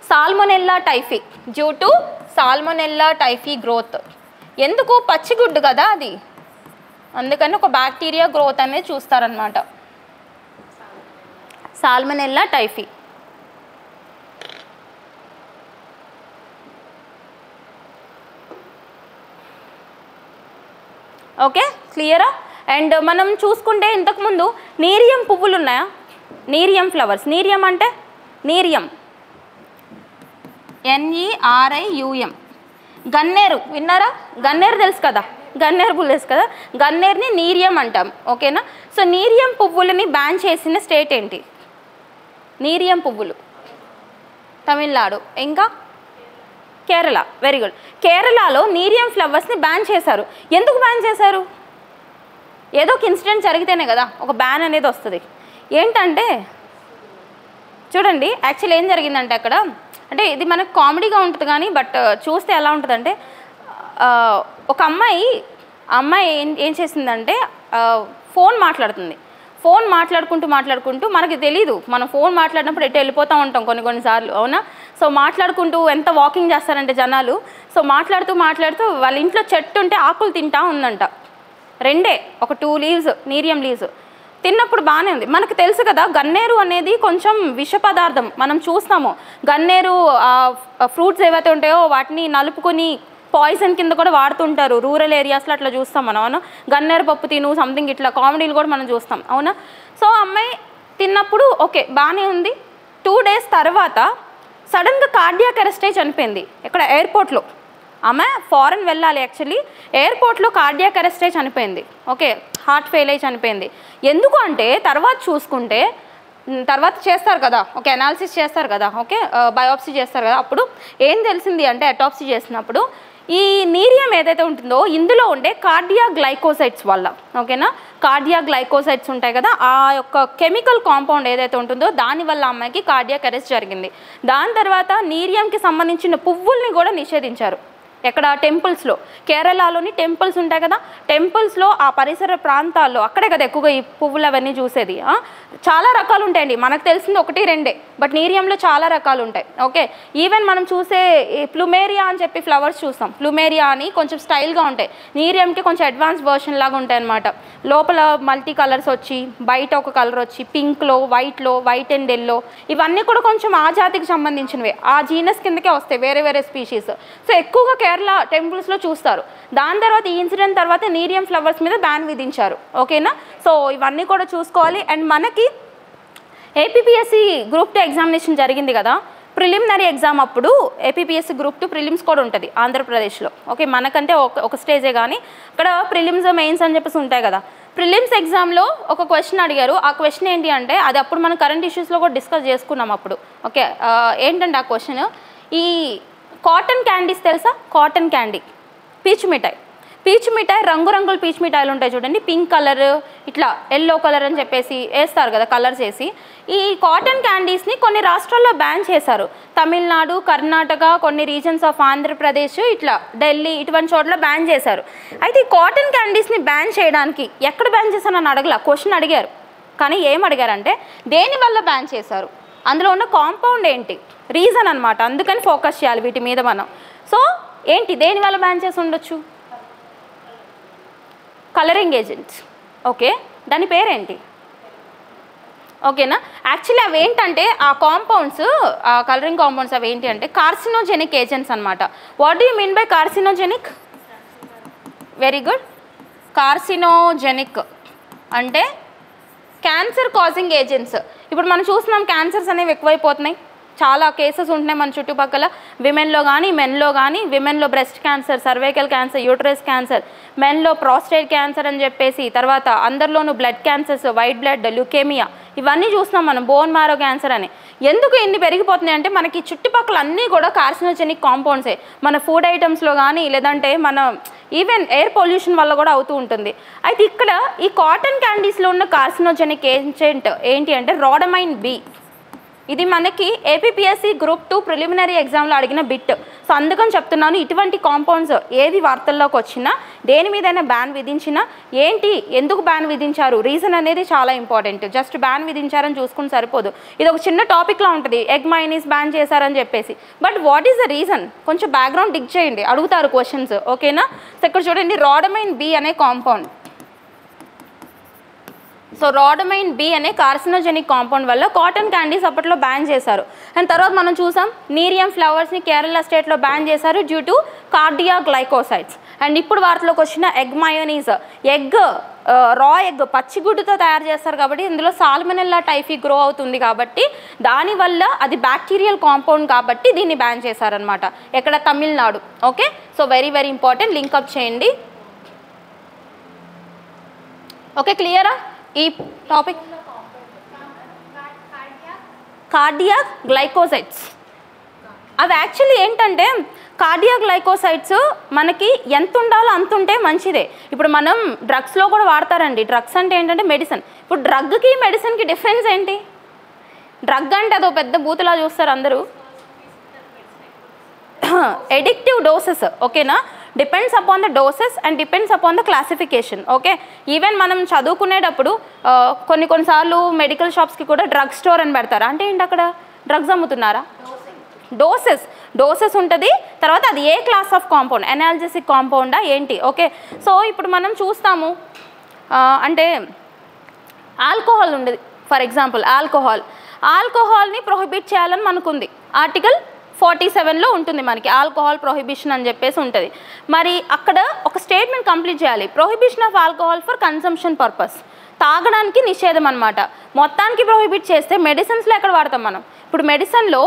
Salmonella typhi, due to salmonella typhi growth. ఎందుకు, పచ్చిగుడ్డు కదా అది, అందుకని ఒక బ్యాక్టీరియా గ్రోత్ అనేది చూస్తారనమాట. Salmonella typhi. ఓకే, క్లియరా. అండ్ మనం చూసుకుంటే ఇంతకుముందు నీరియం పువ్వులు ఉన్నాయా, నీరియం ఫ్లవర్స్. నీరియం అంటే నీరియం, NERIUM. గన్నేరు విన్నారా, గన్నేరు తెలుసు కదా, గన్నేరు పువ్వు తెలుసు కదా, గన్నేరుని నీరియం అంటాం, ఓకేనా. సో నీరియం పువ్వులని బ్యాన్ చేసిన స్టేట్ ఏంటి, నీరియం పువ్వులు తమిళనాడు, ఇంకా కేరళ. Very good. కేరళలో నీరియం ఫ్లవర్స్ని బ్యాన్ చేశారు. ఎందుకు బ్యాన్ చేశారు, ఏదో ఒక ఇన్సిడెంట్ జరిగితేనే కదా ఒక బ్యాన్ అనేది వస్తుంది. ఏంటంటే చూడండి, యాక్చువల్ ఏం జరిగిందంటే అక్కడ, అంటే ఇది మనకు కామెడీగా ఉంటుంది కానీ బట్ చూస్తే ఎలా ఉంటుందంటే, ఒక అమ్మాయి ఏం చేసిందంటే ఫోన్ మాట్లాడుతుంది. ఫోన్ మాట్లాడుకుంటూ మనకి తెలీదు, మనం ఫోన్ మాట్లాడినప్పుడు ఎటు వెళ్ళిపోతూ ఉంటాం కొన్నిసార్లు, అవునా. సో మాట్లాడుకుంటూ ఎంత వాకింగ్ చేస్తారంటే జనాలు, సో మాట్లాడుతూ వాళ్ళ ఇంట్లో చెట్టు ఉంటే ఆకులు తింటా ఉందంట, రెండే, ఒక 2 లీవ్స్, నీరియం లీవ్స్ తిన్నప్పుడు బాగానే ఉంది. మనకు తెలుసు కదా గన్నేరు అనేది కొంచెం విష పదార్థం, మనం చూస్తాము. గన్నేరు ఫ్రూట్స్ ఏవైతే ఉంటాయో వాటిని నలుపుకొని పాయిజన్ కింద కూడా వాడుతుంటారు రూరల్ ఏరియాస్లో, అట్లా చూస్తాం మనం, అవునా. గన్నేరు పప్పు తిను సంథింగ్ ఇట్లా కామెడీలు కూడా మనం చూస్తాం, అవునా. సో అమ్మాయి తిన్నప్పుడు ఓకే బాగానే ఉంది. 2 డేస్ తర్వాత సడన్గా కార్డియాక్ అరెస్ట్ అయి చనిపోయింది. ఇక్కడ ఎయిర్పోర్ట్లో, ఆమె ఫారెన్ వెళ్ళాలి యాక్చువల్లీ, ఎయిర్పోర్ట్లో కార్డియాక్ అరెస్ట్ అయి చనిపోయింది, ఓకే, హార్ట్ ఫెయిల్ అయి చనిపోయింది. ఎందుకు అంటే తర్వాత చూసుకుంటే, తర్వాత చేస్తారు కదా, ఓకే, అనాలిసిస్ చేస్తారు కదా, ఓకే, బయోప్సీ చేస్తారు కదా, అప్పుడు ఏం తెలిసింది అంటే అటాప్సీ చేసినప్పుడు ఈ నీరియం ఏదైతే ఉంటుందో ఇందులో ఉండే కార్డియా గ్లైకోసైడ్స్ వల్ల, ఓకేనా, కార్డియా గ్లైకోసైడ్స్ ఉంటాయి కదా, ఆ యొక్క కెమికల్ కాంపౌండ్ ఏదైతే ఉంటుందో దానివల్ల అమ్మాయికి కార్డియాక్ అరెస్ట్ జరిగింది. దాని తర్వాత నీరియంకి సంబంధించిన పువ్వుల్ని కూడా నిషేధించారు. ఎక్కడ, టెంపుల్స్లో, కేరళలోని టెంపుల్స్ ఉంటాయి కదా, టెంపుల్స్లో ఆ పరిసర ప్రాంతాల్లో అక్కడే కదా ఎక్కువగా ఈ పువ్వులు అవన్నీ చూసేది. చాలా రకాలు ఉంటాయండి, మనకు తెలిసింది 1-2, బట్ నీరియంలో చాలా రకాలు ఉంటాయి, ఓకే. ఈవెన్ మనం చూసే ప్లూమేరియా అని చెప్పి ఫ్లవర్స్ చూస్తాం, ప్లూమేరియా అని కొంచెం స్టైల్గా ఉంటాయి, నీరియంకి కొంచెం అడ్వాన్స్ వర్షన్ లాగా ఉంటాయి అన్నమాట. లోపల మల్టీ కలర్స్ వచ్చి, బయట ఒక కలర్ వచ్చి, పింక్లో, వైట్ అండ్ ఎల్లో, ఇవన్నీ కూడా కొంచెం ఆ జాతికి సంబంధించినవే, ఆ జీనస్ కిందకే వస్తాయి, వేరే స్పీషీస్. సో ఎక్కువగా కేరళ టెంపుల్స్లో చూస్తారు. దాని తర్వాత ఈ ఇన్సిడెంట్ తర్వాత నీరియం ఫ్లవర్స్ మీద బ్యాన్ విధించారు, ఓకేనా. సో ఇవన్నీ కూడా చూసుకోవాలి. అండ్ మనకి ఏపీపీఎస్సీ గ్రూప్ 2 ఎగ్జామినేషన్ జరిగింది కదా, ప్రిలిమినరీ ఎగ్జామ్ అప్పుడు ఏపీపీఎస్సీ గ్రూప్ 2 ప్రిలిమ్స్ కూడా ఉంటుంది ఆంధ్రప్రదేశ్లో, ఓకే. మనకంటే ఒక స్టేజే కానీ అక్కడ ప్రిలిమ్స్ మెయిన్స్ అని చెప్పేసి ఉంటాయి కదా. ప్రిలిమ్స్ ఎగ్జామ్లో ఒక క్వశ్చన్ అడిగారు. ఆ క్వశ్చన్ ఏంటి అంటే, అది అప్పుడు మనం కరెంట్ ఇష్యూస్లో కూడా డిస్కస్ చేసుకున్నాం అప్పుడు, ఓకే. ఏంటంటే ఆ క్వశ్చన్, ఈ కాటన్ క్యాండీస్ తెలుసా, కాటన్ క్యాండీ, పీచు మిఠాయి, రంగురంగుల పీచు మిఠాయిలు ఉంటాయి చూడండి, పింక్ కలర్, ఇట్లా ఎల్లో కలర్ అని చెప్పేసి వేస్తారు కదా కలర్స్ వేసి. ఈ కాటన్ క్యాండీస్ని కొన్ని రాష్ట్రాల్లో బ్యాన్ చేశారు. తమిళనాడు, కర్ణాటక, కొన్ని రీజన్స్ ఆఫ్ ఆంధ్రప్రదేశ్, ఇట్లా ఢిల్లీ, ఇటువంటి చోట్ల బ్యాన్ చేశారు. అయితే ఈ కాటన్ క్యాండీస్ని బ్యాన్ చేయడానికి ఎక్కడ బ్యాన్ చేశారని అడగల, క్వశ్చన్ అడిగారు. కానీ ఏం అడిగారంటే దేనివల్ల బ్యాన్ చేశారు, అందులో ఉన్న కాంపౌండ్ ఏంటి, రీజన్ అనమాట. అందుకని ఫోకస్ చేయాలి వీటి మీద మనం. సో ఏంటి, దేనివల్ల బ్యాన్ చేసి ఉండొచ్చు, కలరింగ్ ఏజెంట్స్, ఓకే. దాని పేరేంటి, ఓకేనా. యాక్చువల్లీ అవి ఏంటంటే ఆ కాంపౌండ్స్, ఆ కలరింగ్ కాంపౌండ్స్ అవి ఏంటి అంటే కార్సినోజెనిక్ ఏజెంట్స్ అనమాట. What do you mean by carcinogenic? Very good. Carcinogenic అంటే క్యాన్సర్ కాజింగ్ ఏజెంట్స్. ఇప్పుడు మనం చూస్తున్నాం క్యాన్సర్స్ అనేవి ఎక్కువైపోతున్నాయి, చాలా కేసెస్ ఉంటున్నాయి మన చుట్టుపక్కల, విమెన్లో కానీ మెన్లో కానీ. విమెన్లో breast cancer, cervical cancer, uterus cancer, మెన్లో ప్రాస్టేట్ క్యాన్సర్ అని చెప్పేసి, తర్వాత అందరిలోనూ blood cancers, white blood, leukaemia, ఇవన్నీ చూస్తున్నాం మనం. బోన్ మ్యారో క్యాన్సర్ అని. ఎందుకు ఇన్ని పెరిగిపోతున్నాయి అంటే మనకి చుట్టుపక్కల అన్నీ కూడా కార్సినోజెనిక్ కాంపౌండ్సే. మన ఫుడ్ ఐటమ్స్లో కానీ లేదంటే మన ఈవెన్ ఎయిర్ పొల్యూషన్ వల్ల కూడా అవుతూ ఉంటుంది. అయితే ఇక్కడ ఈ కాటన్ క్యాండీస్లో ఉన్న కార్సినోజెనిక్ ఏజెంట్ ఏంటి అంటే రోడమైన్ బి. ఇది మనకి ఏపీపీఎస్సీ గ్రూప్ 2 ప్రిలిమినరీ ఎగ్జామ్లో అడిగిన బిట్. సో అందుకని చెప్తున్నాను, ఇటువంటి కాంపౌండ్స్ ఏది వార్తల్లోకి వచ్చినా, దేని మీదైనా బ్యాన్ విధించినా ఏంటి, ఎందుకు బ్యాన్ విధించారు, రీజన్ అనేది చాలా ఇంపార్టెంట్. జస్ట్ బ్యాన్ విధించారని చూసుకుని సరిపోదు. ఇది ఒక చిన్న టాపిక్లా ఉంటుంది, ఎగ్ మైనీస్ బ్యాన్ చేశారని చెప్పేసి. But what is the reason, కొంచెం బ్యాక్గ్రౌండ్ డిగ్ చేయండి, అడుగుతారు క్వశ్చన్స్. ఓకేనా? సో ఇక్కడ చూడండి, రోడమైన్ బి అనే కాంపౌండ్. సో రోడమైన్ బి అనే కార్సినోజెనిక్ కాంపౌండ్ వల్ల కాటన్ క్యాండీస్ అప్పట్లో బ్యాన్ చేశారు. అండ్ తర్వాత మనం చూసాం నీరియం ఫ్లవర్స్ని కేరళ స్టేట్లో బ్యాన్ చేశారు due to cardiac glycosides. And ఇప్పుడు వాటిలోకి వచ్చిన ఎగ్ మయోనీస్, ఎగ్ రా ఎగ్ పచ్చిగుడ్డుతో తయారు చేస్తారు కాబట్టి ఇందులో సాల్మొనెల్లా టైఫీ గ్రో అవుతుంది కాబట్టి దానివల్ల అది బ్యాక్టీరియల్ కాంపౌండ్ కాబట్టి దీన్ని బ్యాన్ చేశారనమాట. ఎక్కడ? Tamil Nadu. Okay, so very very important, link up చేయండి. ఓకే, క్లియరా ఈ టాపిక్? కార్డియాక్ గ్లైకోసైడ్స్ అవి యాక్చువల్లీ ఏంటంటే, కార్డియాక్ గ్లైకోసైడ్స్ మనకి ఎంత ఉండాలో అంత ఉంటే మంచిదే. ఇప్పుడు మనం డ్రగ్స్లో కూడా వాడతారండి. డ్రగ్స్ అంటే ఏంటంటే మెడిసిన్. ఇప్పుడు డ్రగ్కి మెడిసిన్కి డిఫరెన్స్ ఏంటి? డ్రగ్ అంటే అదో పెద్ద బూతులా చూస్తారు అందరూ. Addictive doses. ఓకేనా? Depends upon the doses and depends upon the classification. Okay, even మనం చదువుకునేటప్పుడు కొన్నిసార్లు మెడికల్ షాప్స్కి కూడా డ్రగ్ స్టోర్ అని పెడతారు. అంటే ఏంటి, అక్కడ డ్రగ్స్ అమ్ముతున్నారా? డోసెస్ ఉంటుంది. తర్వాత అది ఏ క్లాస్ ఆఫ్ కాంపౌండ్, ఎనాల్జెసిక్ కాంపౌండా ఏంటి? ఓకే, సో ఇప్పుడు మనం చూస్తాము అంటే ఆల్కహాల్ ఉండేది. ఫర్ ఎగ్జాంపుల్ ఆల్కహాల్ని ప్రొహిబిట్ చేయాలని మనకుంది. ఆర్టికల్ 47లో ఉంటుంది మనకి ఆల్కహాల్ ప్రొహిబిషన్ అని చెప్పేసి ఉంటుంది. మరి అక్కడ ఒక స్టేట్మెంట్ కంప్లీట్ చేయాలి, prohibition of alcohol for consumption purpose, తాగడానికి నిషేధం అనమాట. మొత్తానికి ప్రొహిబిట్ చేస్తే మెడిసిన్స్లో ఎక్కడ వాడతాం మనం? ఇప్పుడు మెడిసిన్లో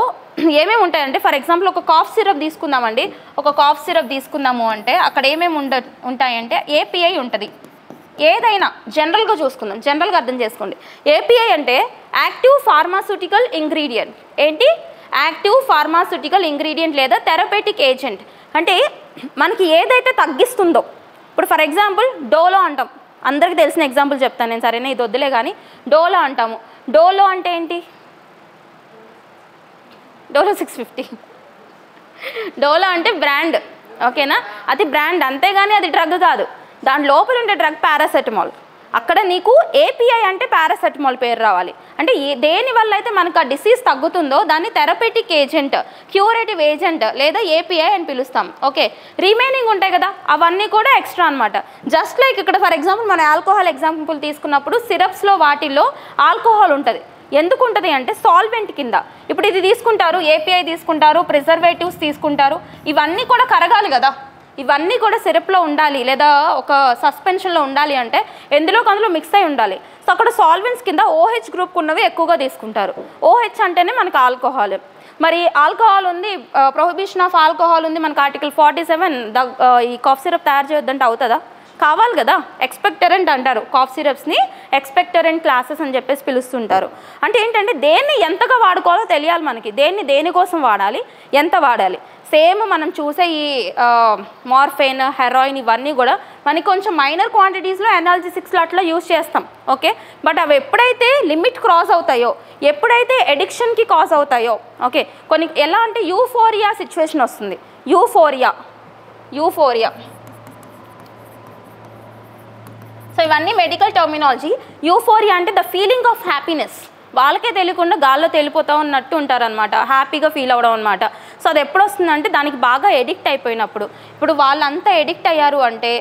ఏమేమి ఉంటాయంటే, ఫర్ ఎగ్జాంపుల్ ఒక కాఫ్ సిరప్ తీసుకుందామండి. ఒక కాఫ్ సిరప్ తీసుకుందాము అంటే అక్కడ ఏమేమి ఉంటాయంటే ఏపీఐ ఉంటుంది. ఏదైనా జనరల్గా చూసుకుందాం, జనరల్గా అర్థం చేసుకోండి. ఏపీఐ అంటే యాక్టివ్ ఫార్మాస్యూటికల్ ఇంగ్రీడియంట్. ఏంటి? యాక్టివ్ ఫార్మాస్యూటికల్ ఇంగ్రీడియంట్ లేదా థెరపేటిక్ ఏజెంట్. అంటే మనకి ఏదైతే తగ్గిస్తుందో, ఇప్పుడు ఫర్ ఎగ్జాంపుల్ డోలో అంటాం. అందరికీ తెలిసిన ఎగ్జాంపుల్ చెప్తాను నేను, సరేనా? ఇది వద్దులే కానీ డోలో అంటాము. డోలో అంటే ఏంటి? డోలో 650. డోలో అంటే బ్రాండ్. ఓకేనా? అది బ్రాండ్, అంతేగాని అది డ్రగ్ కాదు. దాని లోపల ఉండే డ్రగ్ పారాసెటమాల్. అక్కడ నీకు ఏపీఐ అంటే పారాసెటమాల్ పేరు రావాలి. అంటే దేని వల్ల అయితే మనకు ఆ డిసీజ్ తగ్గుతుందో దాన్ని థెరపేటిక్ ఏజెంట్, క్యూరేటివ్ ఏజెంట్ లేదా ఏపీఐ అని పిలుస్తాం. ఓకే, రిమైనింగ్ ఉంటాయి కదా అవన్నీ కూడా ఎక్స్ట్రా అనమాట. జస్ట్ లైక్ ఇక్కడ ఫర్ ఎగ్జాంపుల్ మన ఆల్కహాల్ ఎగ్జాంపుల్ తీసుకున్నప్పుడు సిరప్స్లో వాటిల్లో ఆల్కహాల్ ఉంటుంది. ఎందుకు ఉంటుంది అంటే సాల్వెంట్ కింద. ఇప్పుడు ఇది తీసుకుంటారు, ఏపీఐ తీసుకుంటారు, ప్రిజర్వేటివ్స్ తీసుకుంటారు, ఇవన్నీ కూడా కరగాలి కదా. ఇవన్నీ కూడా సిరప్లో ఉండాలి లేదా ఒక సస్పెన్షన్లో ఉండాలి అంటే అందులో మిక్స్ అయి ఉండాలి. సో అక్కడ సాల్వెంట్స్ కింద ఓహెచ్ గ్రూప్ ఉన్నవి ఎక్కువగా తీసుకుంటారు. ఓహెచ్ అంటేనే మనకు ఆల్కహాల్. మరి ఆల్కహాల్ ఉంది, ప్రొహిబిషన్ ఆఫ్ ఆల్కహాల్ ఉంది మనకు ఆర్టికల్ 47. ఈ కాఫ్ సిరప్ తయారు చేయొద్దంటే అవుతుందా? కావాలి కదా. ఎక్స్పెక్టరెంట్ అంటారు కాఫ్ సిరప్స్ని, ఎక్స్పెక్టరెంట్ క్లాసెస్ అని చెప్పేసి పిలుస్తుంటారు. అంటే ఏంటంటే దేన్ని ఎంతగా వాడుకోవాలో తెలియాలి మనకి, దేనికోసం వాడాలి, ఎంత వాడాలి. సేమ్ మనం చూసే ఈ మార్ఫైన్, హెరాయిన్ ఇవన్నీ కూడా మనకి కొంచెం మైనర్ క్వాంటిటీస్లో ఎనాల్జెసిక్స్లో అట్లా యూజ్ చేస్తాం. ఓకే, బట్ అవి ఎప్పుడైతే లిమిట్ క్రాస్ అవుతాయో, ఎప్పుడైతే ఎడిక్షన్కి కాజ్ అవుతాయో, ఓకే, కొన్ని ఎలా అంటే యూఫోరియా సిచ్యువేషన్ వస్తుంది. యూఫోరియా సో ఇవన్నీ మెడికల్ టర్మినాలజీ. యూఫోరియా అంటే ద ఫీలింగ్ ఆఫ్ హ్యాపీనెస్. వాళ్ళకే తెలియకుండా గాల్లో తేలిపోతూ ఉన్నట్టు ఉంటారనమాట, హ్యాపీగా ఫీల్ అవ్వడం అనమాట. సో అది ఎప్పుడు వస్తుందంటే దానికి బాగా ఎడిక్ట్ అయిపోయినప్పుడు. ఇప్పుడు వాళ్ళంతా ఎడిక్ట్ అయ్యారు అంటే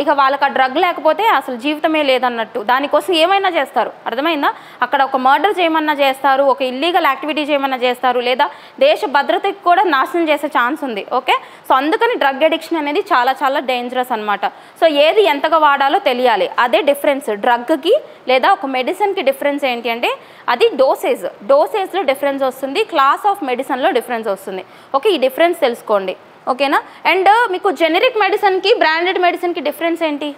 ఇక వాళ్ళకి ఆ డ్రగ్ లేకపోతే అసలు జీవితమే లేదన్నట్టు, దానికోసం ఏమైనా చేస్తారు. అర్థమైందా? అక్కడ ఒక మర్డర్ చేయమన్నా చేస్తారు, ఒక ఇల్లీగల్ యాక్టివిటీ చేయమన్నా చేస్తారు, లేదా దేశ భద్రతకి కూడా నాశనం చేసే ఛాన్స్ ఉంది. ఓకే, సో అందుకని డ్రగ్ అడిక్షన్ అనేది చాలా చాలా డేంజరస్ అనమాట. సో ఏది ఎంతగా వాడాలో తెలియాలి, అదే డిఫరెన్స్. డ్రగ్కి లేదా ఒక మెడిసిన్కి డిఫరెన్స్ ఏంటి అంటే అది డోసేజ్లో డిఫరెన్స్ వస్తుంది, క్లాస్ ఆఫ్ మెడిసిన్లో డిఫరెన్స్ వస్తుంది. ఓకే, ఈ డిఫరెన్స్ తెలుసుకోండి. ఓకేనా? అండ్ మీకు జెనరిక్ మెడిసిన్కి బ్రాండెడ్ మెడిసిన్కి డిఫరెన్స్ ఏంటి?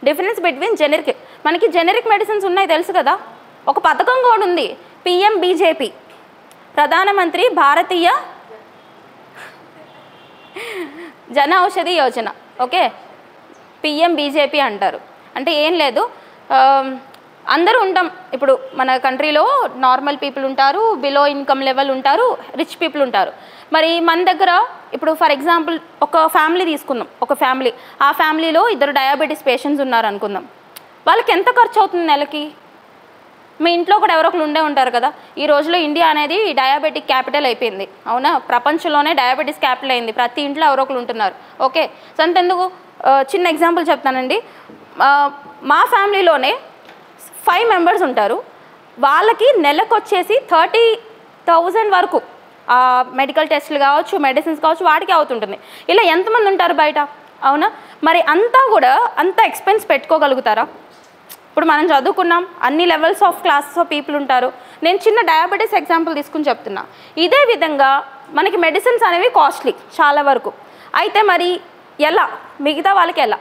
డిఫరెన్స్ బిట్వీన్ జెనరిక్, మనకి జెనరిక్ మెడిసిన్స్ ఉన్నాయి తెలుసు కదా, ఒక పథకం కూడా ఉంది, PMBJP, ప్రధానమంత్రి భారతీయ జన ఔషధి యోజన. ఓకే, PMBJP అంటారు. అంటే ఏం లేదు, అందరూ ఉంటాం. ఇప్పుడు మన కంట్రీలో నార్మల్ పీపుల్ ఉంటారు, బిలో ఇన్కమ్ లెవెల్ ఉంటారు, రిచ్ పీపుల్ ఉంటారు. మరి మన దగ్గర ఇప్పుడు ఫర్ ఎగ్జాంపుల్ ఒక ఫ్యామిలీ తీసుకుందాం, ఒక ఫ్యామిలీ, ఆ ఫ్యామిలీలో 2 డయాబెటీస్ పేషెంట్స్ ఉన్నారు అనుకుందాం. వాళ్ళకి ఎంత ఖర్చు అవుతుంది నెలకి? మీ ఇంట్లో కూడా ఎవరో ఒకరు ఉండే ఉంటారు కదా. ఈ రోజులో ఇండియా అనేది డయాబెటిక్ క్యాపిటల్ అయిపోయింది, అవునా? ప్రపంచంలోనే డయాబెటీస్ క్యాపిటల్ అయింది, ప్రతి ఇంట్లో ఎవరో ఒకరు ఉంటున్నారు. ఓకే, సో అంతెందుకు, చిన్న ఎగ్జాంపుల్ చెప్తానండి. మా ఫ్యామిలీలోనే 5 మెంబర్స్ ఉంటారు, వాళ్ళకి నెలకు వచ్చేసి 30,000 వరకు మెడికల్ టెస్టులు కావచ్చు, మెడిసిన్స్ కావచ్చు, వాటికి అవుతుంటుంది. ఇలా ఎంతమంది ఉంటారు బయట, అవునా? మరి అంతా కూడా అంత ఎక్స్పెన్స్ పెట్టుకోగలుగుతారా? ఇప్పుడు మనం చదువుకున్నాం, అన్ని levels of classes of people ఉంటారు. నేను చిన్న డయాబెటీస్ ఎగ్జాంపుల్ తీసుకుని చెప్తున్నా. ఇదే విధంగా మనకి మెడిసిన్స్ అనేవి కాస్ట్లీ చాలా వరకు. అయితే మరి ఎలా, మిగతా వాళ్ళకి ఎలా?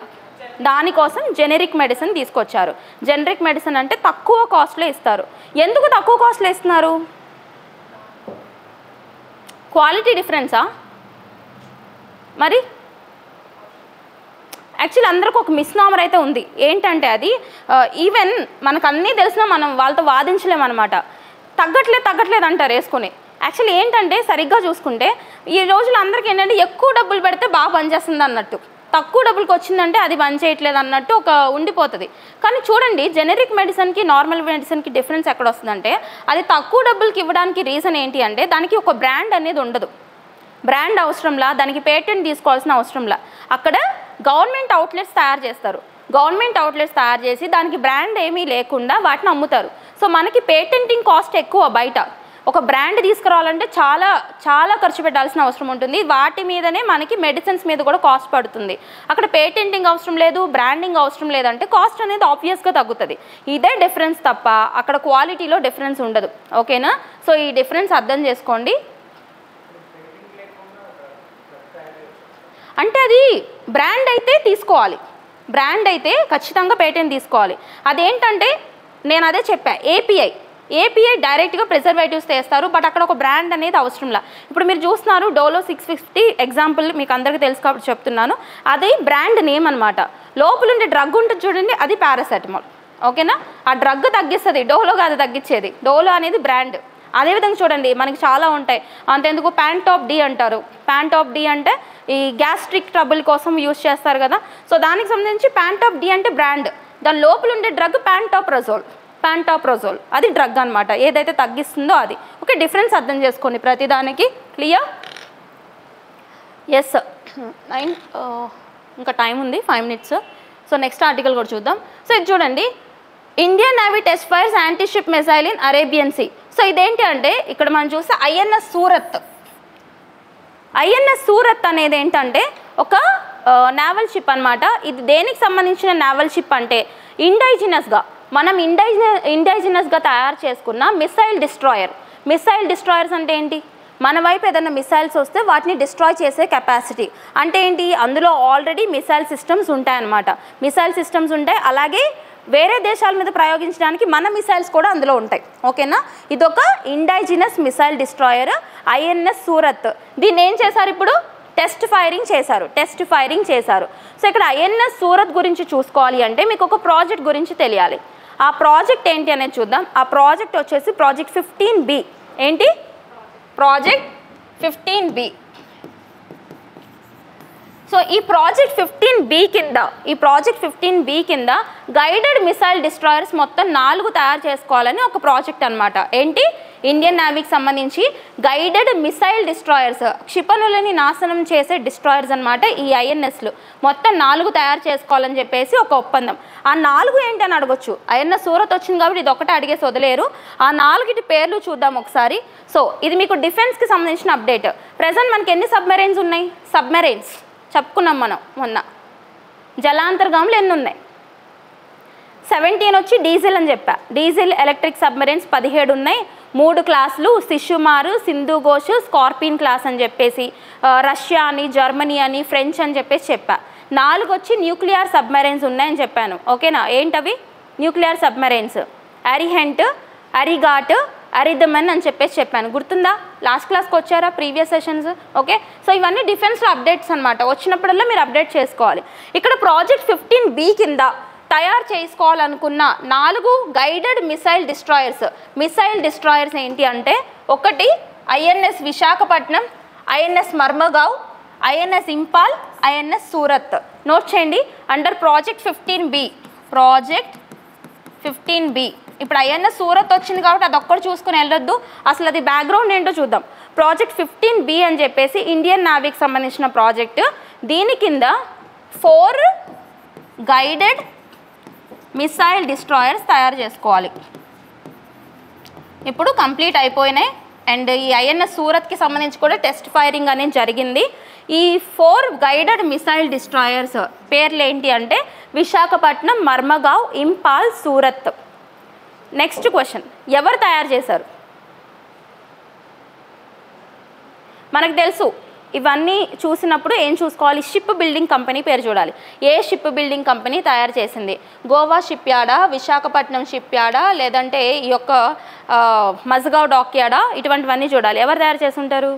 దానికోసం జెనరిక్ మెడిసిన్ తీసుకొచ్చారు. జెనరిక్ మెడిసిన్ అంటే తక్కువ కాస్ట్లో ఇస్తారు. ఎందుకు తక్కువ కాస్ట్లో ఇస్తున్నారు? క్వాలిటీ డిఫరెన్సా? మరి యాక్చువల్లీ అందరికి ఒక మిస్నామర్ అయితే ఉంది. ఏంటంటే అది ఈవెన్ మనకు అన్నీ తెలిసినా మనం వాళ్ళతో వాదించలేమన్నమాట. తగ్గట్లేదు అంటారు వేసుకొని. యాక్చువల్లీ ఏంటంటే సరిగ్గా చూసుకుంటే ఈ రోజుల్లో అందరికీ ఏంటంటే ఎక్కువ డబ్బులు పెడితే బాగా పనిచేస్తుంది అన్నట్టు, తక్కువ డబ్బులకి వచ్చిందంటే అది పని చేయట్లేదు అన్నట్టు ఒక ఉండిపోతుంది. కానీ చూడండి, జెనరిక్ మెడిసిన్కి నార్మల్ మెడిసిన్కి డిఫరెన్స్ ఎక్కడ వస్తుందంటే, అది తక్కువ డబ్బులకి ఇవ్వడానికి రీజన్ ఏంటి అంటే దానికి ఒక బ్రాండ్ అనేది ఉండదు. బ్రాండ్ అవసరంలా, దానికి పేటెంట్ తీసుకోవాల్సిన అవసరంలా. అక్కడ గవర్నమెంట్ అవుట్లెట్స్ తయారు చేస్తారు. గవర్నమెంట్ అవుట్లెట్స్ తయారు చేసి దానికి బ్రాండ్ ఏమీ లేకుండా వాటిని అమ్ముతారు. సో మనకి పేటెంటింగ్ కాస్ట్ ఎక్కువ. బయట ఒక బ్రాండ్ తీసుకురావాలంటే చాలా చాలా ఖర్చు పెట్టాల్సిన అవసరం ఉంటుంది. వాటి మీదనే మనకి మెడిసిన్స్ మీద కూడా కాస్ట్ పడుతుంది. అక్కడ పేటెంటింగ్ అవసరం లేదు, బ్రాండింగ్ అవసరం లేదంటే కాస్ట్ అనేది ఆబ్వియస్గా తగ్గుతుంది. ఇదే డిఫరెన్స్ తప్ప అక్కడ క్వాలిటీలో డిఫరెన్స్ ఉండదు. ఓకేనా? సో ఈ డిఫరెన్స్ అర్థం చేసుకోండి. అంటే అది బ్రాండ్ అయితే తీసుకోవాలి, బ్రాండ్ అయితే ఖచ్చితంగా పేటెంట్ తీసుకోవాలి. అదేంటంటే నేను అదే చెప్పా, ఏపీఐ డైరెక్ట్గా ప్రిజర్వేటివ్స్ తెస్తారు, బట్ అక్కడ ఒక బ్రాండ్ అనేది అవసరంలా. ఇప్పుడు మీరు చూస్తున్నారు డోలో 650 ఎగ్జాంపుల్ మీకు అందరికీ తెలుసు కాబట్టి చెప్తున్నాను. అది బ్రాండ్ నేమ్ అనమాట. లోపల ఉండే డ్రగ్ ఉంటుంది చూడండి, అది పారాసెటమాల్. ఓకేనా? ఆ డ్రగ్ తగ్గిస్తుంది, డోలో కాదు తగ్గించేది. డోలో అనేది బ్రాండ్. అదేవిధంగా చూడండి మనకి చాలా ఉంటాయి. అంతెందుకు ప్యాంటాప్ డి అంటారు. ప్యాంటాప్ డి అంటే ఈ గ్యాస్ట్రిక్ ట్రబుల్ కోసం యూజ్ చేస్తారు కదా. సో దానికి సంబంధించి ప్యాంటాప్ డి అంటే బ్రాండ్. దాని లోపల ఉండే డ్రగ్ ప్యాంటాప్రజోల్ అది డ్రగ్ అనమాట, ఏదైతే తగ్గిస్తుందో అది. ఓకే, డిఫరెన్స్ అర్థం చేసుకోండి ప్రతిదానికి. క్లియర్? ఎస్ 9 ఇంకా టైం ఉంది, 5 minutes. సో నెక్స్ట్ ఆర్టికల్ కూడా చూద్దాం. సో ఇది చూడండి, Indian Navy test fires anti ship missile in Arabian sea. So ఇదేంటి అంటే ఇక్కడ మనం చూస్తే ఐఎన్ఎస్ సూరత్ అనేది ఏంటంటే ఒక నేవల్ షిప్ అనమాట. ఇది దేనికి సంబంధించిన నేవల్ షిప్ అంటే మనం ఇండైజినస్గా తయారు చేసుకున్న మిసైల్ డిస్ట్రాయర్స్ అంటే ఏంటి? మన వైపు ఏదైనా మిసైల్స్ వస్తే వాటిని డిస్ట్రాయ్ చేసే కెపాసిటీ అంటే ఏంటి? అందులో ఆల్రెడీ మిసైల్ సిస్టమ్స్ ఉంటాయన్నమాట. అలాగే వేరే దేశాల మీద ప్రయోగించడానికి మన మిసైల్స్ కూడా అందులో ఉంటాయి. ఓకేనా? ఇదొక indigenous missile destroyer INS Surat. దీన్ని ఏం చేశారు? ఇప్పుడు టెస్ట్ ఫైరింగ్ చేశారు. సో ఇక్కడ ఐఎన్ఎస్ సూరత్ గురించి చూసుకోవాలి అంటే మీకు ఒక ప్రాజెక్ట్ గురించి తెలియాలి. ఆ ప్రాజెక్ట్ ఏంటి అనేది చూద్దాం. ఆ ప్రాజెక్ట్ వచ్చేసి ప్రాజెక్ట్ 15B. ఏంటి? Project 15B. సో ఈ ప్రాజెక్ట్ 15B కింద గైడెడ్ మిసైల్ డిస్ట్రాయర్స్ మొత్తం 4 తయారు చేసుకోవాలని ఒక ప్రాజెక్ట్ అనమాట. ఏంటి? ఇండియన్ నేవీకి సంబంధించి గైడెడ్ మిసైల్ డిస్ట్రాయర్స్, క్షిపణులని నాశనం చేసే డిస్ట్రాయర్స్ అనమాట ఈ ఐఎన్ఎస్లు. మొత్తం 4 తయారు చేసుకోవాలని చెప్పేసి ఒక ఒప్పందం. ఆ 4 ఏంటి అని అడగొచ్చు. ఐఎన్ఎస్ సూరత్ వచ్చింది కాబట్టి ఇది ఒకటే అడిగేసి వదిలేరు. ఆ 4 పేర్లు చూద్దాం ఒకసారి. సో ఇది మీకు డిఫెన్స్కి సంబంధించిన అప్డేట్. ప్రజెంట్ మనకి ఎన్ని సబ్మెరైన్స్ ఉన్నాయి? సబ్మెరైన్స్ చెప్పుకున్నాం మనం మొన్న. జలాంతర్గాములు ఎన్ని ఉన్నాయి? 17 వచ్చి డీజిల్ అని చెప్పా. డీజిల్ ఎలక్ట్రిక్ సబ్మెరైన్స్ 17 ఉన్నాయి. 3 క్లాసులు, శిశుమారు, సింధు ఘోష్, స్కార్పియన్ క్లాస్ అని చెప్పేసి, రష్యా అని, జర్మనీ అని, ఫ్రెంచ్ అని చెప్పేసి చెప్పా. 4 వచ్చి న్యూక్లియర్ సబ్మెరైన్స్ ఉన్నాయని చెప్పాను. ఓకేనా? ఏంటవి న్యూక్లియర్ సబ్మెరైన్స్? అరిహెంట్, అరిగాట్, అరిదమన్ అని చెప్పేసి చెప్పాను. గుర్తుందా? లాస్ట్ క్లాస్కి వచ్చారా ప్రీవియస్ సెషన్స్? ఓకే, సో ఇవన్నీ డిఫెన్స్లో అప్డేట్స్ అనమాట. వచ్చినప్పుడల్లా మీరు అప్డేట్ చేసుకోవాలి. ఇక్కడ ప్రాజెక్ట్ 15B కింద తయారు చేసుకోవాలనుకున్న 4 guided missile destroyers. Missile destroyers ఏంటి అంటే, ఒకటి INS Visakhapatnam, INS Marmagao, INS Imphal, INS Surat. Note చేయండి under project 15B. Project 15B. ఇప్పుడు ఐఎన్ఎస్ సూరత్ వచ్చింది కాబట్టి అది ఒక్కటి చూసుకుని వెళ్ళొద్దు, అసలు అది బ్యాక్గ్రౌండ్ ఏంటో చూద్దాం. ప్రాజెక్ట్ 15B అని చెప్పేసి ఇండియన్ నేవీకి సంబంధించిన ప్రాజెక్టు. దీని కింద 4 గైడెడ్ మిసైల్ డిస్ట్రాయర్స్ తయారు చేసుకోవాలి. ఇప్పుడు కంప్లీట్ అయిపోయినాయి. అండ్ ఈ ఐఎన్ఎస్ సూరత్కి సంబంధించి కూడా టెస్ట్ ఫైరింగ్ అనేది జరిగింది. ఈ 4 గైడెడ్ మిసైల్ డిస్ట్రాయర్స్ పేర్లు ఏంటి అంటే విశాఖపట్నం, మర్మగావ్, ఇంపాల్, సూరత్. నెక్స్ట్ క్వశ్చన్, ఎవరు తయారు చేశారు? మనకు తెలుసు. ఇవన్నీ చూసినప్పుడు ఏం చూసుకోవాలి? షిప్ బిల్డింగ్ కంపెనీ పేరు చూడాలి. ఏ షిప్ బిల్డింగ్ కంపెనీ తయారు చేసింది? గోవా షిప్ యార్డా, విశాఖపట్నం షిప్ యార్డా, లేదంటే ఈ యొక్క మజగావ్ డాక్ యార్డా, ఇటువంటివన్నీ చూడాలి. ఎవరు తయారు చేసి ఉంటారు?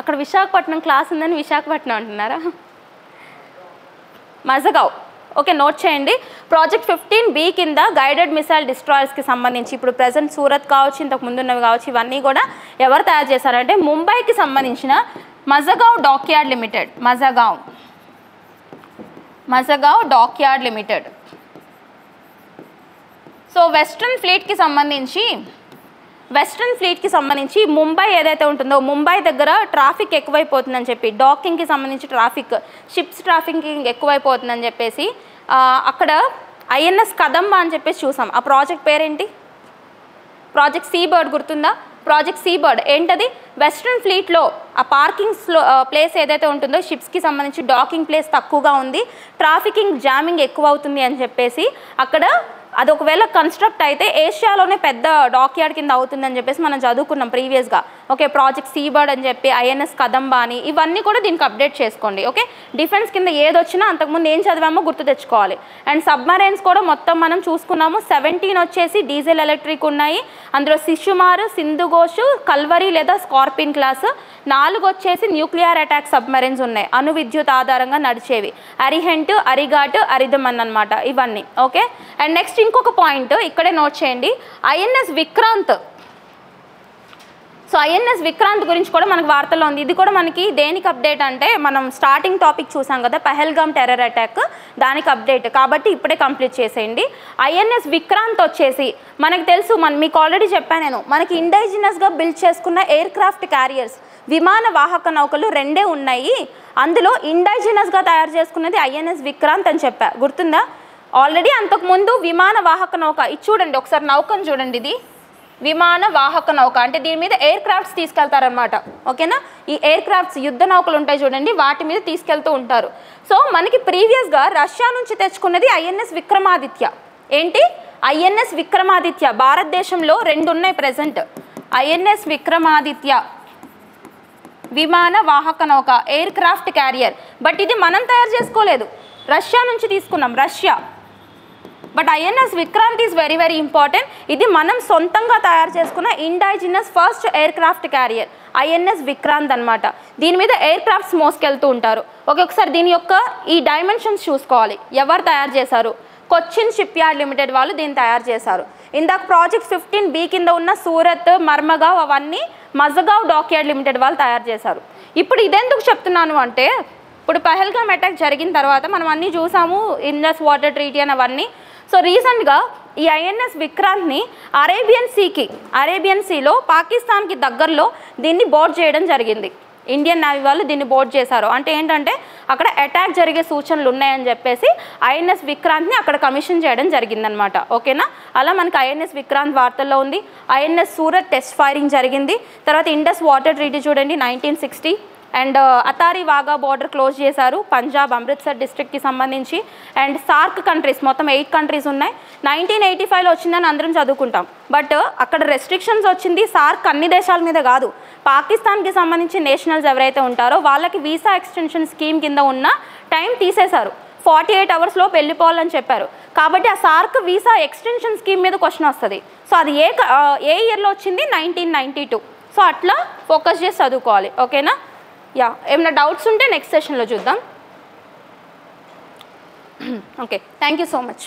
అక్కడ విశాఖపట్నం క్లాస్ ఉందని విశాఖపట్నం అంటున్నారా? మజగావ్. ఓకే, నోట్ చేయండి. ప్రాజెక్ట్ 15B కింద గైడెడ్ మిసైల్ డిస్ట్రాయర్స్కి సంబంధించి ఇప్పుడు ప్రజెంట్ సూరత్ కావచ్చు, ఇంతకు ముందున్నవి కావచ్చు, ఇవన్నీ కూడా ఎవరు తయారు చేశారంటే ముంబైకి సంబంధించిన Mazagon dockyard limited. Mazagon dockyard limited. So western ఫ్లీట్కి సంబంధించి ముంబై ఏదైతే ఉంటుందో, ముంబై దగ్గర ట్రాఫిక్ ఎక్కువైపోతుందని చెప్పి, డాకింగ్కి సంబంధించి ట్రాఫిక్, షిప్స్ ట్రాఫికింగ్ ఎక్కువైపోతుందని చెప్పేసి అక్కడ ఐఎన్ఎస్ కదంబ అని చెప్పేసి చూసాం. ఆ ప్రాజెక్ట్ పేరేంటి? Project Seabird. గుర్తుందా? ప్రాజెక్ట్ సీబర్డ్ ఏంటది? వెస్ట్రన్ ఫ్లీట్లో ఆ పార్కింగ్ ప్లేస్ ఏదైతే ఉంటుందో, షిప్స్కి సంబంధించి డాకింగ్ ప్లేస్ తక్కువగా ఉంది, ట్రాఫికింగ్ జామింగ్ ఎక్కువ అవుతుంది అని చెప్పేసి అక్కడ అది ఒకవేళ కన్స్ట్రక్ట్ అయితే ఏషియాలోనే పెద్ద డాక్యార్డ్ కింద అవుతుందని చెప్పేసి మనం చదువుకున్నాం ప్రీవియస్గా. ఓకే, ప్రాజెక్ట్ సీబర్డ్ అని చెప్పి, ఐఎన్ఎస్ కదంబ అని, ఇవన్నీ కూడా దీనికి అప్డేట్ చేసుకోండి. ఓకే, డిఫెన్స్ కింద ఏది వచ్చినా అంతకుముందు ఏం చదివామో గుర్తు తెచ్చుకోవాలి. అండ్ సబ్మరైన్స్ కూడా మొత్తం మనం చూసుకున్నాము. 17 వచ్చేసి డీజిల్ ఎలక్ట్రిక్ ఉన్నాయి. అందులో శిశుమారు, సింధు ఘోష్, కల్వరి లేదా స్కార్పియన్ క్లాస్. 4 వచ్చేసి న్యూక్లియర్ అటాక్ సబ్మరైన్స్ ఉన్నాయి, అణు విద్యుత్ ఆధారంగా నడిచేవి. అరిహెంట్, అరిగాట్, అరిదమన్ అనమాట ఇవన్నీ. ఓకే, అండ్ నెక్స్ట్ ఇంకొక పాయింట్ ఇక్కడే నోట్ చేయండి, INS Vikrant. So INS Vikrant గురించి కూడా మనకు వార్తల్లో ఉంది. ఇది కూడా మనకి దేనికి అప్డేట్ అంటే, మనం స్టార్టింగ్ టాపిక్ చూసాం కదా పహల్గామ్ టెర్రర్ అటాక్, దానికి అప్డేట్ కాబట్టి ఇప్పుడే కంప్లీట్ చేసేయండి. ఐఎన్ఎస్ విక్రాంత్ వచ్చేసి మనకు తెలుసు, మీకు ఆల్రెడీ చెప్పాను నేను, మనకి ఇండైజినస్గా బిల్డ్ చేసుకున్న ఎయిర్ క్రాఫ్ట్ క్యారియర్స్, విమాన వాహక నౌకలు 2 ఉన్నాయి. అందులో ఇండైజినస్గా తయారు చేసుకున్నది ఐఎన్ఎస్ విక్రాంత్ అని చెప్పా. గుర్తుందా? ఆల్రెడీ అంతకుముందు విమాన వాహక నౌక, ఇది చూడండి ఒకసారి, నౌకను చూడండి, ఇది విమాన వాహక నౌక అంటే దీని మీద ఎయిర్ క్రాఫ్ట్స్ తీసుకెళ్తారనమాట. ఓకేనా? ఈ ఎయిర్ క్రాఫ్ట్స్ యుద్ధ నౌకలు ఉంటాయి చూడండి, వాటి మీద తీసుకెళ్తూ ఉంటారు. సో మనకి ప్రీవియస్గా రష్యా నుంచి తెచ్చుకున్నది ఐఎన్ఎస్ విక్రమాదిత్య. ఏంటి? ఐఎన్ఎస్ విక్రమాదిత్య. భారతదేశంలో 2 ఉన్నాయి ప్రెసెంట్. ఐఎన్ఎస్ విక్రమాదిత్య విమాన వాహక నౌక, ఎయిర్ క్రాఫ్ట్ క్యారియర్. బట్ ఇది మనం తయారు చేసుకోలేదు, రష్యా నుంచి తీసుకున్నాం, Russia. But INS Vikrant is very very important. ఇది మనం సొంతంగా తయారు చేసుకున్న indigenous first aircraft carrier INS Vikrant అనమాట. దీని మీద ఎయిర్ క్రాఫ్ట్స్ మోసుకెళ్తూ ఉంటారు. ఒకసారి దీని యొక్క ఈ డైమెన్షన్స్ చూసుకోవాలి. ఎవరు తయారు చేశారు? కొచ్చిన్ షిప్ యార్డ్ లిమిటెడ్ వాళ్ళు దీన్ని తయారు చేశారు. ఇందాక ప్రాజెక్ట్ 15B కింద ఉన్న సూరత్, మర్మగావ్ అవన్నీ మజగావ్ డాక్యార్డ్ లిమిటెడ్ వాళ్ళు తయారు చేశారు. ఇప్పుడు ఇదెందుకు చెప్తున్నాను అంటే, ఇప్పుడు పహల్గామ్ అటాక్ జరిగిన తర్వాత మనం అన్నీ చూసాము, ఇండస్ వాటర్ ట్రీటీ అని అవన్నీ. సో రీసెంట్గా ఈ ఐఎన్ఎస్ విక్రాంత్ని అరేబియన్ సీలో పాకిస్తాన్కి దగ్గరలో దీన్ని బోర్డ్ చేయడం జరిగింది. ఇండియన్ నేవీ వాళ్ళు దీన్ని బోర్డ్ చేశారు. అంటే ఏంటంటే అక్కడ అటాక్ జరిగే సూచనలు ఉన్నాయని చెప్పేసి ఐఎన్ఎస్ విక్రాంత్ని అక్కడ కమిషన్ చేయడం జరిగిందనమాట. ఓకేనా, అలా మనకి ఐఎన్ఎస్ విక్రాంత్ వార్తల్లో ఉంది. ఐఎన్ఎస్ సూరత్ టెస్ట్ ఫైరింగ్ జరిగింది. తర్వాత ఇండస్ వాటర్ ట్రీటీ చూడండి 1960. అండ్ అతారీ వాగా బార్డర్ క్లోజ్ చేశారు పంజాబ్ అమృత్సర్ డిస్ట్రిక్ట్కి సంబంధించి. అండ్ సార్క్ కంట్రీస్ మొత్తం 8 కంట్రీస్ ఉన్నాయి. 1985లో వచ్చిందని అందరం చదువుకుంటాం. బట్ అక్కడ రెస్ట్రిక్షన్స్ వచ్చింది సార్క్ అన్ని దేశాల మీద కాదు, పాకిస్తాన్కి సంబంధించి నేషనల్స్ ఎవరైతే ఉంటారో వాళ్ళకి వీసా ఎక్స్టెన్షన్ స్కీమ్ కింద ఉన్న టైం తీసేశారు. 48 అవర్స్లో వెళ్ళిపోవాలని చెప్పారు. కాబట్టి ఆ సార్క్ వీసా ఎక్స్టెన్షన్ స్కీమ్ మీద క్వశ్చన్ వస్తుంది. సో అది ఏ ఇయర్లో వచ్చింది? 1992. సో అట్లా ఫోకస్ చేసి చదువుకోవాలి. ఓకేనా, యా, ఏమైనా డౌట్స్ ఉంటే నెక్స్ట్ సెషన్లో చూద్దాం. Okay, thank you so much.